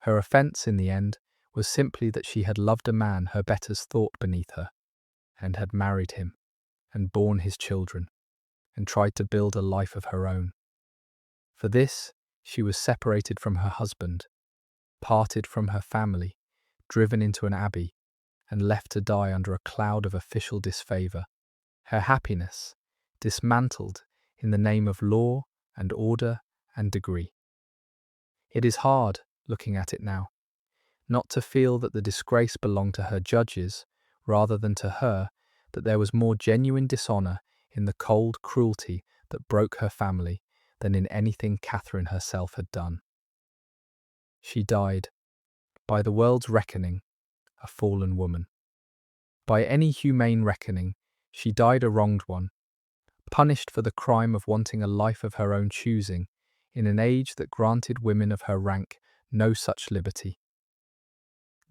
Her offence, in the end, was simply that she had loved a man her betters thought beneath her, and had married him, and borne his children. and tried to build a life of her own. For this, she was separated from her husband, parted from her family, driven into an abbey, and left to die under a cloud of official disfavour. Her happiness dismantled in the name of law and order and degree. It is hard, looking at it now, not to feel that the disgrace belonged to her judges rather than to her, that there was more genuine dishonour in the cold cruelty that broke her family than in anything Catherine herself had done. She died, by the world's reckoning, a fallen woman. By any humane reckoning, she died a wronged one, punished for the crime of wanting a life of her own choosing, in an age that granted women of her rank no such liberty.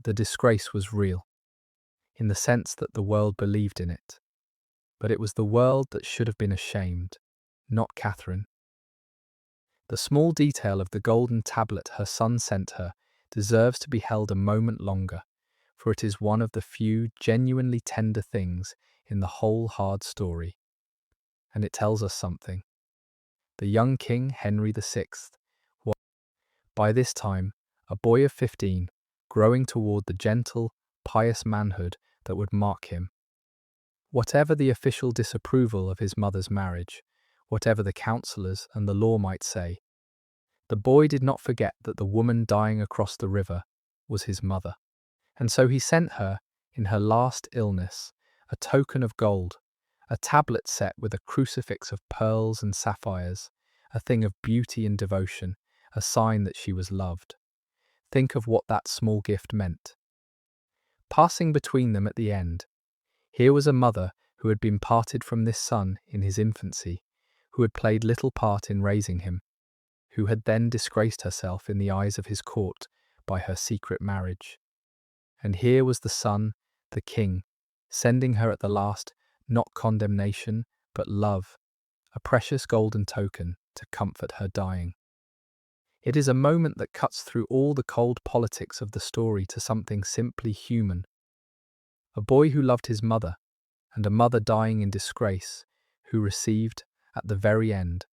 The disgrace was real, in the sense that the world believed in it, but it was the world that should have been ashamed, not Catherine. The small detail of the golden tablet her son sent her deserves to be held a moment longer, for it is one of the few genuinely tender things in the whole hard story. And it tells us something. The young king, Henry VI, was, by this time, a boy of 15, growing toward the gentle, pious manhood that would mark him. Whatever the official disapproval of his mother's marriage, whatever the councillors and the law might say, the boy did not forget that the woman dying across the river was his mother. And so he sent her, in her last illness, a token of gold, a tablet set with a crucifix of pearls and sapphires, a thing of beauty and devotion, a sign that she was loved. Think of what that small gift meant. Passing between them at the end, here was a mother who had been parted from this son in his infancy, who had played little part in raising him, who had then disgraced herself in the eyes of his court by her secret marriage. And here was the son, the king, sending her at the last not condemnation, but love, a precious golden token to comfort her dying. It is a moment that cuts through all the cold politics of the story to something simply human. A boy who loved his mother, and a mother dying in disgrace, who received, at the very end,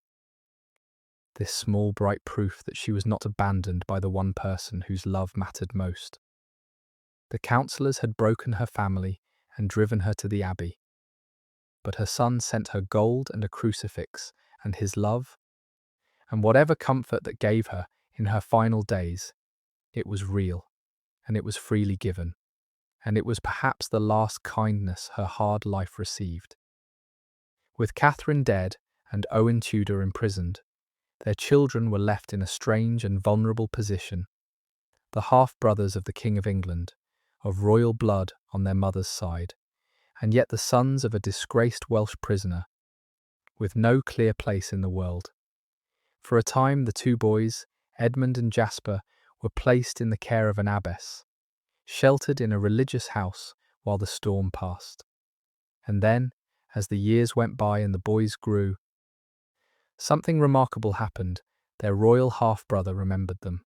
this small bright proof that she was not abandoned by the one person whose love mattered most. The councillors had broken her family and driven her to the abbey, but her son sent her gold and a crucifix and his love, and whatever comfort that gave her in her final days, it was real, and it was freely given, and it was perhaps the last kindness her hard life received. With Catherine dead and Owen Tudor imprisoned, their children were left in a strange and vulnerable position, the half-brothers of the King of England, of royal blood on their mother's side, and yet the sons of a disgraced Welsh prisoner, with no clear place in the world. For a time the two boys, Edmund and Jasper, were placed in the care of an abbess, sheltered in a religious house while the storm passed. And then, as the years went by and the boys grew, something remarkable happened. Their royal half-brother remembered them.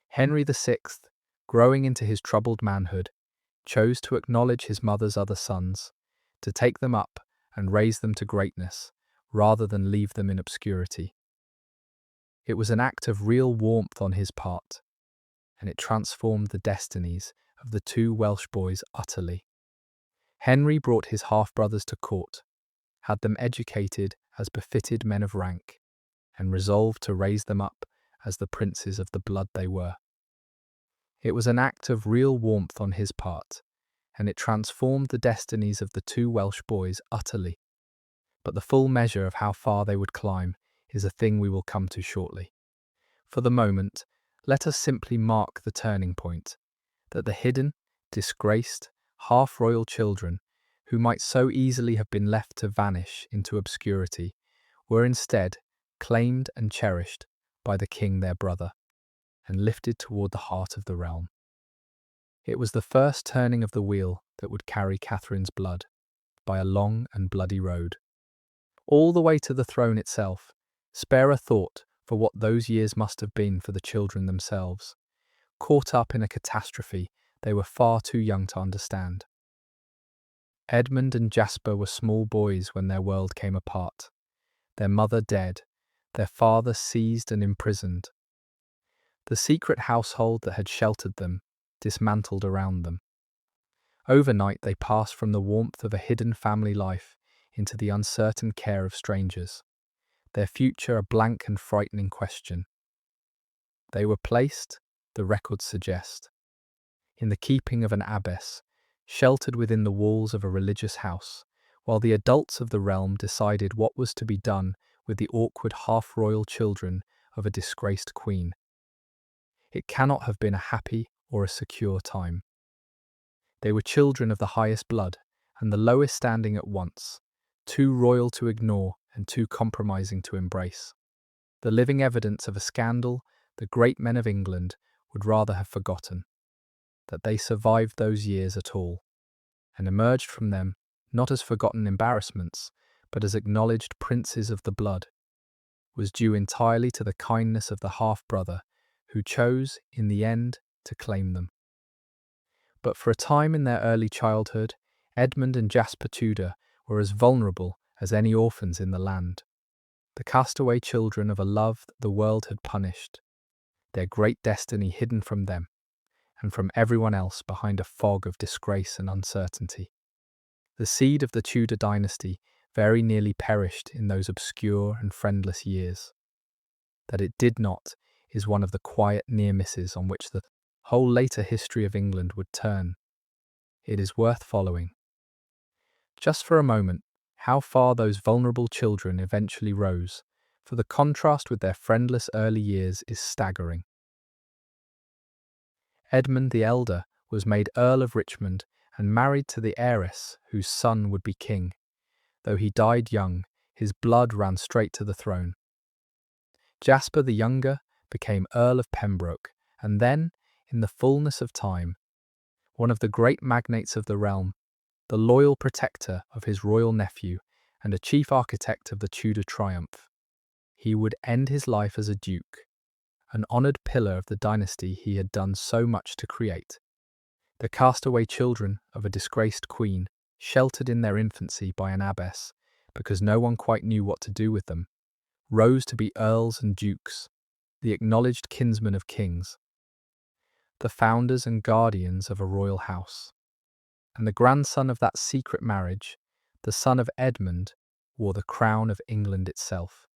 Henry VI, growing into his troubled manhood, chose to acknowledge his mother's other sons, to take them up and raise them to greatness, rather than leave them in obscurity. It was an act of real warmth on his part, and it transformed the destinies of the two Welsh boys utterly. Henry brought his half-brothers to court, had them educated as befitted men of rank, and resolved to raise them up as the princes of the blood they were. It was an act of real warmth on his part, and it transformed the destinies of the two Welsh boys utterly. But the full measure of how far they would climb is a thing we will come to shortly. For the moment, let us simply mark the turning point, that the hidden, disgraced, half-royal children, who might so easily have been left to vanish into obscurity, were instead claimed and cherished by the king their brother, and lifted toward the heart of the realm. It was the first turning of the wheel that would carry Catherine's blood, by a long and bloody road, all the way to the throne itself. Spare a thought for what those years must have been for the children themselves, caught up in a catastrophe they were far too young to understand. Edmund and Jasper were small boys when their world came apart, their mother dead, their father seized and imprisoned. The secret household that had sheltered them dismantled around them. Overnight they passed from the warmth of a hidden family life into the uncertain care of strangers, their future a blank and frightening question. They were placed, the records suggest, in the keeping of an abbess, sheltered within the walls of a religious house, while the adults of the realm decided what was to be done with the awkward half-royal children of a disgraced queen. It cannot have been a happy or a secure time. They were children of the highest blood and the lowest standing at once, too royal to ignore and too compromising to embrace. The living evidence of a scandal the great men of England would rather have forgotten, that they survived those years at all, and emerged from them not as forgotten embarrassments, but as acknowledged princes of the blood, was due entirely to the kindness of the half-brother who chose, in the end, to claim them. But for a time in their early childhood, Edmund and Jasper Tudor were as vulnerable as any orphans in the land, the castaway children of a love that the world had punished, their great destiny hidden from them, and from everyone else behind a fog of disgrace and uncertainty. The seed of the Tudor dynasty very nearly perished in those obscure and friendless years. That it did not is one of the quiet near misses on which the whole later history of England would turn. It is worth following. Just for a moment, how far those vulnerable children eventually rose, for the contrast with their friendless early years is staggering. Edmund the Elder was made Earl of Richmond and married to the heiress whose son would be king. Though he died young, his blood ran straight to the throne. Jasper the Younger became Earl of Pembroke, and then, in the fullness of time, one of the great magnates of the realm, the loyal protector of his royal nephew, and a chief architect of the Tudor triumph. He would end his life as a duke, an honoured pillar of the dynasty he had done so much to create. The castaway children of a disgraced queen, sheltered in their infancy by an abbess, because no one quite knew what to do with them, rose to be earls and dukes, the acknowledged kinsmen of kings, the founders and guardians of a royal house. And the grandson of that secret marriage, the son of Edmund, wore the crown of England itself.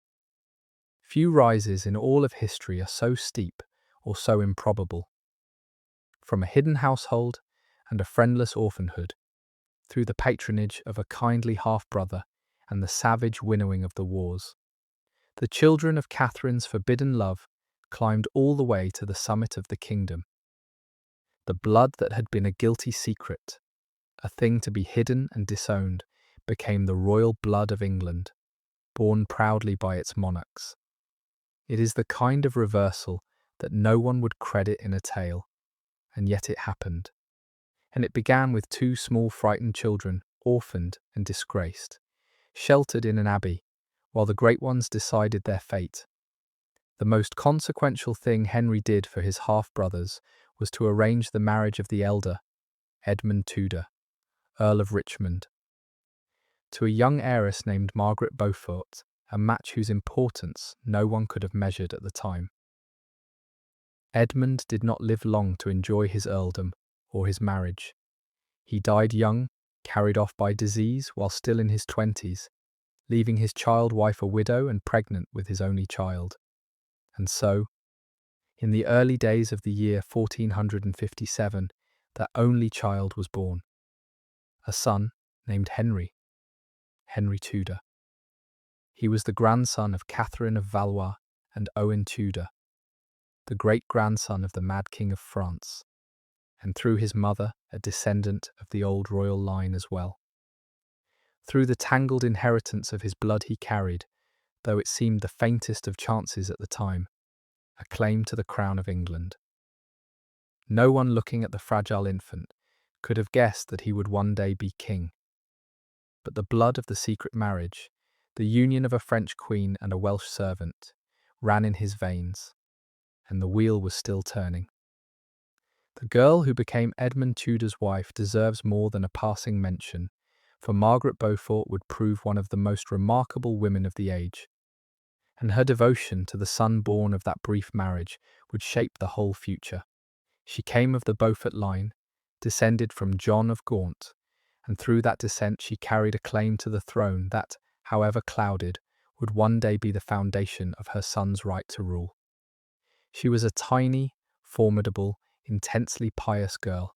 Few rises in all of history are so steep or so improbable. From a hidden household and a friendless orphanhood, through the patronage of a kindly half-brother and the savage winnowing of the wars, the children of Catherine's forbidden love climbed all the way to the summit of the kingdom. The blood that had been a guilty secret, a thing to be hidden and disowned, became the royal blood of England, borne proudly by its monarchs. It is the kind of reversal that no one would credit in a tale, and yet it happened. And it began with two small frightened children, orphaned and disgraced, sheltered in an abbey, while the great ones decided their fate. The most consequential thing Henry did for his half-brothers was to arrange the marriage of the elder, Edmund Tudor, Earl of Richmond, to a young heiress named Margaret Beaufort, a match whose importance no one could have measured at the time. Edmund did not live long to enjoy his earldom or his marriage. He died young, carried off by disease while still in his 20s, leaving his child wife a widow and pregnant with his only child. And so, in the early days of the year 1457, that only child was born, a son named Henry Tudor. He was the grandson of Catherine of Valois and Owen Tudor, the great-grandson of the Mad King of France, and through his mother a descendant of the old royal line as well. Through the tangled inheritance of his blood he carried, though it seemed the faintest of chances at the time, a claim to the crown of England. No one looking at the fragile infant could have guessed that he would one day be king. But the blood of the secret marriage, the union of a French queen and a Welsh servant, ran in his veins, and the wheel was still turning. The girl who became Edmund Tudor's wife deserves more than a passing mention, for Margaret Beaufort would prove one of the most remarkable women of the age, and her devotion to the son born of that brief marriage would shape the whole future. She came of the Beaufort line, descended from John of Gaunt, and through that descent she carried a claim to the throne that, however clouded, would one day be the foundation of her son's right to rule. She was a tiny, formidable, intensely pious girl,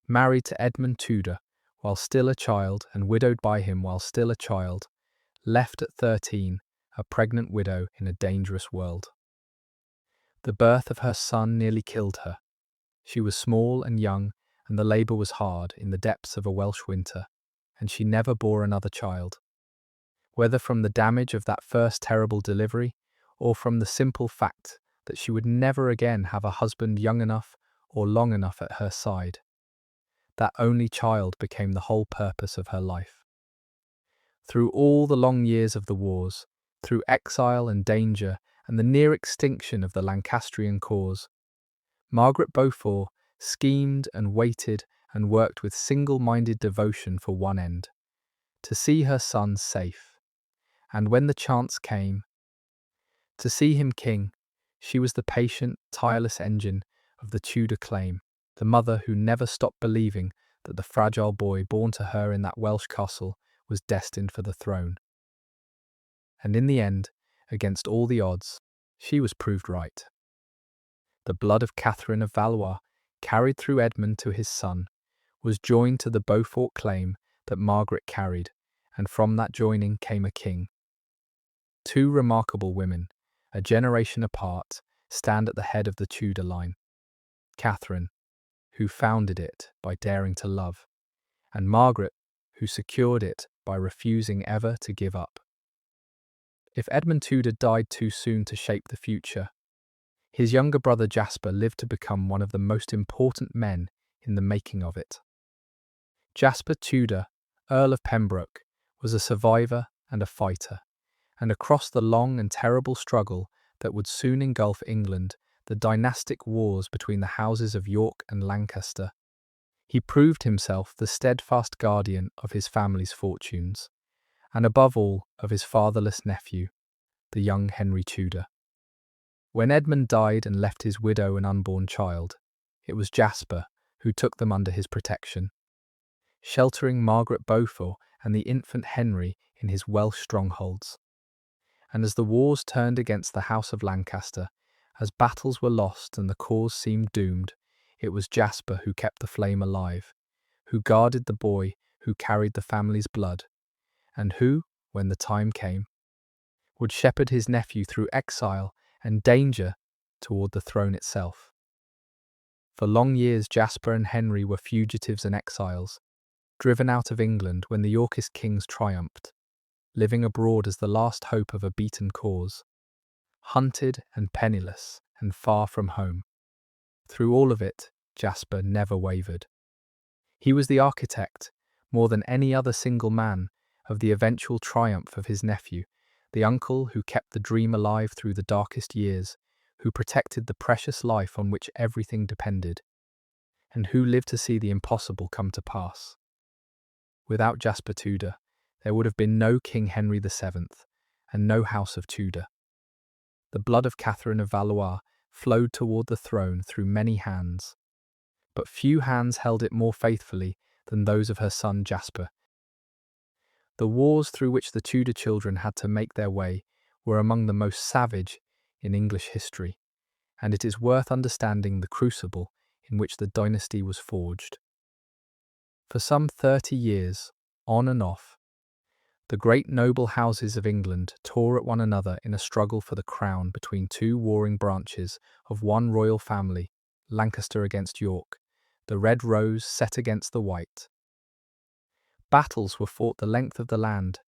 married to Edmund Tudor while still a child and widowed by him while still a child, left at 13, a pregnant widow in a dangerous world. The birth of her son nearly killed her. She was small and young, and the labour was hard in the depths of a Welsh winter, and she never bore another child. Whether from the damage of that first terrible delivery, or from the simple fact that she would never again have a husband young enough or long enough at her side, that only child became the whole purpose of her life. Through all the long years of the wars, through exile and danger and the near extinction of the Lancastrian cause, Margaret Beaufort schemed and waited and worked with single-minded devotion for one end, to see her son safe. And when the chance came, to see him king, she was the patient, tireless engine of the Tudor claim, the mother who never stopped believing that the fragile boy born to her in that Welsh castle was destined for the throne. And in the end, against all the odds, she was proved right. The blood of Catherine of Valois, carried through Edmund to his son, was joined to the Beaufort claim that Margaret carried, and from that joining came a king. Two remarkable women, a generation apart, stand at the head of the Tudor line. Catherine, who founded it by daring to love, and Margaret, who secured it by refusing ever to give up. If Edmund Tudor died too soon to shape the future, his younger brother Jasper lived to become one of the most important men in the making of it. Jasper Tudor, Earl of Pembroke, was a survivor and a fighter, and across the long and terrible struggle that would soon engulf England, the dynastic wars between the houses of York and Lancaster, he proved himself the steadfast guardian of his family's fortunes, and above all of his fatherless nephew, the young Henry Tudor. When Edmund died and left his widow and unborn child, it was Jasper who took them under his protection, sheltering Margaret Beaufort and the infant Henry in his Welsh strongholds. And as the wars turned against the House of Lancaster, as battles were lost and the cause seemed doomed, it was Jasper who kept the flame alive, who guarded the boy who carried the family's blood, and who, when the time came, would shepherd his nephew through exile and danger toward the throne itself. For long years Jasper and Henry were fugitives and exiles, driven out of England when the Yorkist kings triumphed, living abroad as the last hope of a beaten cause, hunted and penniless and far from home. Through all of it, Jasper never wavered. He was the architect, more than any other single man, of the eventual triumph of his nephew, the uncle who kept the dream alive through the darkest years, who protected the precious life on which everything depended, and who lived to see the impossible come to pass. Without Jasper Tudor, there would have been no King Henry VII and no House of Tudor. The blood of Catherine of Valois flowed toward the throne through many hands, but few hands held it more faithfully than those of her son Jasper. The wars through which the Tudor children had to make their way were among the most savage in English history, and it is worth understanding the crucible in which the dynasty was forged. For some 30 years, on and off, the great noble houses of England tore at one another in a struggle for the crown between two warring branches of one royal family, Lancaster against York, the red rose set against the white. Battles were fought the length of the land.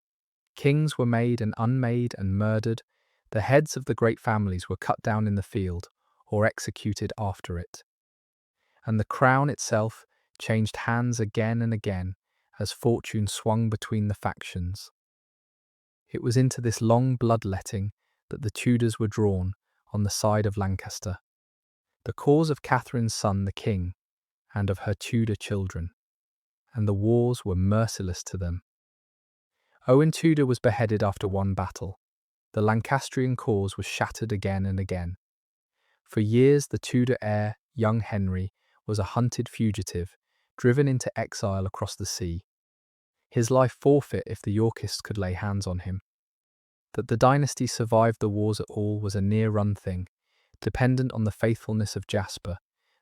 Kings were made and unmade and murdered. The heads of the great families were cut down in the field or executed after it. And the crown itself changed hands again and again as fortune swung between the factions. It was into this long bloodletting that the Tudors were drawn on the side of Lancaster, the cause of Catherine's son the king, and of her Tudor children. and the wars were merciless to them. Owen Tudor was beheaded after one battle. The Lancastrian cause was shattered again and again. For years, the Tudor heir, young Henry, was a hunted fugitive, driven into exile across the sea. His life forfeit if the Yorkists could lay hands on him. That the dynasty survived the wars at all was a near-run thing, dependent on the faithfulness of Jasper,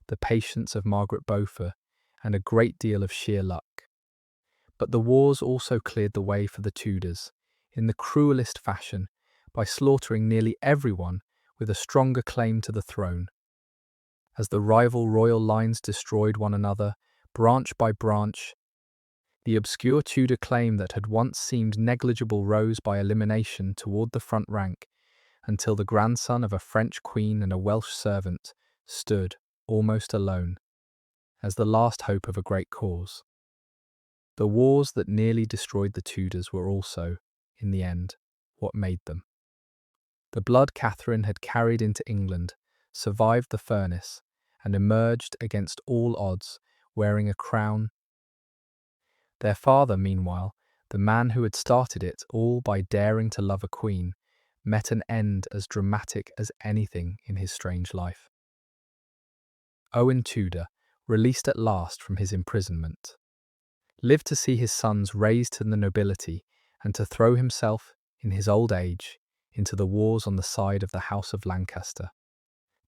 the patience of Margaret Beaufort, and a great deal of sheer luck. But the wars also cleared the way for the Tudors, in the cruelest fashion, by slaughtering nearly everyone with a stronger claim to the throne. As the rival royal lines destroyed one another, branch by branch, the obscure Tudor claim that had once seemed negligible rose by elimination toward the front rank, until the grandson of a French queen and a Welsh servant stood, almost alone, as the last hope of a great cause. The wars that nearly destroyed the Tudors were also, in the end, what made them. The blood Catherine had carried into England survived the furnace and emerged against all odds, wearing a crown. Their father, meanwhile, the man who had started it all by daring to love a queen, met an end as dramatic as anything in his strange life. Owen Tudor, released at last from his imprisonment, lived to see his sons raised to the nobility and to throw himself, in his old age, into the wars on the side of the House of Lancaster,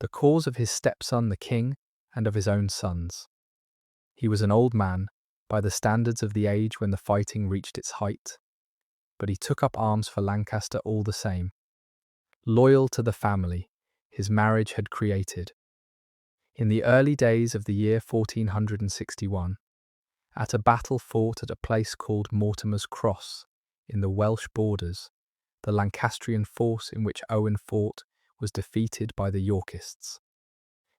the cause of his stepson the king and of his own sons. He was an old man, by the standards of the age when the fighting reached its height, but he took up arms for Lancaster all the same, loyal to the family his marriage had created. In the early days of the year 1461, at a battle fought at a place called Mortimer's Cross, in the Welsh borders, the Lancastrian force in which Owen fought was defeated by the Yorkists.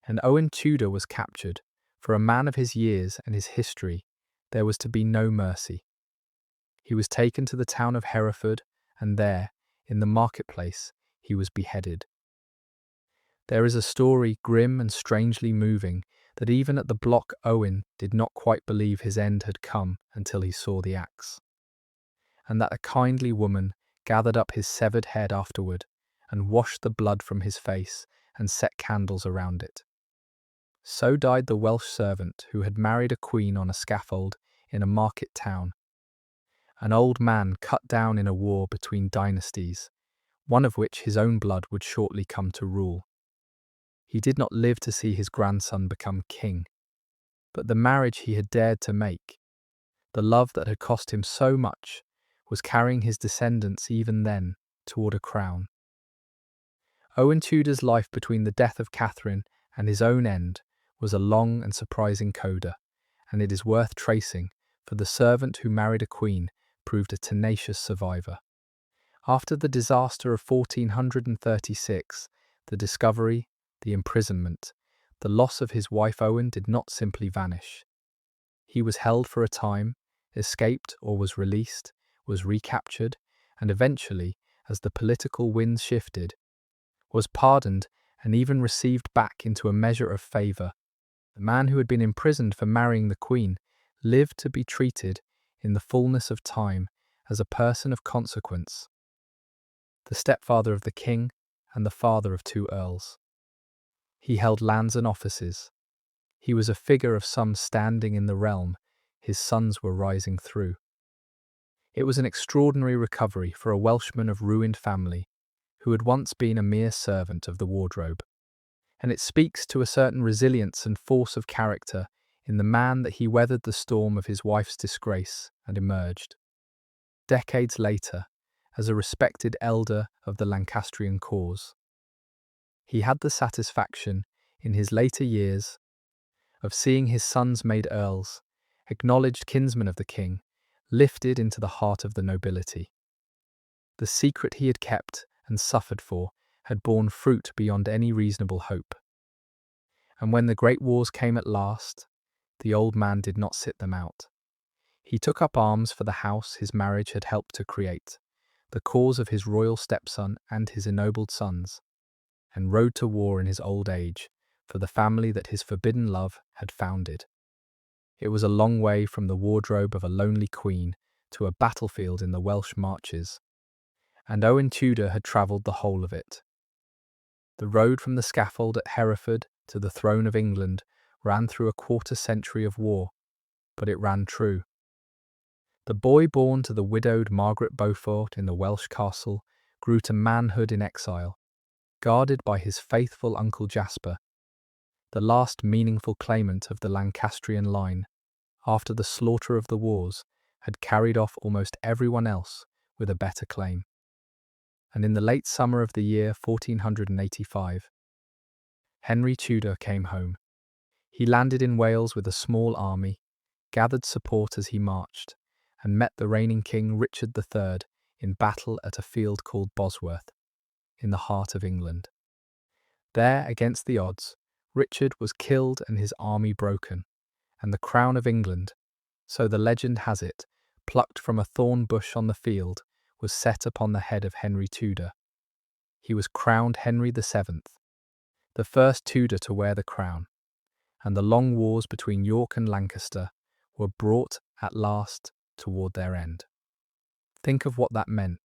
And Owen Tudor was captured. For a man of his years and his history, there was to be no mercy. He was taken to the town of Hereford, and there, in the marketplace, he was beheaded. There is a story grim and strangely moving that even at the block Owen did not quite believe his end had come until he saw the axe, and that a kindly woman gathered up his severed head afterward and washed the blood from his face and set candles around it. So died the Welsh servant who had married a queen on a scaffold in a market town, an old man cut down in a war between dynasties, one of which his own blood would shortly come to rule. He did not live to see his grandson become king, but the marriage he had dared to make, the love that had cost him so much, was carrying his descendants even then toward a crown. Owen Tudor's life between the death of Catherine and his own end was a long and surprising coda, and it is worth tracing, for the servant who married a queen proved a tenacious survivor. After the disaster of 1436, the discovery, the imprisonment, the loss of his wife Owen did not simply vanish. He was held for a time, escaped or was released, was recaptured, and eventually, as the political winds shifted, was pardoned and even received back into a measure of favour. The man who had been imprisoned for marrying the queen lived to be treated, in the fullness of time, as a person of consequence, the stepfather of the king and the father of 2 earls. He held lands and offices. He was a figure of some standing in the realm his sons were rising through. It was an extraordinary recovery for a Welshman of ruined family, who had once been a mere servant of the wardrobe. And it speaks to a certain resilience and force of character in the man that he weathered the storm of his wife's disgrace and emerged, decades later, as a respected elder of the Lancastrian cause. He had the satisfaction, in his later years, of seeing his sons made earls, acknowledged kinsmen of the king, lifted into the heart of the nobility. The secret he had kept and suffered for had borne fruit beyond any reasonable hope. And when the great wars came at last, the old man did not sit them out. He took up arms for the house his marriage had helped to create, the cause of his royal stepson and his ennobled sons, and rode to war in his old age for the family that his forbidden love had founded. It was a long way from the wardrobe of a lonely queen to a battlefield in the Welsh marches, and Owen Tudor had travelled the whole of it. The road from the scaffold at Hereford to the throne of England ran through a quarter-century of war, but it ran true. The boy born to the widowed Margaret Beaufort in the Welsh castle grew to manhood in exile, guarded by his faithful Uncle Jasper, the last meaningful claimant of the Lancastrian line, after the slaughter of the wars, had carried off almost everyone else with a better claim. And in the late summer of the year 1485, Henry Tudor came home. He landed in Wales with a small army, gathered support as he marched, and met the reigning King Richard III in battle at a field called Bosworth, in the heart of England. There, against the odds, Richard was killed and his army broken, and the crown of England, so the legend has it, plucked from a thorn bush on the field, was set upon the head of Henry Tudor. He was crowned Henry VII, the first Tudor to wear the crown, and the long wars between York and Lancaster were brought at last toward their end. Think of what that meant,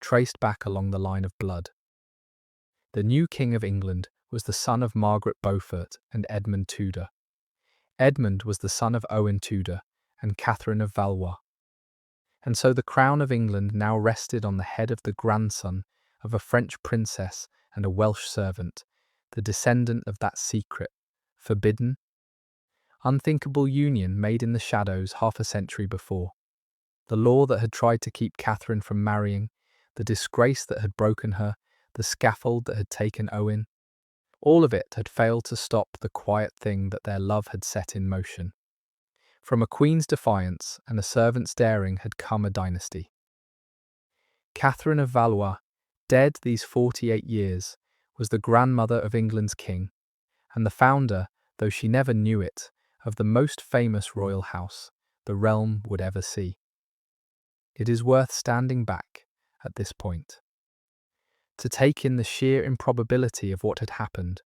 traced back along the line of blood. The new King of England was the son of Margaret Beaufort and Edmund Tudor. Edmund was the son of Owen Tudor and Catherine of Valois. And so the crown of England now rested on the head of the grandson of a French princess and a Welsh servant, the descendant of that secret, forbidden, unthinkable union made in the shadows half a century before. The law that had tried to keep Catherine from marrying, the disgrace that had broken her, the scaffold that had taken Owen, all of it had failed to stop the quiet thing that their love had set in motion. From a queen's defiance and a servant's daring had come a dynasty. Catherine of Valois, dead these 48 years, was the grandmother of England's king, and the founder, though she never knew it, of the most famous royal house the realm would ever see. It is worth standing back at this point to take in the sheer improbability of what had happened,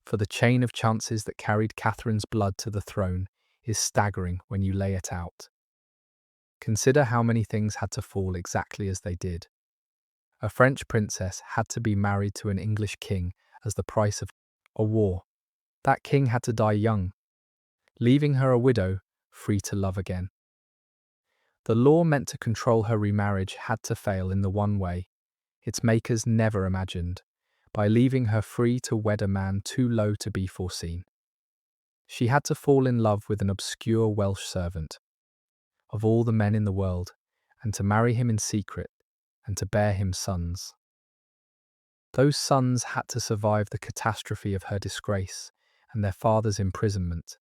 for the chain of chances that carried Catherine's blood to the throne is staggering when you lay it out. Consider how many things had to fall exactly as they did. A French princess had to be married to an English king as the price of a war. That king had to die young, leaving her a widow, free to love again. The law meant to control her remarriage had to fail in the one way its makers never imagined, by leaving her free to wed a man too low to be foreseen. She had to fall in love with an obscure Welsh servant, of all the men in the world, and to marry him in secret, and to bear him sons. Those sons had to survive the catastrophe of her disgrace and their father's imprisonment.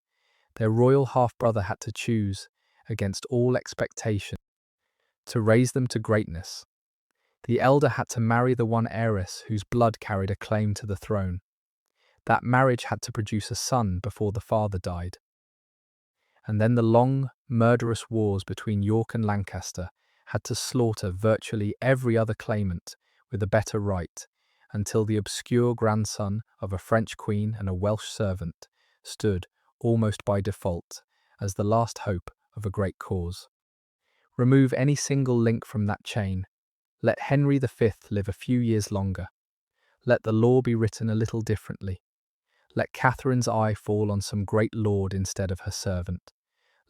Their royal half-brother had to choose, against all expectation, to raise them to greatness. The elder had to marry the one heiress whose blood carried a claim to the throne. That marriage had to produce a son before the father died. And then the long, murderous wars between York and Lancaster had to slaughter virtually every other claimant with a better right, until the obscure grandson of a French queen and a Welsh servant stood, almost by default, as the last hope of a great cause. Remove any single link from that chain. Let Henry V live a few years longer. Let the law be written a little differently. Let Catherine's eye fall on some great lord instead of her servant.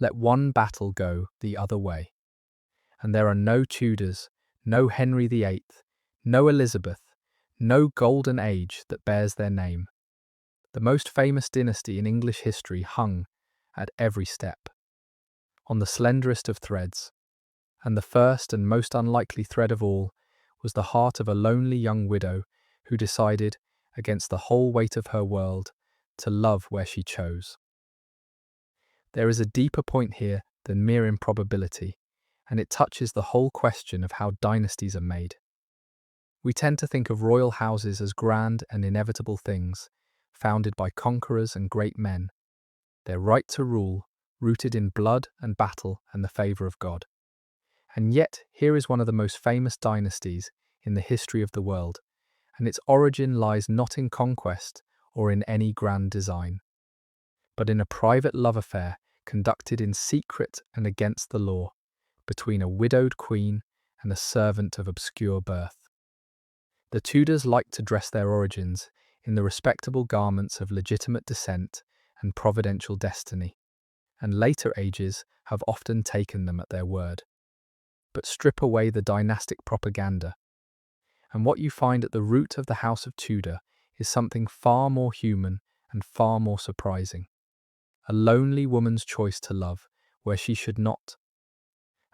Let one battle go the other way. And there are no Tudors, no Henry VIII, no Elizabeth, no golden age that bears their name. The most famous dynasty in English history hung at every step, on the slenderest of threads, and the first and most unlikely thread of all was the heart of a lonely young widow who decided, against the whole weight of her world, to love where she chose. There is a deeper point here than mere improbability, and it touches the whole question of how dynasties are made. We tend to think of royal houses as grand and inevitable things, founded by conquerors and great men, their right to rule, rooted in blood and battle and the favour of God. And yet, here is one of the most famous dynasties in the history of the world, and its origin lies not in conquest or in any grand design, but in a private love affair conducted in secret and against the law, between a widowed queen and a servant of obscure birth. The Tudors liked to dress their origins in the respectable garments of legitimate descent and providential destiny, and later ages have often taken them at their word. But strip away the dynastic propaganda, and what you find at the root of the House of Tudor is something far more human and far more surprising. A lonely woman's choice to love where she should not,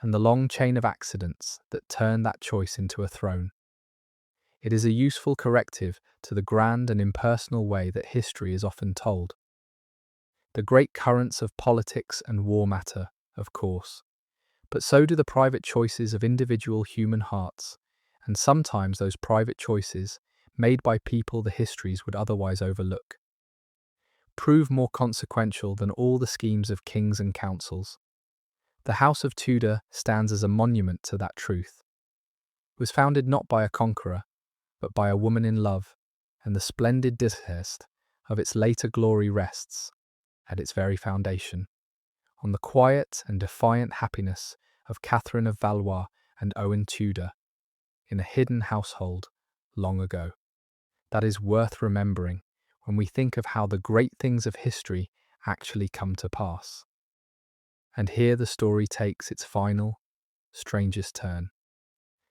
and the long chain of accidents that turn that choice into a throne. It is a useful corrective to the grand and impersonal way that history is often told. The great currents of politics and war matter, of course, but so do the private choices of individual human hearts, and sometimes those private choices, made by people the histories would otherwise overlook, prove more consequential than all the schemes of kings and councils. The House of Tudor stands as a monument to that truth. It was founded not by a conqueror, but by a woman in love, and the splendid diarist of its later glory rests, at its very foundation, on the quiet and defiant happiness of Catherine of Valois and Owen Tudor, in a hidden household long ago. That is worth remembering when we think of how the great things of history actually come to pass. And here the story takes its final, strangest turn.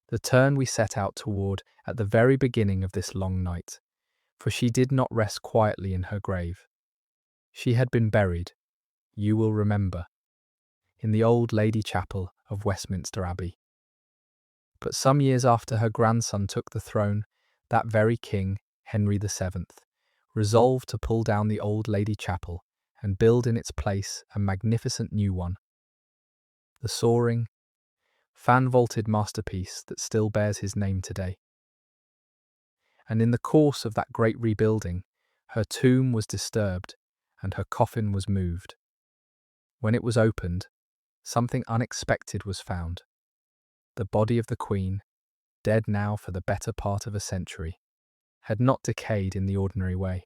The turn we set out toward at the very beginning of this long night, for she did not rest quietly in her grave. She had been buried, you will remember, in the old Lady Chapel of Westminster Abbey. But some years after her grandson took the throne, that very king, Henry VII, resolved to pull down the old Lady Chapel and build in its place a magnificent new one. The soaring, fan-vaulted masterpiece that still bears his name today. And in the course of that great rebuilding, her tomb was disturbed and her coffin was moved. When it was opened, something unexpected was found. The body of the Queen, dead now for the better part of a century, had not decayed in the ordinary way.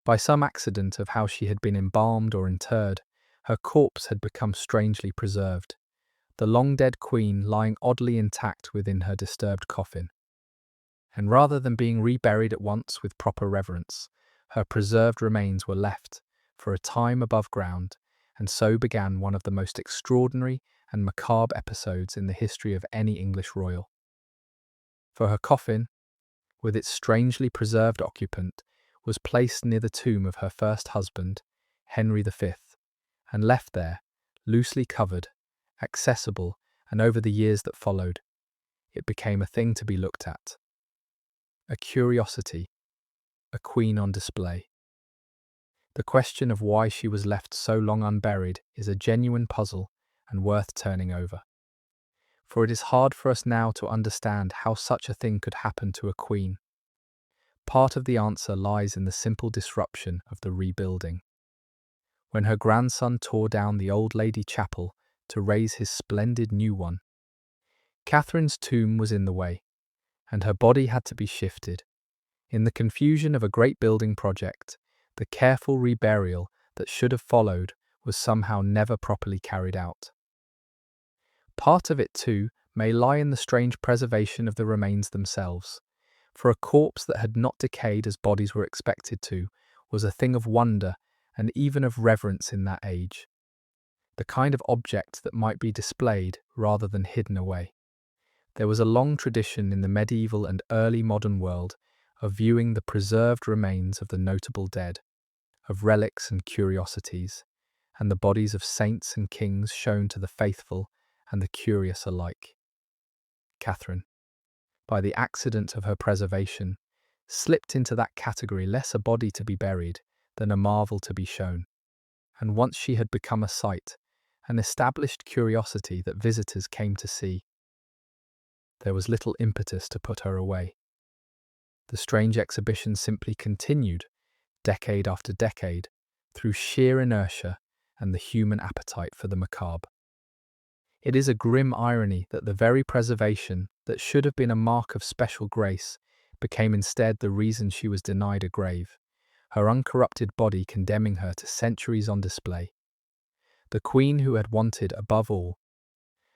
By some accident of how she had been embalmed or interred, her corpse had become strangely preserved, the long-dead Queen lying oddly intact within her disturbed coffin. And rather than being reburied at once with proper reverence, her preserved remains were left, for a time above ground, and so began one of the most extraordinary and macabre episodes in the history of any English royal. For her coffin, with its strangely preserved occupant, was placed near the tomb of her first husband, Henry V, and left there, loosely covered, accessible, and over the years that followed, it became a thing to be looked at. A curiosity, a queen on display. The question of why she was left so long unburied is a genuine puzzle and worth turning over. For it is hard for us now to understand how such a thing could happen to a queen. Part of the answer lies in the simple disruption of the rebuilding. When her grandson tore down the old Lady Chapel to raise his splendid new one, Catherine's tomb was in the way, and her body had to be shifted. In the confusion of a great building project, the careful reburial that should have followed was somehow never properly carried out. Part of it, too, may lie in the strange preservation of the remains themselves, for a corpse that had not decayed as bodies were expected to was a thing of wonder and even of reverence in that age, the kind of object that might be displayed rather than hidden away. There was a long tradition in the medieval and early modern world of viewing the preserved remains of the notable dead, of relics and curiosities, and the bodies of saints and kings shown to the faithful and the curious alike. Catherine, by the accident of her preservation, slipped into that category, less a body to be buried than a marvel to be shown, and once she had become a sight, an established curiosity that visitors came to see, there was little impetus to put her away. The strange exhibition simply continued, decade after decade, through sheer inertia and the human appetite for the macabre. It is a grim irony that the very preservation that should have been a mark of special grace became instead the reason she was denied a grave, her uncorrupted body condemning her to centuries on display. The queen who had wanted, above all,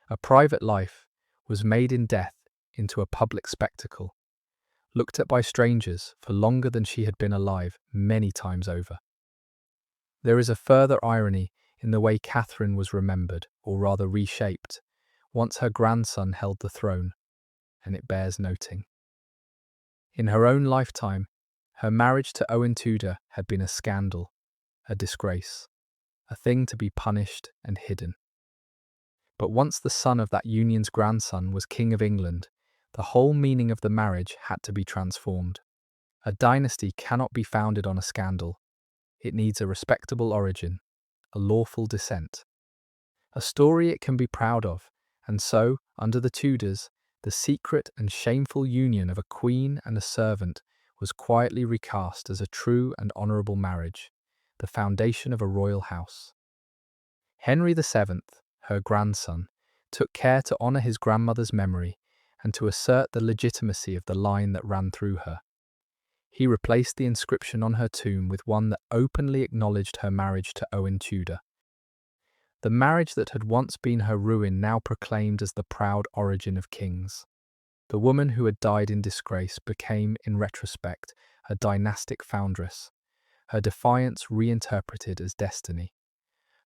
a private life, was made in death into a public spectacle, looked at by strangers for longer than she had been alive many times over. There is a further irony in the way Catherine was remembered, or rather reshaped, once her grandson held the throne, and it bears noting. In her own lifetime, her marriage to Owen Tudor had been a scandal, a disgrace, a thing to be punished and hidden. But once the son of that union's grandson was King of England, the whole meaning of the marriage had to be transformed. A dynasty cannot be founded on a scandal. It needs a respectable origin, a lawful descent, a story it can be proud of, and so, under the Tudors, the secret and shameful union of a queen and a servant was quietly recast as a true and honourable marriage, the foundation of a royal house. Henry VII, her grandson, took care to honour his grandmother's memory and to assert the legitimacy of the line that ran through her. He replaced the inscription on her tomb with one that openly acknowledged her marriage to Owen Tudor. The marriage that had once been her ruin now proclaimed as the proud origin of kings. The woman who had died in disgrace became, in retrospect, a dynastic foundress, her defiance reinterpreted as destiny,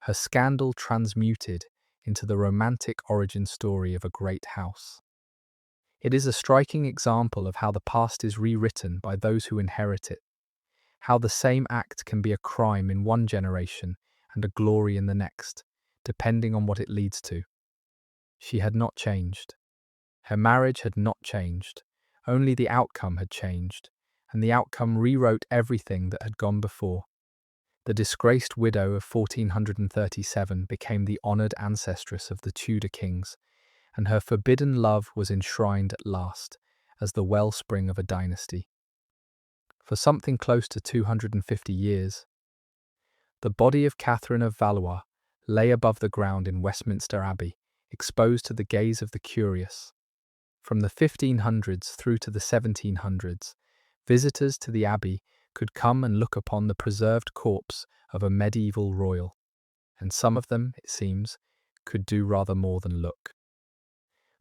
her scandal transmuted into the romantic origin story of a great house. It is a striking example of how the past is rewritten by those who inherit it, how the same act can be a crime in one generation and a glory in the next, depending on what it leads to. She had not changed. Her marriage had not changed. Only the outcome had changed, and the outcome rewrote everything that had gone before. The disgraced widow of 1437 became the honoured ancestress of the Tudor kings, and her forbidden love was enshrined at last as the wellspring of a dynasty. For something close to 250 years, the body of Catherine of Valois lay above the ground in Westminster Abbey, exposed to the gaze of the curious. From the 1500s through to the 1700s, visitors to the abbey could come and look upon the preserved corpse of a medieval royal, and some of them, it seems, could do rather more than look.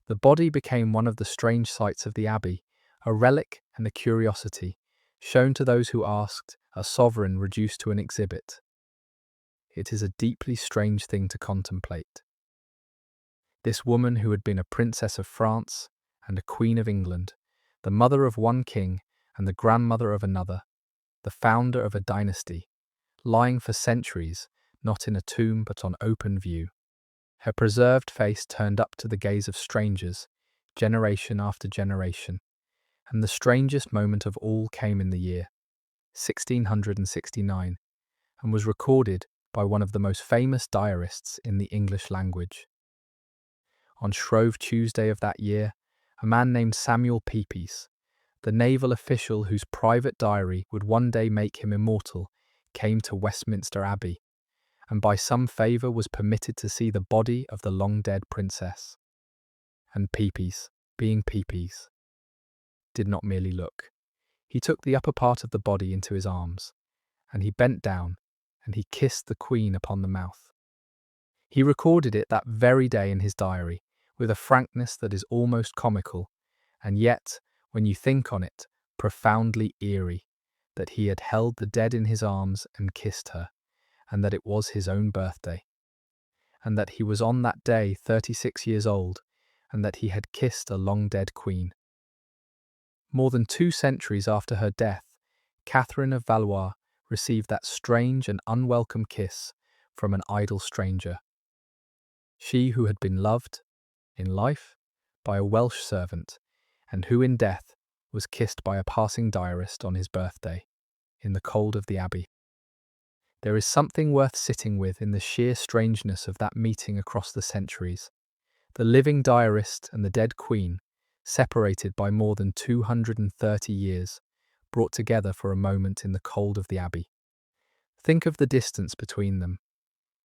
The body became one of the strange sights of the abbey, a relic and a curiosity, shown to those who asked, a sovereign reduced to an exhibit. It is a deeply strange thing to contemplate. This woman who had been a princess of France and a queen of England, the mother of one king and the grandmother of another, the founder of a dynasty, lying for centuries, not in a tomb but on open view. Her preserved face turned up to the gaze of strangers, generation after generation, and the strangest moment of all came in the year 1669, and was recorded by one of the most famous diarists in the English language. On Shrove Tuesday of that year, a man named Samuel Pepys, the naval official whose private diary would one day make him immortal, came to Westminster Abbey, and by some favour was permitted to see the body of the long-dead princess. And Pepys, being Pepys, did not merely look. He took the upper part of the body into his arms, and he bent down, and he kissed the Queen upon the mouth. He recorded it that very day in his diary, with a frankness that is almost comical, and yet, when you think on it, profoundly eerie, that he had held the dead in his arms and kissed her, and that it was his own birthday, and that he was on that day 36 years old, and that he had kissed a long-dead queen. More than 2 centuries after her death, Catherine of Valois received that strange and unwelcome kiss from an idle stranger. She who had been loved, in life, by a Welsh servant, and who in death was kissed by a passing diarist on his birthday, in the cold of the abbey. There is something worth sitting with in the sheer strangeness of that meeting across the centuries. The living diarist and the dead queen, separated by more than 230 years, brought together for a moment in the cold of the abbey. Think of the distance between them.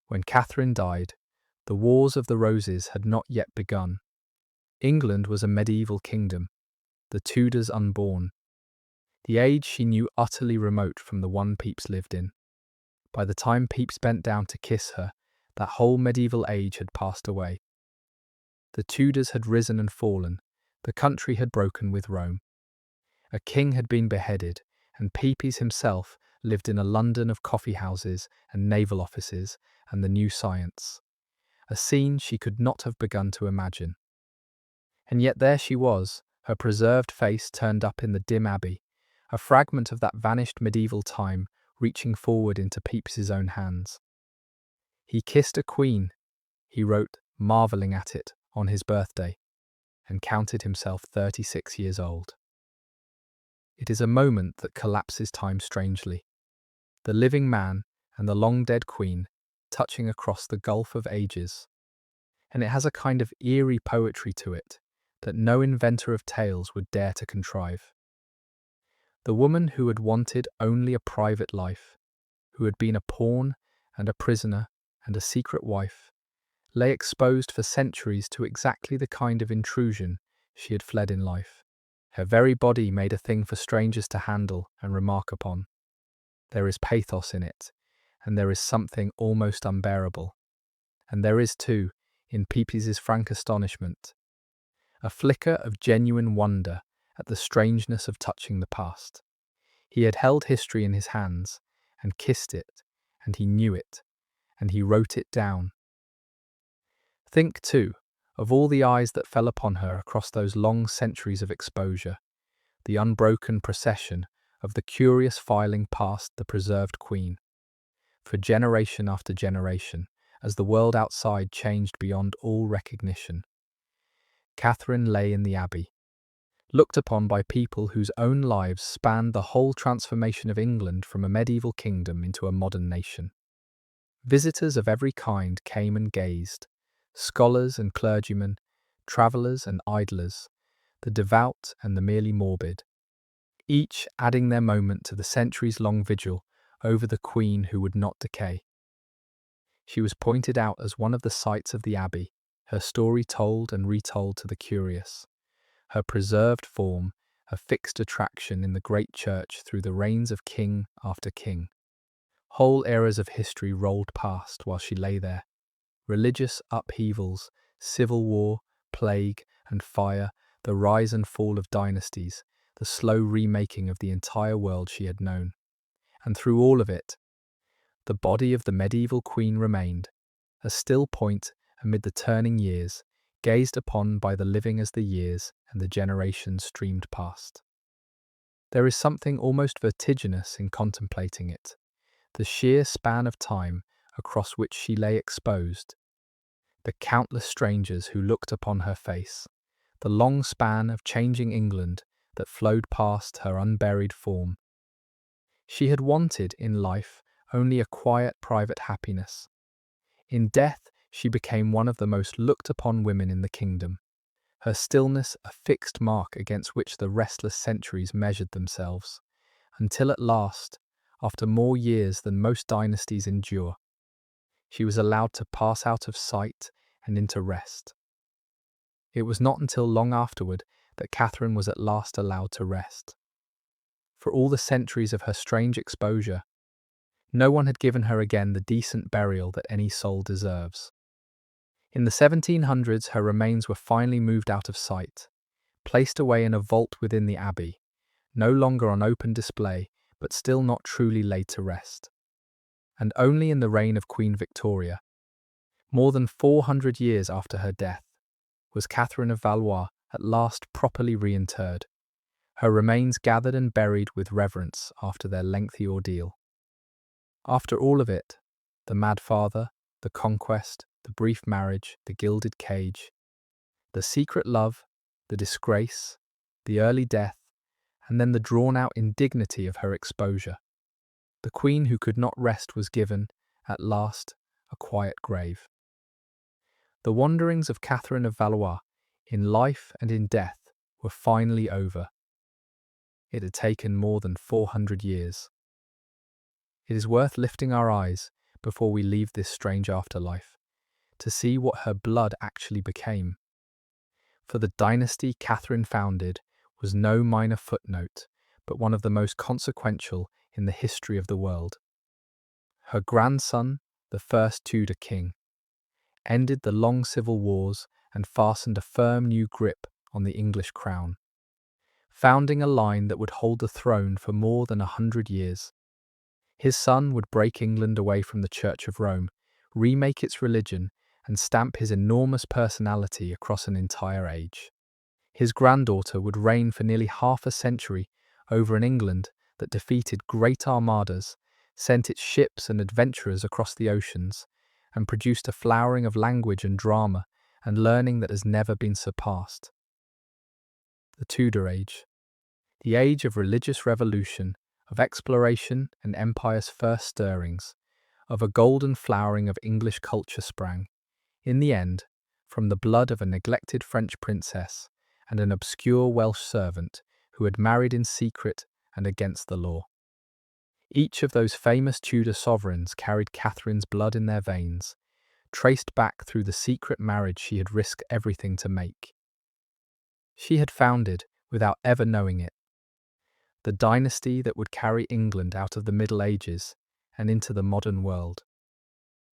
When Catherine died, the Wars of the Roses had not yet begun. England was a medieval kingdom, the Tudors unborn. The age she knew utterly remote from the one Pepys lived in. By the time Pepys bent down to kiss her, that whole medieval age had passed away. The Tudors had risen and fallen, the country had broken with Rome. A king had been beheaded, and Pepys himself lived in a London of coffee-houses and naval offices and the new science, a scene she could not have begun to imagine. And yet there she was, her preserved face turned up in the dim abbey, a fragment of that vanished medieval time reaching forward into Pepys's own hands. He kissed a queen, he wrote, marvelling at it, on his birthday, and counted himself 36 years old. It is a moment that collapses time strangely. The living man and the long-dead queen touching across the gulf of ages. And it has a kind of eerie poetry to it that no inventor of tales would dare to contrive. The woman who had wanted only a private life, who had been a pawn and a prisoner and a secret wife, lay exposed for centuries to exactly the kind of intrusion she had fled in life. Her very body made a thing for strangers to handle and remark upon. There is pathos in it, and there is something almost unbearable. And there is, too, in Pepys's frank astonishment, a flicker of genuine wonder at the strangeness of touching the past. He had held history in his hands, and kissed it, and he knew it, and he wrote it down. Think, too, of all the eyes that fell upon her across those long centuries of exposure, the unbroken procession of the curious filing past the preserved queen. For generation after generation, as the world outside changed beyond all recognition, Catherine lay in the abbey, looked upon by people whose own lives spanned the whole transformation of England from a medieval kingdom into a modern nation. Visitors of every kind came and gazed, scholars and clergymen, travellers and idlers, the devout and the merely morbid, each adding their moment to the centuries-long vigil over the queen who would not decay. She was pointed out as one of the sights of the abbey, her story told and retold to the curious, her preserved form a fixed attraction in the great church through the reigns of king after king. Whole eras of history rolled past while she lay there. Religious upheavals, civil war, plague and fire, the rise and fall of dynasties, the slow remaking of the entire world she had known. And through all of it, the body of the medieval queen remained, a still point amid the turning years, gazed upon by the living as the years and the generations streamed past. There is something almost vertiginous in contemplating it, the sheer span of time across which she lay exposed, the countless strangers who looked upon her face, the long span of changing England that flowed past her unburied form. She had wanted in life only a quiet private happiness. In death, she became one of the most looked upon women in the kingdom, her stillness a fixed mark against which the restless centuries measured themselves, until at last, after more years than most dynasties endure, she was allowed to pass out of sight and into rest. It was not until long afterward that Catherine was at last allowed to rest. For all the centuries of her strange exposure, no one had given her again the decent burial that any soul deserves. In the 1700s, her remains were finally moved out of sight, placed away in a vault within the abbey, no longer on open display, but still not truly laid to rest. And only in the reign of Queen Victoria, more than 400 years after her death, was Catherine of Valois at last properly reinterred, her remains gathered and buried with reverence after their lengthy ordeal. After all of it, the mad father, the conquest, the brief marriage, the gilded cage, the secret love, the disgrace, the early death, and then the drawn-out indignity of her exposure, the queen who could not rest was given, at last, a quiet grave. The wanderings of Catherine of Valois, in life and in death, were finally over. It had taken more than 400 years. It is worth lifting our eyes before we leave this strange afterlife, to see what her blood actually became. For the dynasty Catherine founded was no minor footnote, but one of the most consequential in the history of the world. Her grandson, the first Tudor king, ended the long civil wars, and fastened a firm new grip on the English crown, founding a line that would hold the throne for more than 100 years. His son would break England away from the Church of Rome, remake its religion, and stamp his enormous personality across an entire age. His granddaughter would reign for nearly half a century over an England that defeated great armadas, sent its ships and adventurers across the oceans, and produced a flowering of language and drama and learning that has never been surpassed. The Tudor Age. The age of religious revolution, of exploration and empire's first stirrings, of a golden flowering of English culture sprang, in the end, from the blood of a neglected French princess and an obscure Welsh servant who had married in secret and against the law. Each of those famous Tudor sovereigns carried Catherine's blood in their veins, traced back through the secret marriage she had risked everything to make. She had founded, without ever knowing it, the dynasty that would carry England out of the Middle Ages and into the modern world.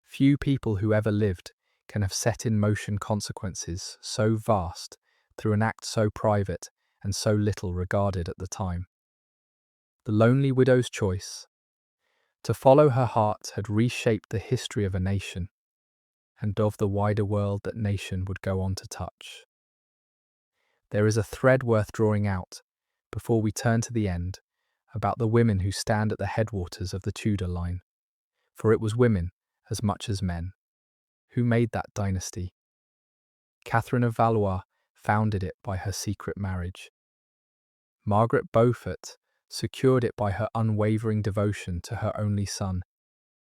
Few people who ever lived can have set in motion consequences so vast through an act so private and so little regarded at the time. The lonely widow's choice to follow her heart had reshaped the history of a nation and of the wider world that nation would go on to touch. There is a thread worth drawing out before we turn to the end about the women who stand at the headwaters of the Tudor line, for it was women, as much as men, who made that dynasty. Catherine of Valois founded it by her secret marriage. Margaret Beaufort secured it by her unwavering devotion to her only son,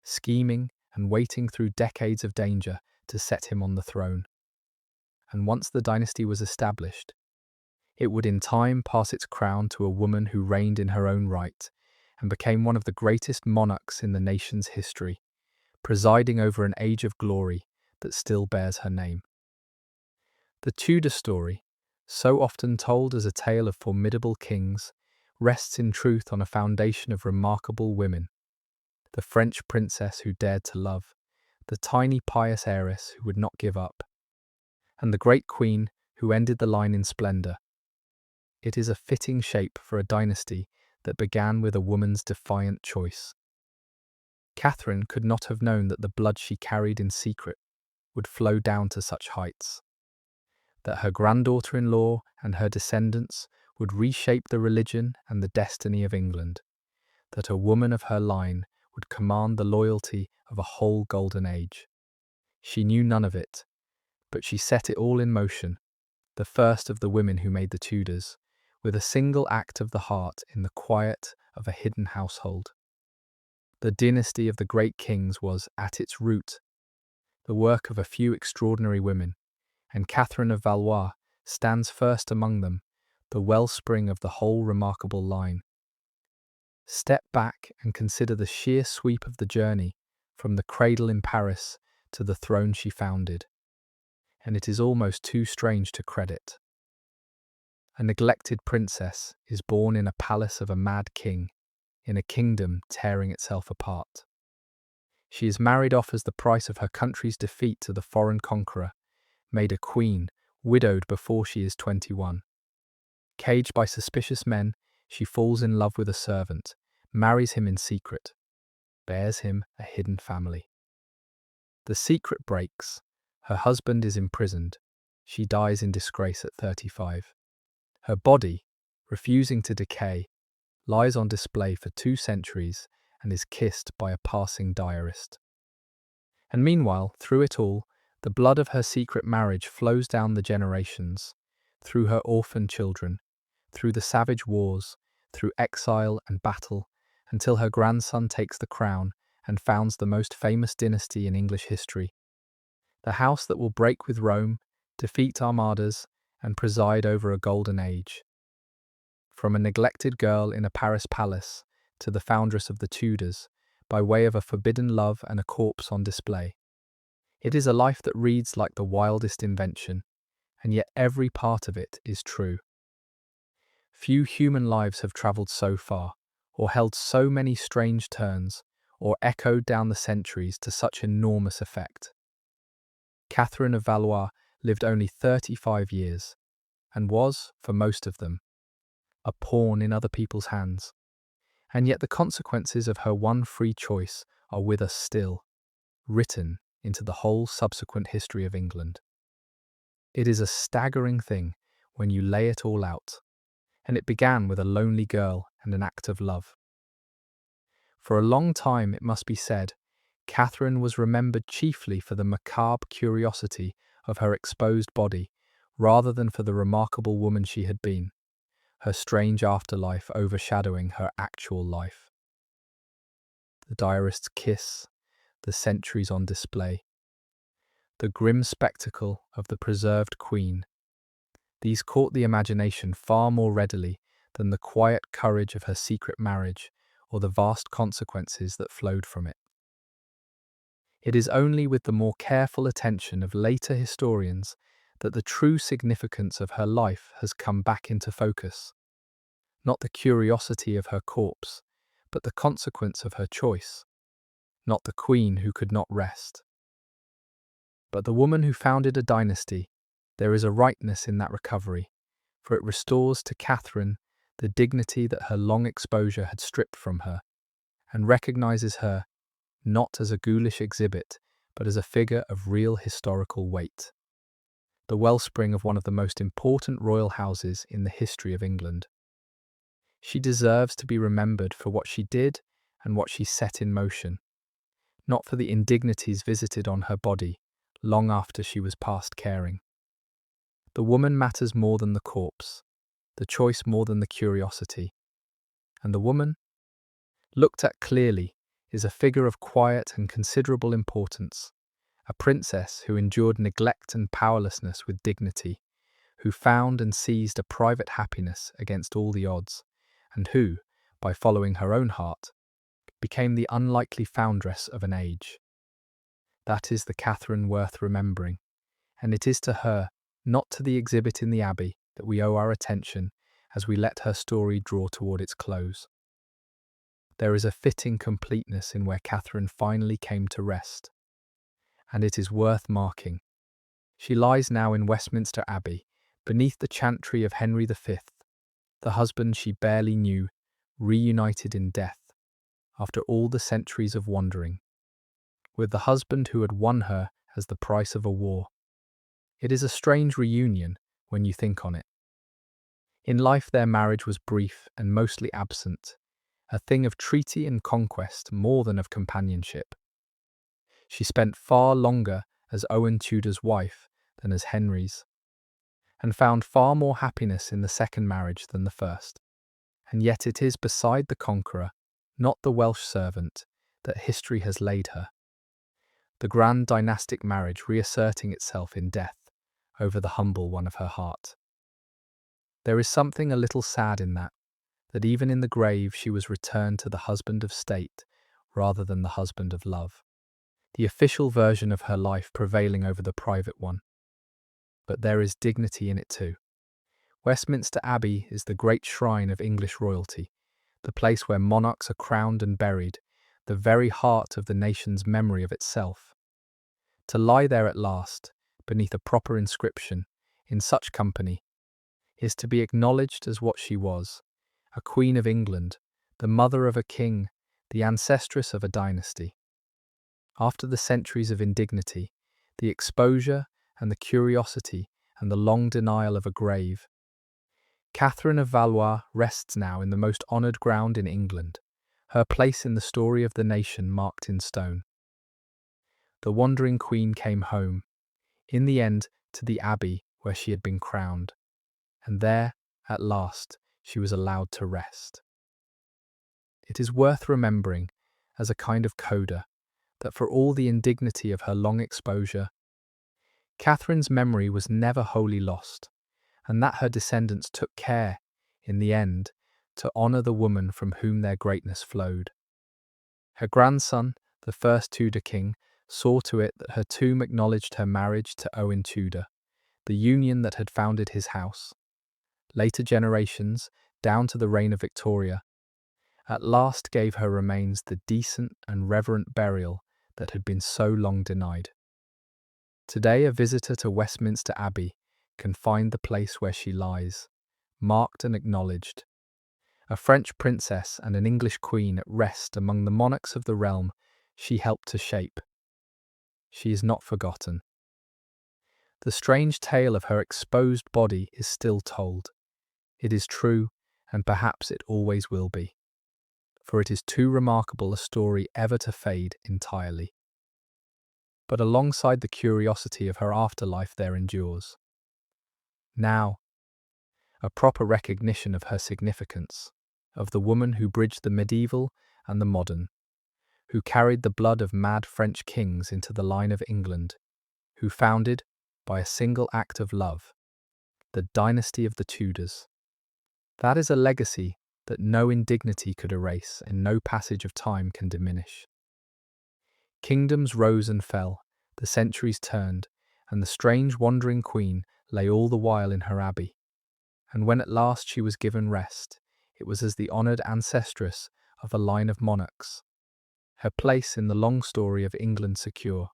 scheming and waiting through decades of danger to set him on the throne. And once the dynasty was established, it would in time pass its crown to a woman who reigned in her own right and became one of the greatest monarchs in the nation's history, presiding over an age of glory that still bears her name. The Tudor story, so often told as a tale of formidable kings, rests in truth on a foundation of remarkable women. The French princess who dared to love, the tiny pious heiress who would not give up, and the great queen who ended the line in splendour. It is a fitting shape for a dynasty that began with a woman's defiant choice. Catherine could not have known that the blood she carried in secret would flow down to such heights, that her granddaughter-in-law and her descendants would reshape the religion and the destiny of England, that a woman of her line would command the loyalty of a whole golden age. She knew none of it, but she set it all in motion, the first of the women who made the Tudors, with a single act of the heart in the quiet of a hidden household. The dynasty of the great kings was, at its root, the work of a few extraordinary women, and Catherine of Valois stands first among them, the wellspring of the whole remarkable line. Step back and consider the sheer sweep of the journey from the cradle in Paris to the throne she founded, and it is almost too strange to credit. A neglected princess is born in a palace of a mad king, in a kingdom tearing itself apart. She is married off as the price of her country's defeat to the foreign conqueror, made a queen, widowed before she is 21. Caged by suspicious men, she falls in love with a servant, marries him in secret, bears him a hidden family. The secret breaks, her husband is imprisoned, she dies in disgrace at 35. Her body, refusing to decay, lies on display for 2 centuries and is kissed by a passing diarist. And meanwhile, through it all, the blood of her secret marriage flows down the generations, through her orphan children, through the savage wars, through exile and battle, until her grandson takes the crown and founds the most famous dynasty in English history. The house that will break with Rome, defeat armadas, and preside over a golden age. From a neglected girl in a Paris palace to the foundress of the Tudors, by way of a forbidden love and a corpse on display. It is a life that reads like the wildest invention, and yet every part of it is true. Few human lives have travelled so far, or held so many strange turns, or echoed down the centuries to such enormous effect. Catherine of Valois lived only 35 years and was, for most of them, a pawn in other people's hands. And yet the consequences of her one free choice are with us still, written into the whole subsequent history of England. It is a staggering thing when you lay it all out, and it began with a lonely girl and an act of love. For a long time, it must be said, Catherine was remembered chiefly for the macabre curiosity of her exposed body, rather than for the remarkable woman she had been, her strange afterlife overshadowing her actual life. The diarist's kiss, the centuries on display, the grim spectacle of the preserved queen, these caught the imagination far more readily than the quiet courage of her secret marriage or the vast consequences that flowed from it. It is only with the more careful attention of later historians that the true significance of her life has come back into focus. Not the curiosity of her corpse, but the consequence of her choice. Not the queen who could not rest, but the woman who founded a dynasty. There is a rightness in that recovery, for it restores to Catherine the dignity that her long exposure had stripped from her, and recognizes her not as a ghoulish exhibit, but as a figure of real historical weight, the wellspring of one of the most important royal houses in the history of England. She deserves to be remembered for what she did and what she set in motion, not for the indignities visited on her body long after she was past caring. The woman matters more than the corpse, the choice more than the curiosity. And the woman, looked at clearly, is a figure of quiet and considerable importance, a princess who endured neglect and powerlessness with dignity, who found and seized a private happiness against all the odds, and who, by following her own heart, became the unlikely foundress of an age. That is the Catherine worth remembering, and it is to her, not to the exhibit in the Abbey, that we owe our attention as we let her story draw toward its close. There is a fitting completeness in where Catherine finally came to rest, and it is worth marking. She lies now in Westminster Abbey, beneath the chantry of Henry V, the husband she barely knew, reunited in death, after all the centuries of wandering, with the husband who had won her as the price of a war. It is a strange reunion when you think on it. In life their marriage was brief and mostly absent, a thing of treaty and conquest more than of companionship. She spent far longer as Owen Tudor's wife than as Henry's, and found far more happiness in the second marriage than the first. And yet it is beside the conqueror, not the Welsh servant, that history has laid her. The grand dynastic marriage reasserting itself in death over the humble one of her heart. There is something a little sad in that even in the grave she was returned to the husband of state rather than the husband of love, the official version of her life prevailing over the private one. But there is dignity in it too. Westminster Abbey is the great shrine of English royalty, the place where monarchs are crowned and buried, the very heart of the nation's memory of itself. To lie there at last, beneath a proper inscription, in such company, is to be acknowledged as what she was, a Queen of England, the mother of a king, the ancestress of a dynasty. After the centuries of indignity, the exposure and the curiosity and the long denial of a grave, Catherine of Valois rests now in the most honoured ground in England, her place in the story of the nation marked in stone. The wandering queen came home, in the end to the abbey where she had been crowned, and there, at last, she was allowed to rest. It is worth remembering, as a kind of coda, that for all the indignity of her long exposure, Catherine's memory was never wholly lost, and that her descendants took care, in the end, to honour the woman from whom their greatness flowed. Her grandson, the first Tudor king, saw to it that her tomb acknowledged her marriage to Owen Tudor, the union that had founded his house. Later generations, down to the reign of Victoria, at last gave her remains the decent and reverent burial that had been so long denied. Today, a visitor to Westminster Abbey can find the place where she lies, marked and acknowledged. A French princess and an English queen at rest among the monarchs of the realm she helped to shape. She is not forgotten. The strange tale of her exposed body is still told. It is true, and perhaps it always will be, for it is too remarkable a story ever to fade entirely. But alongside the curiosity of her afterlife there endures, now, a proper recognition of her significance, of the woman who bridged the medieval and the modern, who carried the blood of mad French kings into the line of England, who founded, by a single act of love, the dynasty of the Tudors. That is a legacy that no indignity could erase and no passage of time can diminish. Kingdoms rose and fell, the centuries turned, and the strange wandering queen lay all the while in her abbey. And when at last she was given rest, it was as the honoured ancestress of a line of monarchs, her place in the long story of England secure.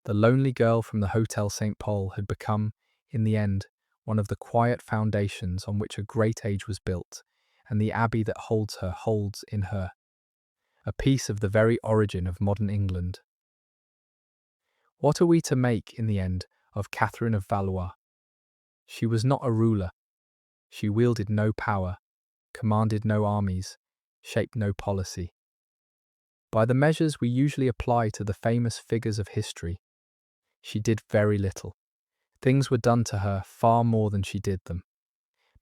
The lonely girl from the Hotel St. Paul had become, in the end, one of the quiet foundations on which a great age was built, and the abbey that holds her holds in her a piece of the very origin of modern England. What are we to make, in the end, of Catherine of Valois? She was not a ruler. She wielded no power, commanded no armies, shaped no policy. By the measures we usually apply to the famous figures of history, she did very little. Things were done to her far more than she did them.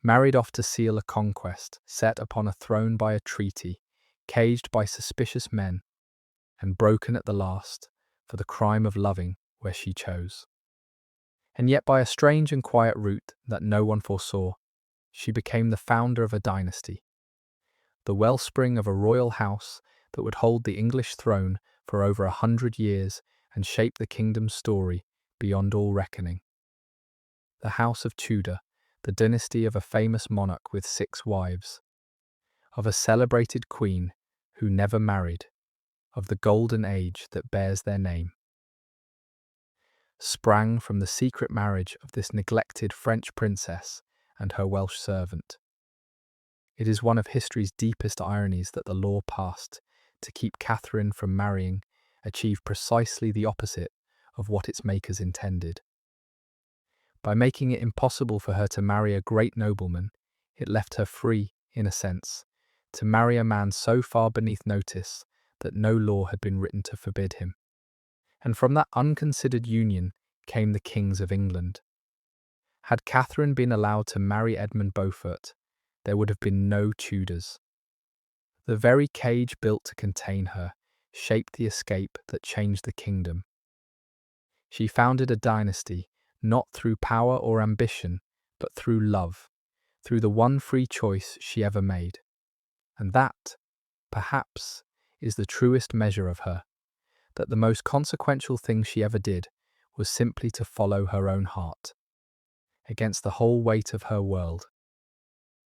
Married off to seal a conquest, set upon a throne by a treaty, caged by suspicious men, and broken at the last for the crime of loving where she chose. And yet by a strange and quiet route that no one foresaw, she became the founder of a dynasty, the wellspring of a royal house that would hold the English throne for over 100 years and shape the kingdom's story beyond all reckoning. The House of Tudor, the dynasty of a famous monarch with 6 wives, of a celebrated queen who never married, of the golden age that bears their name, sprang from the secret marriage of this neglected French princess and her Welsh servant. It is one of history's deepest ironies that the law passed to keep Catherine from marrying achieved precisely the opposite of what its makers intended. By making it impossible for her to marry a great nobleman, it left her free, in a sense, to marry a man so far beneath notice that no law had been written to forbid him. And from that unconsidered union came the kings of England. Had Catherine been allowed to marry Edmund Beaufort, there would have been no Tudors. The very cage built to contain her shaped the escape that changed the kingdom. She founded a dynasty, not through power or ambition, but through love, through the one free choice she ever made. And that, perhaps, is the truest measure of her, that the most consequential thing she ever did was simply to follow her own heart, against the whole weight of her world.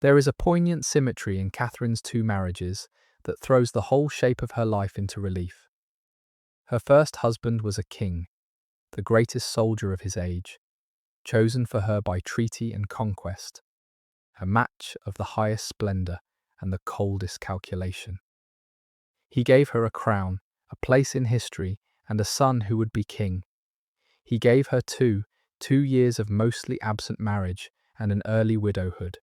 There is a poignant symmetry in Catherine's 2 marriages that throws the whole shape of her life into relief. Her first husband was a king, the greatest soldier of his age, chosen for her by treaty and conquest, a match of the highest splendour and the coldest calculation. He gave her a crown, a place in history, and a son who would be king. He gave her, too, 2 years of mostly absent marriage and an early widowhood.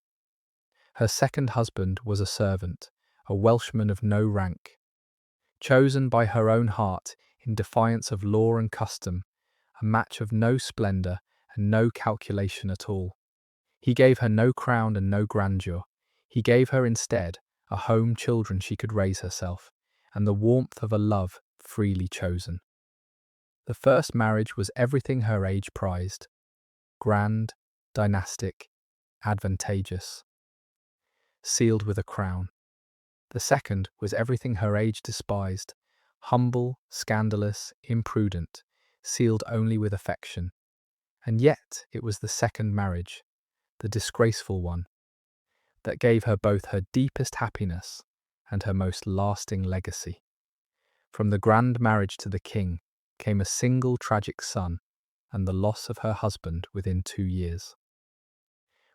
Her second husband was a servant, a Welshman of no rank, chosen by her own heart in defiance of law and custom, a match of no splendour and no calculation at all. He gave her no crown and no grandeur. He gave her instead a home, children she could raise herself, and the warmth of a love freely chosen. The first marriage was everything her age prized: grand, dynastic, advantageous, sealed with a crown. The second was everything her age despised: humble, scandalous, imprudent, sealed only with affection. And yet it was the second marriage, the disgraceful one, that gave her both her deepest happiness and her most lasting legacy. From the grand marriage to the king came a single tragic son, and the loss of her husband within 2 years.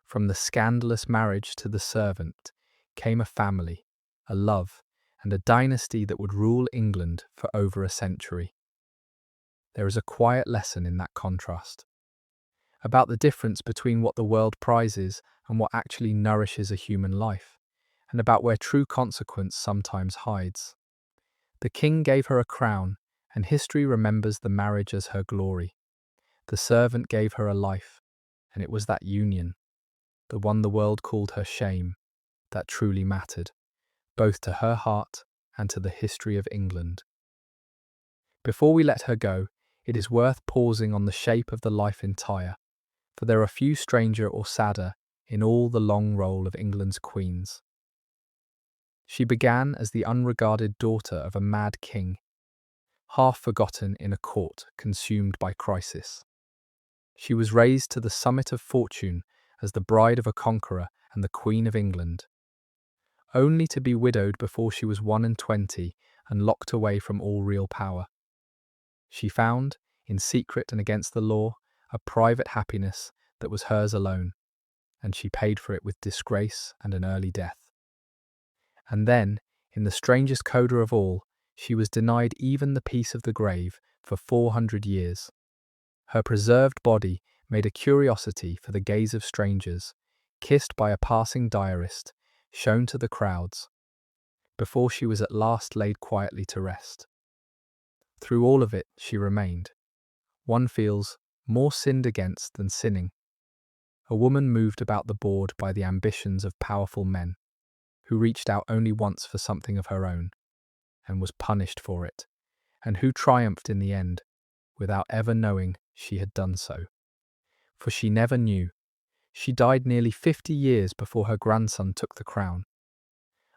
From the scandalous marriage to the servant came a family, a love, and a dynasty that would rule England for over a century. There is a quiet lesson in that contrast, about the difference between what the world prizes and what actually nourishes a human life, and about where true consequence sometimes hides. The king gave her a crown, and history remembers the marriage as her glory. The servant gave her a life, and it was that union, the one the world called her shame, that truly mattered, both to her heart and to the history of England. Before we let her go, it is worth pausing on the shape of the life entire, for there are few stranger or sadder in all the long roll of England's queens. She began as the unregarded daughter of a mad king, half forgotten in a court consumed by crisis. She was raised to the summit of fortune as the bride of a conqueror and the Queen of England, only to be widowed before she was 21 and locked away from all real power. She found, in secret and against the law, a private happiness that was hers alone, and she paid for it with disgrace and an early death. And then, in the strangest coda of all, she was denied even the peace of the grave for 400 years. Her preserved body made a curiosity for the gaze of strangers, kissed by a passing diarist, shown to the crowds, before she was at last laid quietly to rest. Through all of it, she remained. One feels more sinned against than sinning. A woman moved about the board by the ambitions of powerful men, who reached out only once for something of her own, and was punished for it, and who triumphed in the end, without ever knowing she had done so. For she never knew. She died nearly 50 years before her grandson took the crown,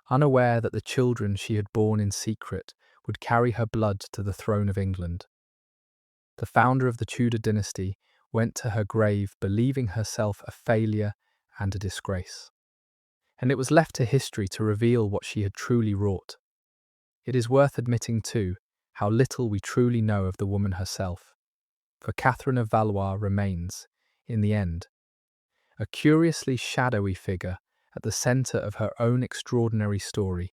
unaware that the children she had borne in secret would carry her blood to the throne of England. The founder of the Tudor Dynasty went to her grave believing herself a failure and a disgrace. And it was left to history to reveal what she had truly wrought. It is worth admitting, too, how little we truly know of the woman herself, for Catherine of Valois remains, in the end, a curiously shadowy figure at the centre of her own extraordinary story.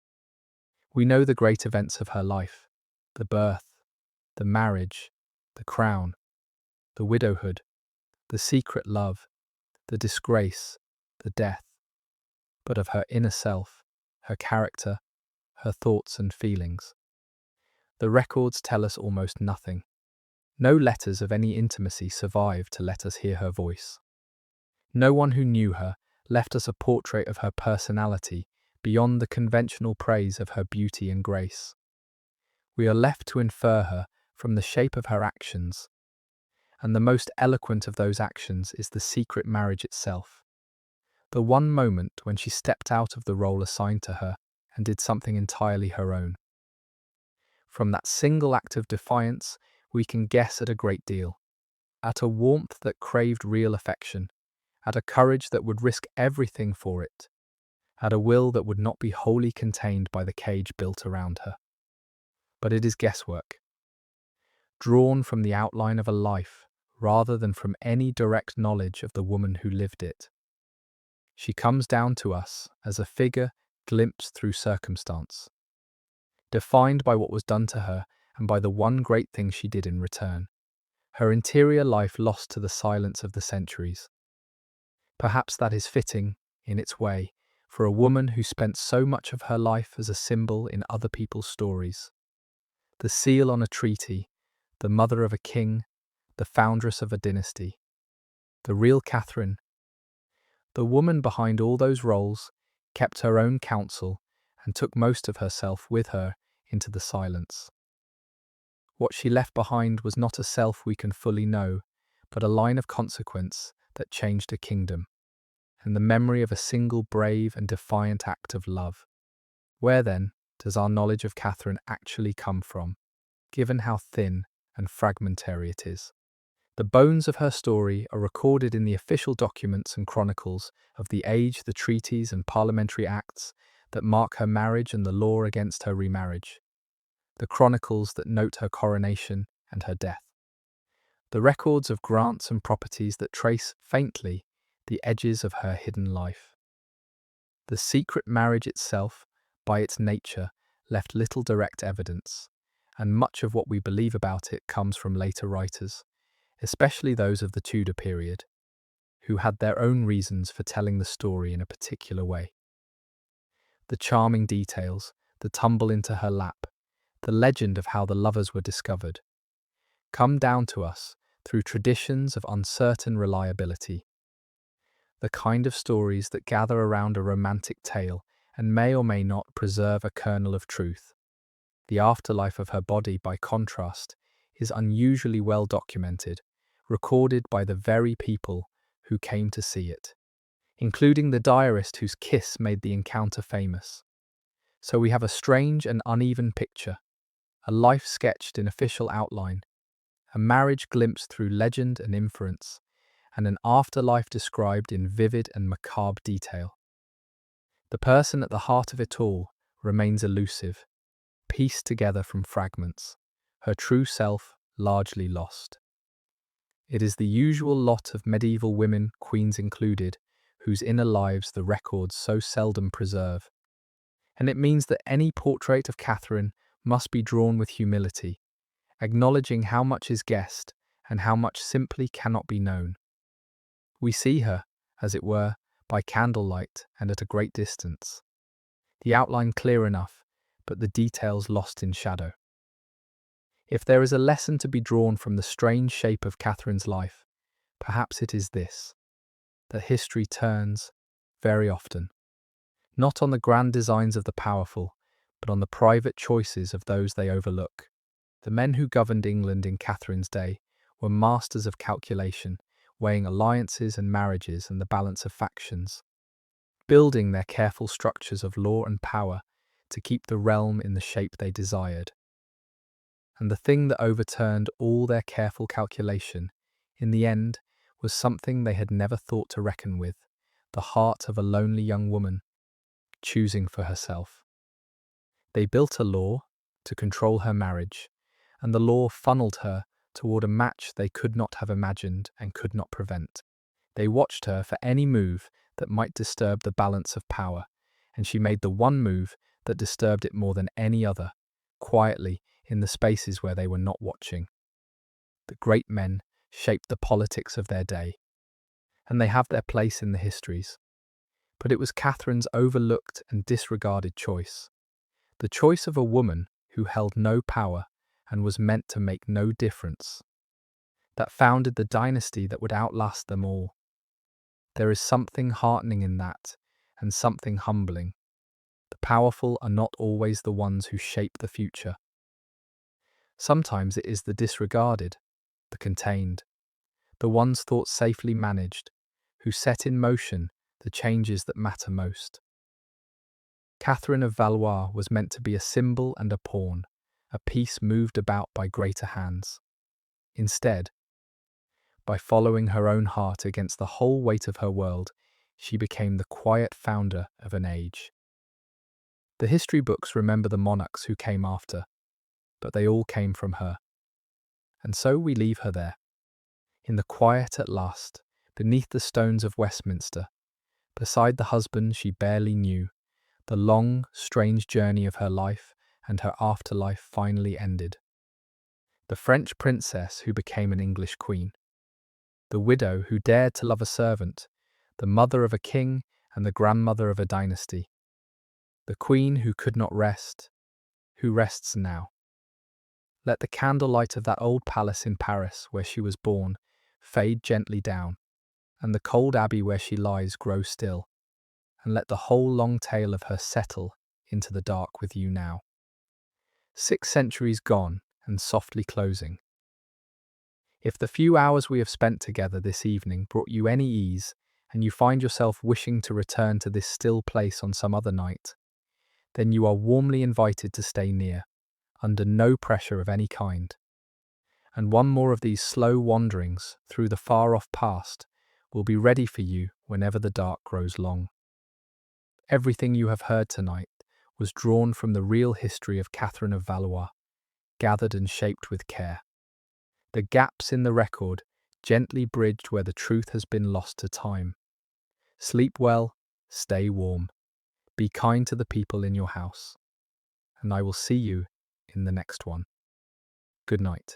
We know the great events of her life, the birth, the marriage, the crown, the widowhood, the secret love, the disgrace, the death, but of her inner self, her character, her thoughts and feelings. The records tell us almost nothing. No letters of any intimacy survive to let us hear her voice. No one who knew her left us a portrait of her personality beyond the conventional praise of her beauty and grace. We are left to infer her from the shape of her actions, and the most eloquent of those actions is the secret marriage itself. The one moment when she stepped out of the role assigned to her and did something entirely her own. From that single act of defiance, we can guess at a great deal, at a warmth that craved real affection, at a courage that would risk everything for it, at a will that would not be wholly contained by the cage built around her. But it is guesswork, drawn from the outline of a life rather than from any direct knowledge of the woman who lived it. She comes down to us as a figure glimpsed through circumstance, defined by what was done to her and by the one great thing she did in return, her interior life lost to the silence of the centuries. Perhaps that is fitting, in its way, for a woman who spent so much of her life as a symbol in other people's stories. The seal on a treaty, the mother of a king, the foundress of a dynasty. The real Catherine, the woman behind all those roles, kept her own counsel and took most of herself with her into the silence. What she left behind was not a self we can fully know, but a line of consequence that changed a kingdom, and the memory of a single brave and defiant act of love. Where, then, does our knowledge of Catherine actually come from, given how thin and fragmentary it is? The bones of her story are recorded in the official documents and chronicles of the age, the treaties and parliamentary acts that mark her marriage and the law against her remarriage, the chronicles that note her coronation and her death. the records of grants and properties that trace faintly the edges of her hidden life. The secret marriage itself, by its nature, left little direct evidence, and much of what we believe about it comes from later writers, especially those of the Tudor period, who had their own reasons for telling the story in a particular way. The charming details, the tumble into her lap, the legend of how the lovers were discovered, come down to us through traditions of uncertain reliability. The kind of stories that gather around a romantic tale and may or may not preserve a kernel of truth. The afterlife of her body, by contrast, is unusually well documented, recorded by the very people who came to see it, including the diarist whose kiss made the encounter famous. So we have a strange and uneven picture, a life sketched in official outline, a marriage glimpsed through legend and inference, and an afterlife described in vivid and macabre detail. The person at the heart of it all remains elusive, pieced together from fragments, her true self largely lost. It is the usual lot of medieval women, queens included, whose inner lives the records so seldom preserve. And it means that any portrait of Catherine must be drawn with humility, acknowledging how much is guessed and how much simply cannot be known. We see her, as it were, by candlelight and at a great distance. The outline clear enough, but the details lost in shadow. If there is a lesson to be drawn from the strange shape of Catherine's life, perhaps it is this: that history turns, very often, not on the grand designs of the powerful, but on the private choices of those they overlook. The men who governed England in Catherine's day were masters of calculation, weighing alliances and marriages and the balance of factions, building their careful structures of law and power to keep the realm in the shape they desired. And the thing that overturned all their careful calculation, in the end, was something they had never thought to reckon with: the heart of a lonely young woman, choosing for herself. They built a law to control her marriage, and the law funneled her toward a match they could not have imagined and could not prevent. They watched her for any move that might disturb the balance of power, and she made the one move that disturbed it more than any other, quietly in the spaces where they were not watching. The great men shaped the politics of their day, and they have their place in the histories. But it was Catherine's overlooked and disregarded choice, the choice of a woman who held no power and was meant to make no difference, that founded the dynasty that would outlast them all. There is something heartening in that, and something humbling. The powerful are not always the ones who shape the future. Sometimes it is the disregarded, the contained, the ones thought safely managed, who set in motion the changes that matter most. Catherine of Valois was meant to be a symbol and a pawn, a piece moved about by greater hands. Instead, by following her own heart against the whole weight of her world, she became the quiet founder of an age. The history books remember the monarchs who came after, but they all came from her. And so we leave her there, in the quiet at last, beneath the stones of Westminster, beside the husband she barely knew. The long, strange journey of her life and her afterlife finally ended. The French princess who became an English queen, the widow who dared to love a servant, the mother of a king and the grandmother of a dynasty, the queen who could not rest, who rests now. Let the candlelight of that old palace in Paris where she was born fade gently down, and the cold abbey where she lies grow still, and let the whole long tale of her settle into the dark with you now. 6 centuries gone and softly closing. If the few hours we have spent together this evening brought you any ease, and you find yourself wishing to return to this still place on some other night, then you are warmly invited to stay near, under no pressure of any kind. And one more of these slow wanderings through the far-off past will be ready for you whenever the dark grows long. Everything you have heard tonight was drawn from the real history of Catherine of Valois, gathered and shaped with care. the gaps in the record gently bridged where the truth has been lost to time. Sleep well, stay warm, be kind to the people in your house, and I will see you in the next one. Good night.